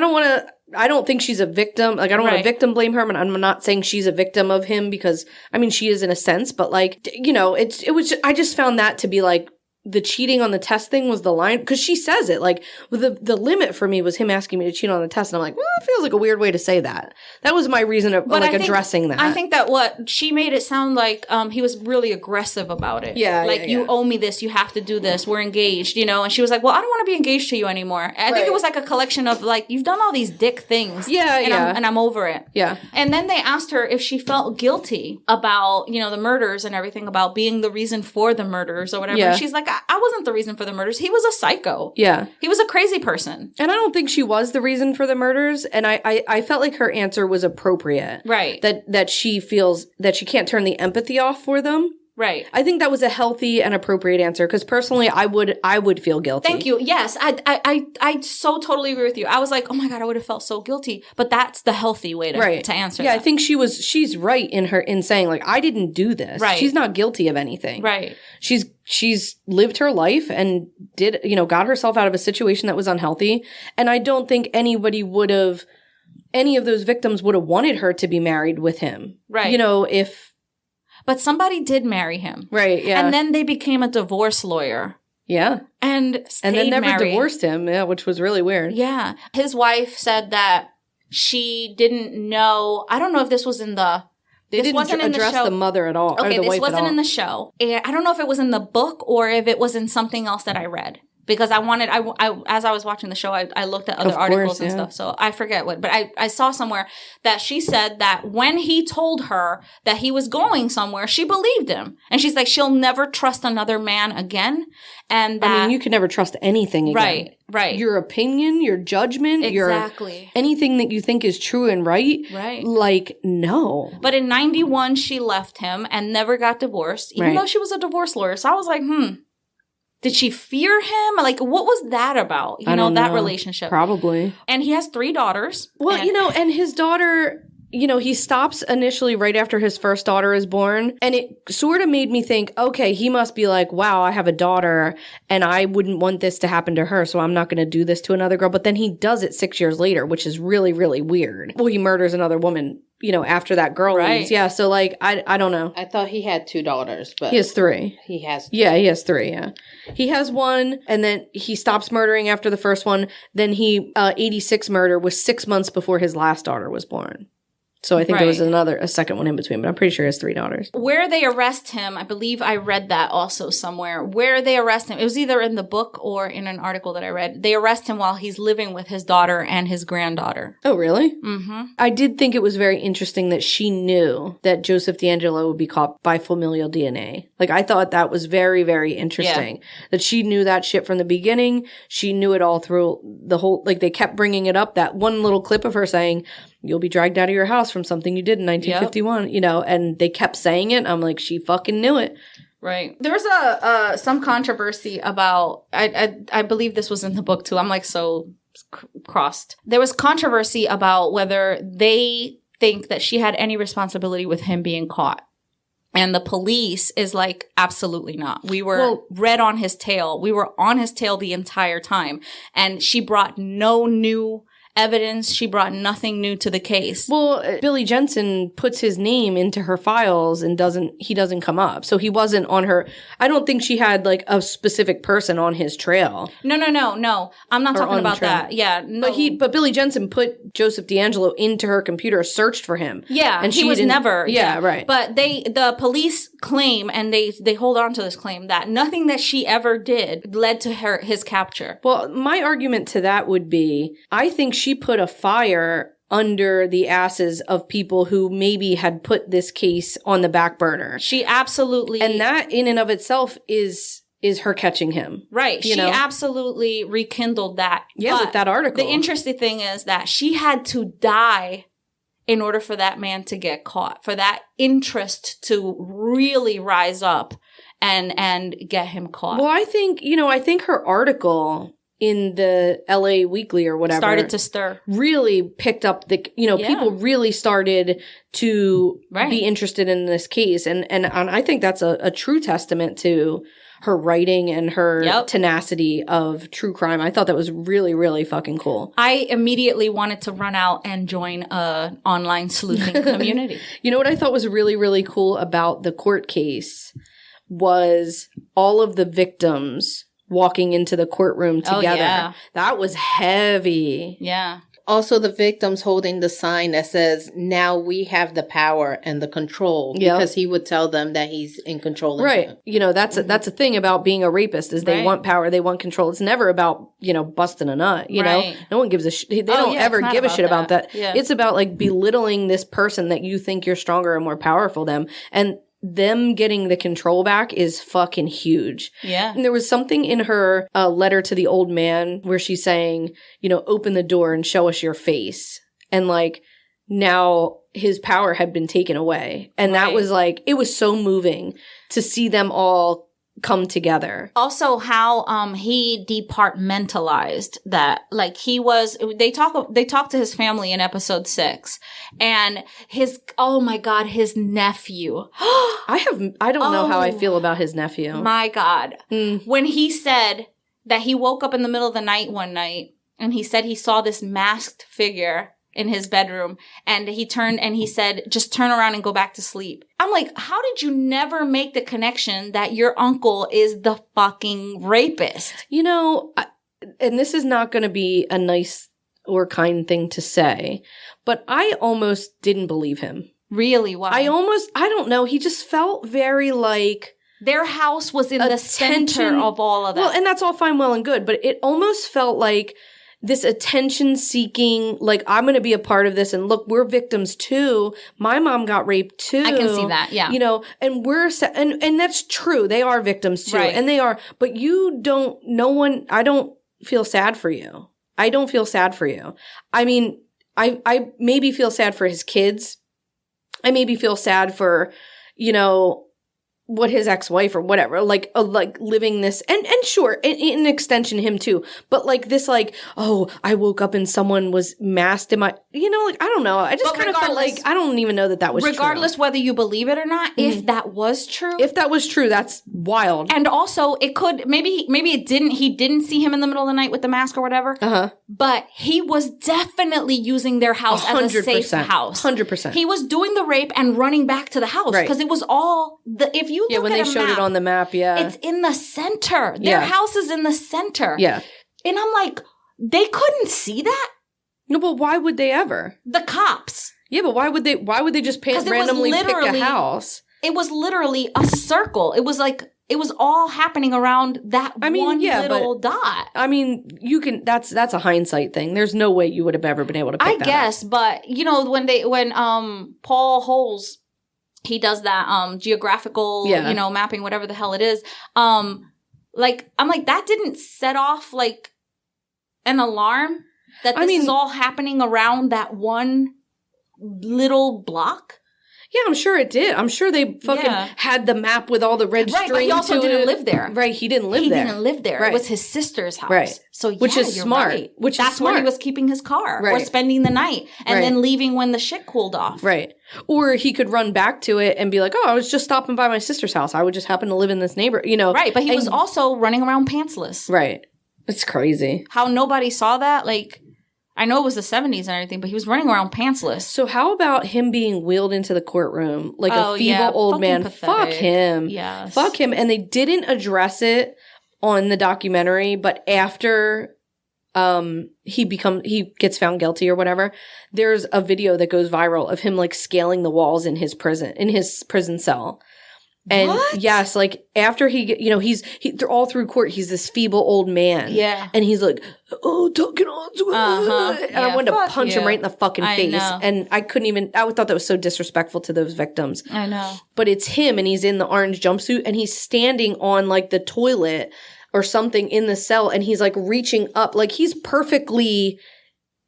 I don't think she's a victim. Like, I don't want to victim blame her, and I'm not saying she's a victim of him because, I mean, she is in a sense, but like, I just found that to be like the cheating on the test thing was the line, because she says it like the limit for me was him asking me to cheat on the test, and I'm like, well, it feels like a weird way to say that. That was my reason of addressing that. I think that what she made it sound like he was really aggressive about it. Yeah, like you owe me this, you have to do this, we're engaged, and she was like, well, I don't want to be engaged to you anymore. I think it was like a collection of like, you've done all these dick things, and I'm over it. Yeah. And then they asked her if she felt guilty about the murders and everything, about being the reason for the murders or whatever. Yeah. And she's like, I wasn't the reason for the murders. He was a psycho. Yeah. He was a crazy person. And I don't think she was the reason for the murders. And I felt like her answer was appropriate. Right. That she feels that she can't turn the empathy off for them. Right. I think that was a healthy and appropriate answer, because personally I would feel guilty. Thank you. Yes. I so totally agree with you. I was like, oh my God, I would have felt so guilty. But that's the healthy way to answer that. I think she's right in saying like, I didn't do this. Right. She's not guilty of anything. Right. She's lived her life and did, got herself out of a situation that was unhealthy. And I don't think any of those victims would have wanted her to be married with him. Right. But somebody did marry him. Right, yeah. And then they became a divorce lawyer. Yeah. And then never married. divorced him, which was really weird. Yeah. His wife said that she didn't know. I don't know if this was in the... They didn't address the mother at all. Okay, or the this wife wasn't at all. in the show. I don't know if it was in the book or if it was in something else that I read. Because as I was watching the show, I looked at other articles and stuff. So I forget what, but I saw somewhere that she said that when he told her that he was going somewhere, she believed him. And she's like, she'll never trust another man again. And that, you can never trust anything again. Right. Your opinion, your judgment, exactly. Anything that you think is true and right. Right. Like, no. But in 91, she left him and never got divorced, even though she was a divorce lawyer. So I was like, did she fear him? Like, what was that about? That relationship. Probably. And he has 3 daughters. Well, and his daughter, he stops initially right after his first daughter is born. And it sort of made me think, okay, he must be like, wow, I have a daughter and I wouldn't want this to happen to her, so I'm not going to do this to another girl. But then he does it 6 years later, which is really, really weird. Well, he murders another woman, after that girl leaves. Yeah, so like, I don't know. I thought he had 2 daughters, but... He has 3. He has 3. Yeah, he has 3, yeah. He has 1, and then he stops murdering after the first one. Then 86 murder was 6 months before his last daughter was born. So I think there was a second one in between, but I'm pretty sure he has 3 daughters. Where they arrest him, I believe I read that also somewhere. Where they arrest him, it was either in the book or in an article that I read. They arrest him while he's living with his daughter and his granddaughter. Oh, really? Mm-hmm. I did think it was very interesting that she knew that Joseph D'Angelo would be caught by familial DNA. Like, I thought that was very, very interesting. Yeah. That she knew that shit from the beginning. She knew it all through the whole, like, they kept bringing it up. That one little clip of her saying, you'll be dragged out of your house from something you did in 1951, and they kept saying it. I'm like, she fucking knew it. Right. There was some controversy about, I believe this was in the book too. I'm like so crossed. There was controversy about whether they think that she had any responsibility with him being caught. And the police is like, absolutely not. We were red on his tail. We were on his tail the entire time. And she brought no new evidence. She brought nothing new to the case. Well, Billy Jensen puts his name into her files and he doesn't come up. So he wasn't on her. I don't think she had like a specific person on his trail. No. I'm not talking about that. Yeah. No. But Billy Jensen put Joseph D'Angelo into her computer, searched for him. Yeah. And he was never. Yeah, right. But the police claim, and they hold on to this claim, that nothing that she ever did led to his capture. Well, my argument to that would be, I think she put a fire under the asses of people who maybe had put this case on the back burner. She absolutely... And that in and of itself is her catching him. Right. She absolutely rekindled that. Yeah, with that article. The interesting thing is that she had to die in order for that man to get caught, for that interest to really rise up and get him caught. Well, I think her article in the LA Weekly or whatever started to stir, really picked up people really started to be interested in this case. And I think that's a true testament to her writing and her tenacity of true crime. I thought that was really, really fucking cool. I immediately wanted to run out and join an online sleuthing community. You know what I thought was really, really cool about the court case was all of the victims walking into the courtroom together. Oh, yeah. That was heavy. Yeah. Also, the victims holding the sign that says, now we have the power and the control, because he would tell them that he's in control. Right. You know, that's a thing about being a rapist is they want power. They want control. It's never about, you know, busting a nut, you know, no one gives a shit. They don't ever give a shit about that. Yeah. It's about like belittling this person that you think you're stronger and more powerful than. And them getting the control back is fucking huge. Yeah. And there was something in her letter to the old man where she's saying, you know, open the door and show us your face. And like now his power had been taken away. And that was like, it was so moving to see them all come together. Also how he departmentalized that. Like they talk to his family in episode 6, and his nephew. I don't know how I feel about his nephew. My God. When he said that he woke up in the middle of the night one night and he said he saw this masked figure in his bedroom, and he turned and he said, just turn around and go back to sleep. I'm like, how did you never make the connection that your uncle is the fucking rapist? You know, and this is not going to be a nice or kind thing to say, but I almost didn't believe him. Really? Why? I don't know. He just felt very like their house was in the center of all of that. Well, and that's all fine, well and good, but it almost felt like this attention seeking, like, I'm going to be a part of this. And look, we're victims too. My mom got raped too. I can see that. Yeah. You know, and and that's true. They are victims too. Right. And they are, but I don't feel sad for you. I don't feel sad for you. I mean, I maybe feel sad for his kids. I maybe feel sad for, you know, what his ex-wife or whatever, like living this, and sure, in extension him too, but like this, like, oh, I woke up and someone was masked in my, you know, like, I don't know. I just kind of felt like, I don't even know that was regardless true. Whether you believe it or not, if that was true. If that was true, that's wild. And also it could, maybe it didn't, he didn't see him in the middle of the night with the mask or whatever. But he was definitely using their house 100%, as a safe house. 100%. He was doing the rape and running back to the house. Because it was all, if you look when they showed it on the map, it's in the center. Their house is in the center. Yeah. And I'm like, they couldn't see that? No, but why would they ever? The cops. Yeah, but why would they just randomly pick a house? It was literally a circle. It was like, it was all happening around that one little dot. I mean, that's a hindsight thing. There's no way you would have ever been able to pick that up. But you know, when Paul Holes, he does that geographical, you know, mapping, whatever the hell it is. Like, I'm like, that didn't set off like an alarm that this is all happening around that one little block. Yeah, I'm sure it did. I'm sure they fucking had the map with all the red string. But he also didn't live there. Right, he didn't live there. He didn't live there. Right. It was his sister's house. Right. So which is smart. Right. That's where he was keeping his car or spending the night and then leaving when the shit cooled off. Right. Or he could run back to it and be like, oh, I was just stopping by my sister's house. I would just happen to live in this neighborhood, you know. Right, but he was also running around pantsless. Right. It's crazy. How nobody saw that, like... I know it was the 70s and everything, but he was running around pantsless. So how about him being wheeled into the courtroom like a feeble old man? Pathetic. Fuck him. Yes. Fuck him. And they didn't address it on the documentary, but after he gets found guilty or whatever, there's a video that goes viral of him like scaling the walls in his prison cell. And yes, like after he's all through court, he's this feeble old man. Yeah. And he's like, oh, talking on to it. And I wanted to punch him right in the fucking face. Know. And I thought that was so disrespectful to those victims. I know. But it's him and he's in the orange jumpsuit and he's standing on like the toilet or something in the cell and he's like reaching up. Like he's perfectly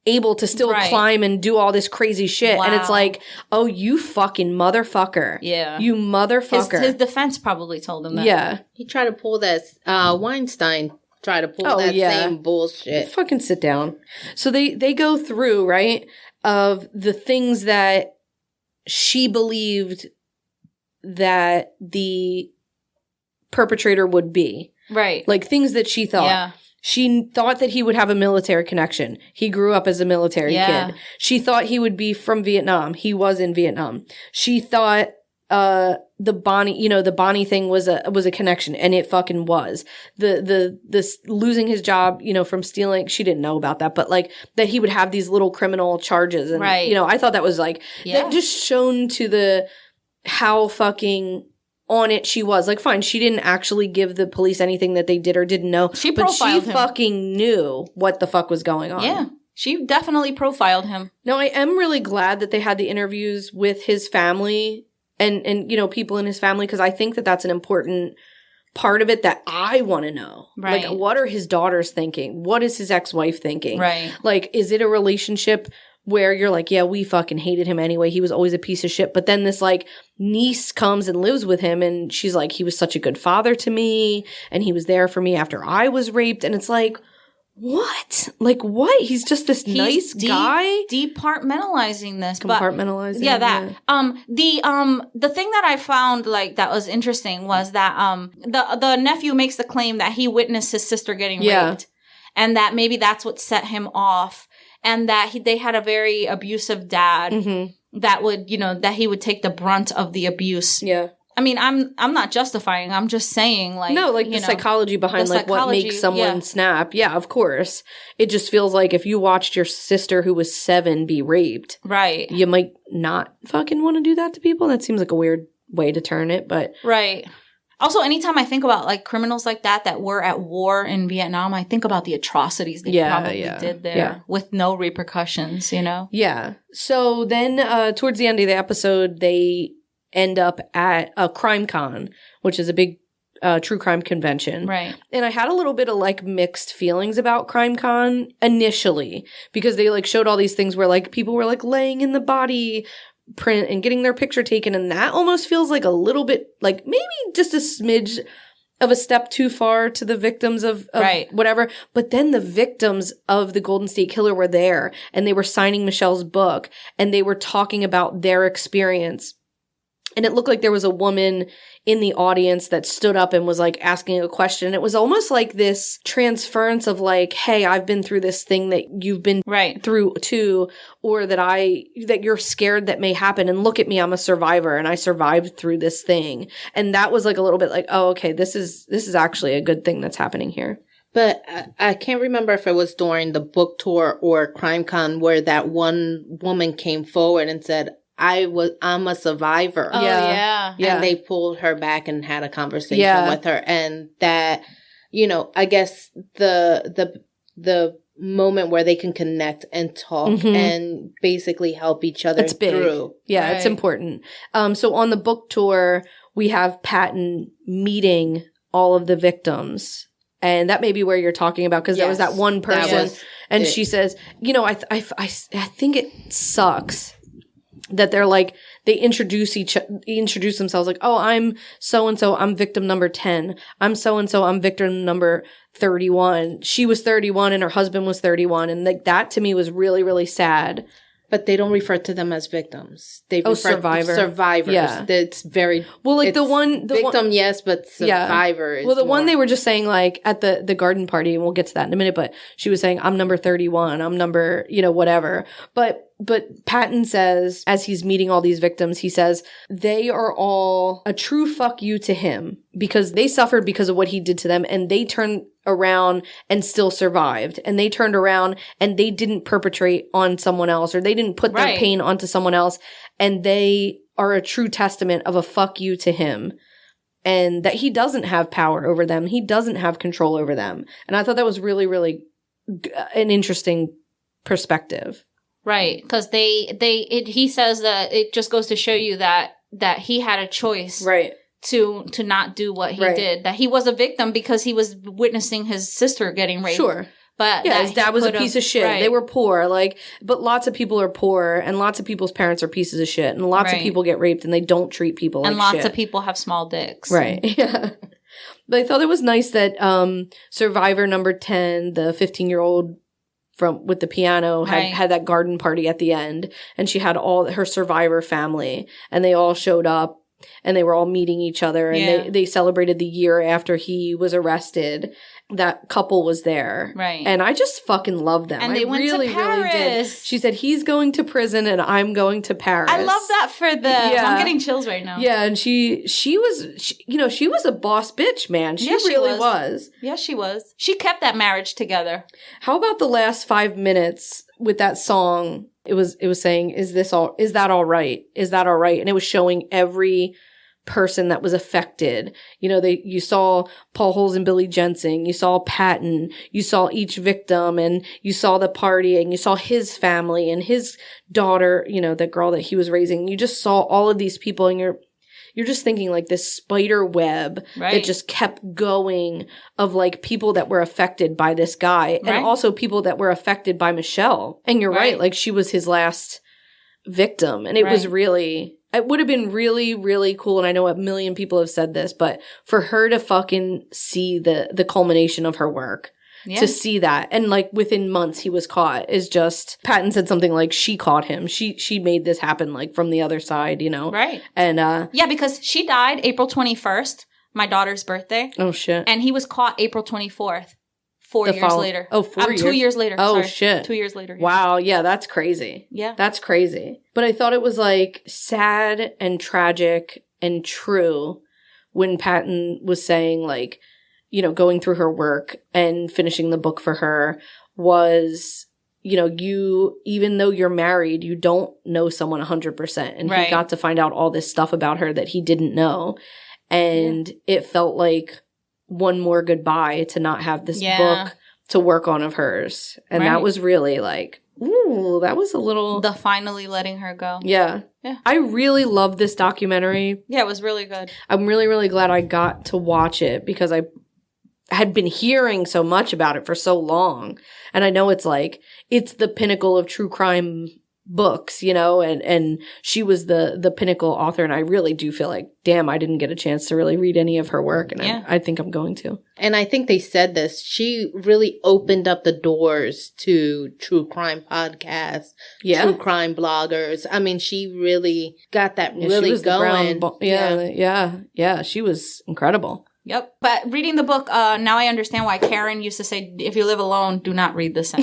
able to still climb and do all this crazy shit. Wow. And it's like, oh, you fucking motherfucker. Yeah. You motherfucker. His defense probably told him that. Yeah. He tried to pull that, Weinstein tried to pull that same bullshit. Fucking sit down. So they go through, right, of the things that she believed that the perpetrator would be. Right. Like things that she thought. Yeah. She thought that he would have a military connection. He grew up as a military kid. She thought he would be from Vietnam. He was in Vietnam. She thought the Bonnie thing was a connection, and it fucking was. This losing his job, from stealing, she didn't know about that, but like that he would have these little criminal charges, and I thought that was like that just shown to how fucking on it she was. Like, fine, she didn't actually give the police anything that they did or didn't know, but she fucking knew what the fuck was going on. Yeah. She definitely profiled him. No, I am really glad that they had the interviews with his family and people in his family, because I think that that's an important part of it that I want to know. Right. Like, what are his daughters thinking? What is his ex-wife thinking? Right. Like, is it a relationship where you're like, yeah, we fucking hated him anyway. He was always a piece of shit. But then this like niece comes and lives with him, and she's like, he was such a good father to me, and he was there for me after I was raped. And it's like, what? Like, what? He's just this nice guy? Departmentalizing this. Compartmentalizing. Yeah, that. The thing that I found, like, that was interesting was that, the nephew makes the claim that he witnessed his sister getting raped. And that maybe that's what set him off. And that they had a very abusive dad that would, that he would take the brunt of the abuse. Yeah. I mean, I'm not justifying. I'm just saying, like, no, like the psychology behind what makes someone snap. Yeah, of course. It just feels like if you watched your sister who was 7 be raped, right, you might not fucking want to do that to people. That seems like a weird way to turn it, but right. Also, anytime I think about like criminals like that were at war in Vietnam, I think about the atrocities they probably did there with no repercussions. Yeah. So then, towards the end of the episode, they end up at a crime con, which is a big true crime convention. Right. And I had a little bit of like mixed feelings about crime con initially, because they like showed all these things where like people were like laying in the body print and getting their picture taken, and that almost feels like a little bit like maybe just a smidge of a step too far to the victims of whatever. But then the victims of the Golden State Killer were there, and they were signing Michelle's book, and they were talking about their experience. And it looked like there was a woman in the audience that stood up and was like asking a question. It was almost like this transference of like, hey, I've been through this thing that you've been through too, or that you're scared that may happen. And look at me, I'm a survivor and I survived through this thing. And that was like a little bit like, oh, okay, this is actually a good thing that's happening here. But I can't remember if it was during the book tour or CrimeCon where that one woman came forward and said, I'm a survivor. Oh, yeah. And they pulled her back and had a conversation with her. And that, I guess the moment where they can connect and talk and basically help each other through. Yeah, it's important. So on the book tour, we have Patton meeting all of the victims. And that may be where you're talking about, because there was that one person. And she says, I think it sucks that they're like, they introduce themselves like, oh, I'm so-and-so, I'm victim number 10. I'm so-and-so, I'm victim number 31. She was 31 and her husband was 31. And like that to me was really, really sad. But they don't refer to them as victims. They refer survivors. Yeah. That's very... Well, like victim, yes, but survivor is well, the one more. they were just saying like at the garden party, and we'll get to that in a minute, but she was saying, I'm number 31. I'm number, whatever. But Patton says, as he's meeting all these victims, he says, they are all a true fuck you to him because they suffered because of what he did to them, and they turned around and still survived. And they turned around and they didn't perpetrate on someone else, or they didn't put their pain onto someone else. And they are a true testament of a fuck you to him. And that he doesn't have power over them. He doesn't have control over them. And I thought that was really, really an interesting perspective. Right, because he says that it just goes to show you that he had a choice, right, to not do what he did. That he was a victim because he was witnessing his sister getting raped. Sure, but his dad was a piece of shit. Right. They were poor, but lots of people are poor, and lots of people's parents are pieces of shit, and lots of people get raped, and they don't treat people like shit. And lots of people have small dicks, right? Yeah. But I thought it was nice that survivor number 10, the 15-year-old. With the piano had that garden party at the end, and she had all her survivor family, and they all showed up, and they were all meeting each other, and they celebrated the year after he was arrested. That couple was there. Right. And I just fucking love them. And they went to Paris. Really did. She said, he's going to prison and I'm going to Paris. I love that for them. Yeah. I'm getting chills right now. Yeah, and she was a boss bitch, man. She really was. Yeah, she was. She kept that marriage together. How about the last 5 minutes with that song? It was saying, is that all right? Is that all right? And it was showing every person that was affected. You saw Paul Holes and Billy Jensen, you saw Patton, you saw each victim, and you saw the party, and you saw his family and his daughter, the girl that he was raising. You just saw all of these people, and you're just thinking like this spider web that just kept going of like people that were affected by this guy, and also people that were affected by Michelle. And you're right, like she was his last victim, and it was really... It would have been really, really cool, and I know a million people have said this, but for her to fucking see the culmination of her work, to see that, and like within months he was caught, is just... Patton said something like, she caught him. She made this happen, like from the other side, Right. And yeah, because she died April 21st, my daughter's birthday. Oh shit. And he was caught April 24th. 4 years later. Oh, 4 years? 2 years later. Oh, sorry. shit. 2 years later. Yeah. Wow. Yeah, that's crazy. Yeah. That's crazy. But I thought it was like sad and tragic and true when Patton was saying like, going through her work and finishing the book for her was, even though you're married, you don't know someone 100%. And he got to find out all this stuff about her that he didn't know. And it felt like one more goodbye to not have this book to work on of hers. And that was really like, ooh, that was a little... The finally letting her go. Yeah. I really love this documentary. Yeah, it was really good. I'm really, really glad I got to watch it because I had been hearing so much about it for so long. And I know it's like, it's the pinnacle of true crime books, and she was the pinnacle author, and I really do feel like, damn, I didn't get a chance to really read any of her work, and I think I'm going to. And I think they said this, she really opened up the doors to true crime podcasts, true crime bloggers. I mean, she really got that really going. Yeah, she was incredible. Yep. But reading the book, now I understand why Karen used to say, if you live alone, do not read this.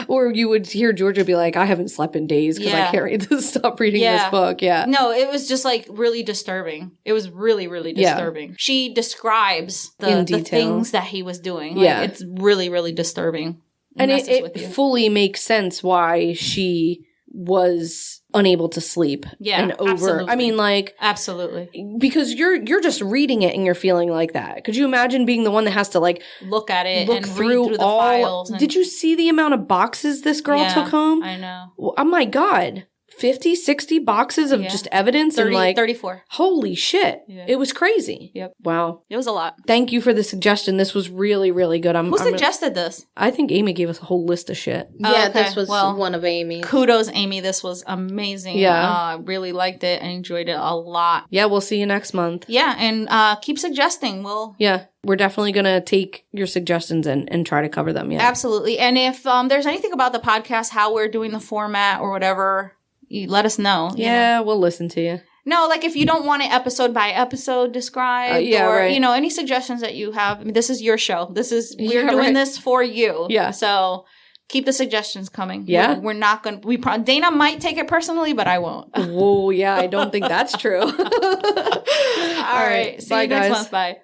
Or you would hear Georgia be like, I haven't slept in days because I can't read this. Stop reading this book. Yeah. No, it was just like really disturbing. It was really, really disturbing. She describes the things that he was doing. Like, it's really, really disturbing. And it fully makes sense why she was unable to sleep. Yeah, and over. Absolutely. I mean, like, absolutely, because you're just reading it and you're feeling like that. Could you imagine being the one that has to like look at it and through the files? Did you see the amount of boxes this girl took home? I know. Oh my God. 50, 60 boxes of just evidence 30, and like 34. Holy shit. Yeah. It was crazy. Yep. Wow. It was a lot. Thank you for the suggestion. This was really, really good. Who suggested this? I think Amy gave us a whole list of shit. Yeah, this was one of Amy's. Kudos, Amy. This was amazing. Yeah. I really liked it. I enjoyed it a lot. Yeah, we'll see you next month. Yeah, and keep suggesting. Yeah. We're definitely going to take your suggestions and try to cover them. Yeah. Absolutely. And if there's anything about the podcast, how we're doing the format or whatever, you let us know. Yeah, we'll listen to you. No, like if you don't want it episode by episode described or, any suggestions that you have. I mean, this is your show. We're doing this for you. Yeah. So keep the suggestions coming. Yeah. We're not going to, Dana might take it personally, but I won't. Whoa, yeah, I don't think that's true. All right. See you next month. Bye.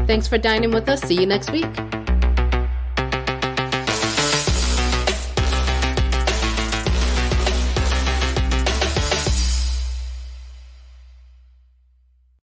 Thanks for dining with us. See you next week.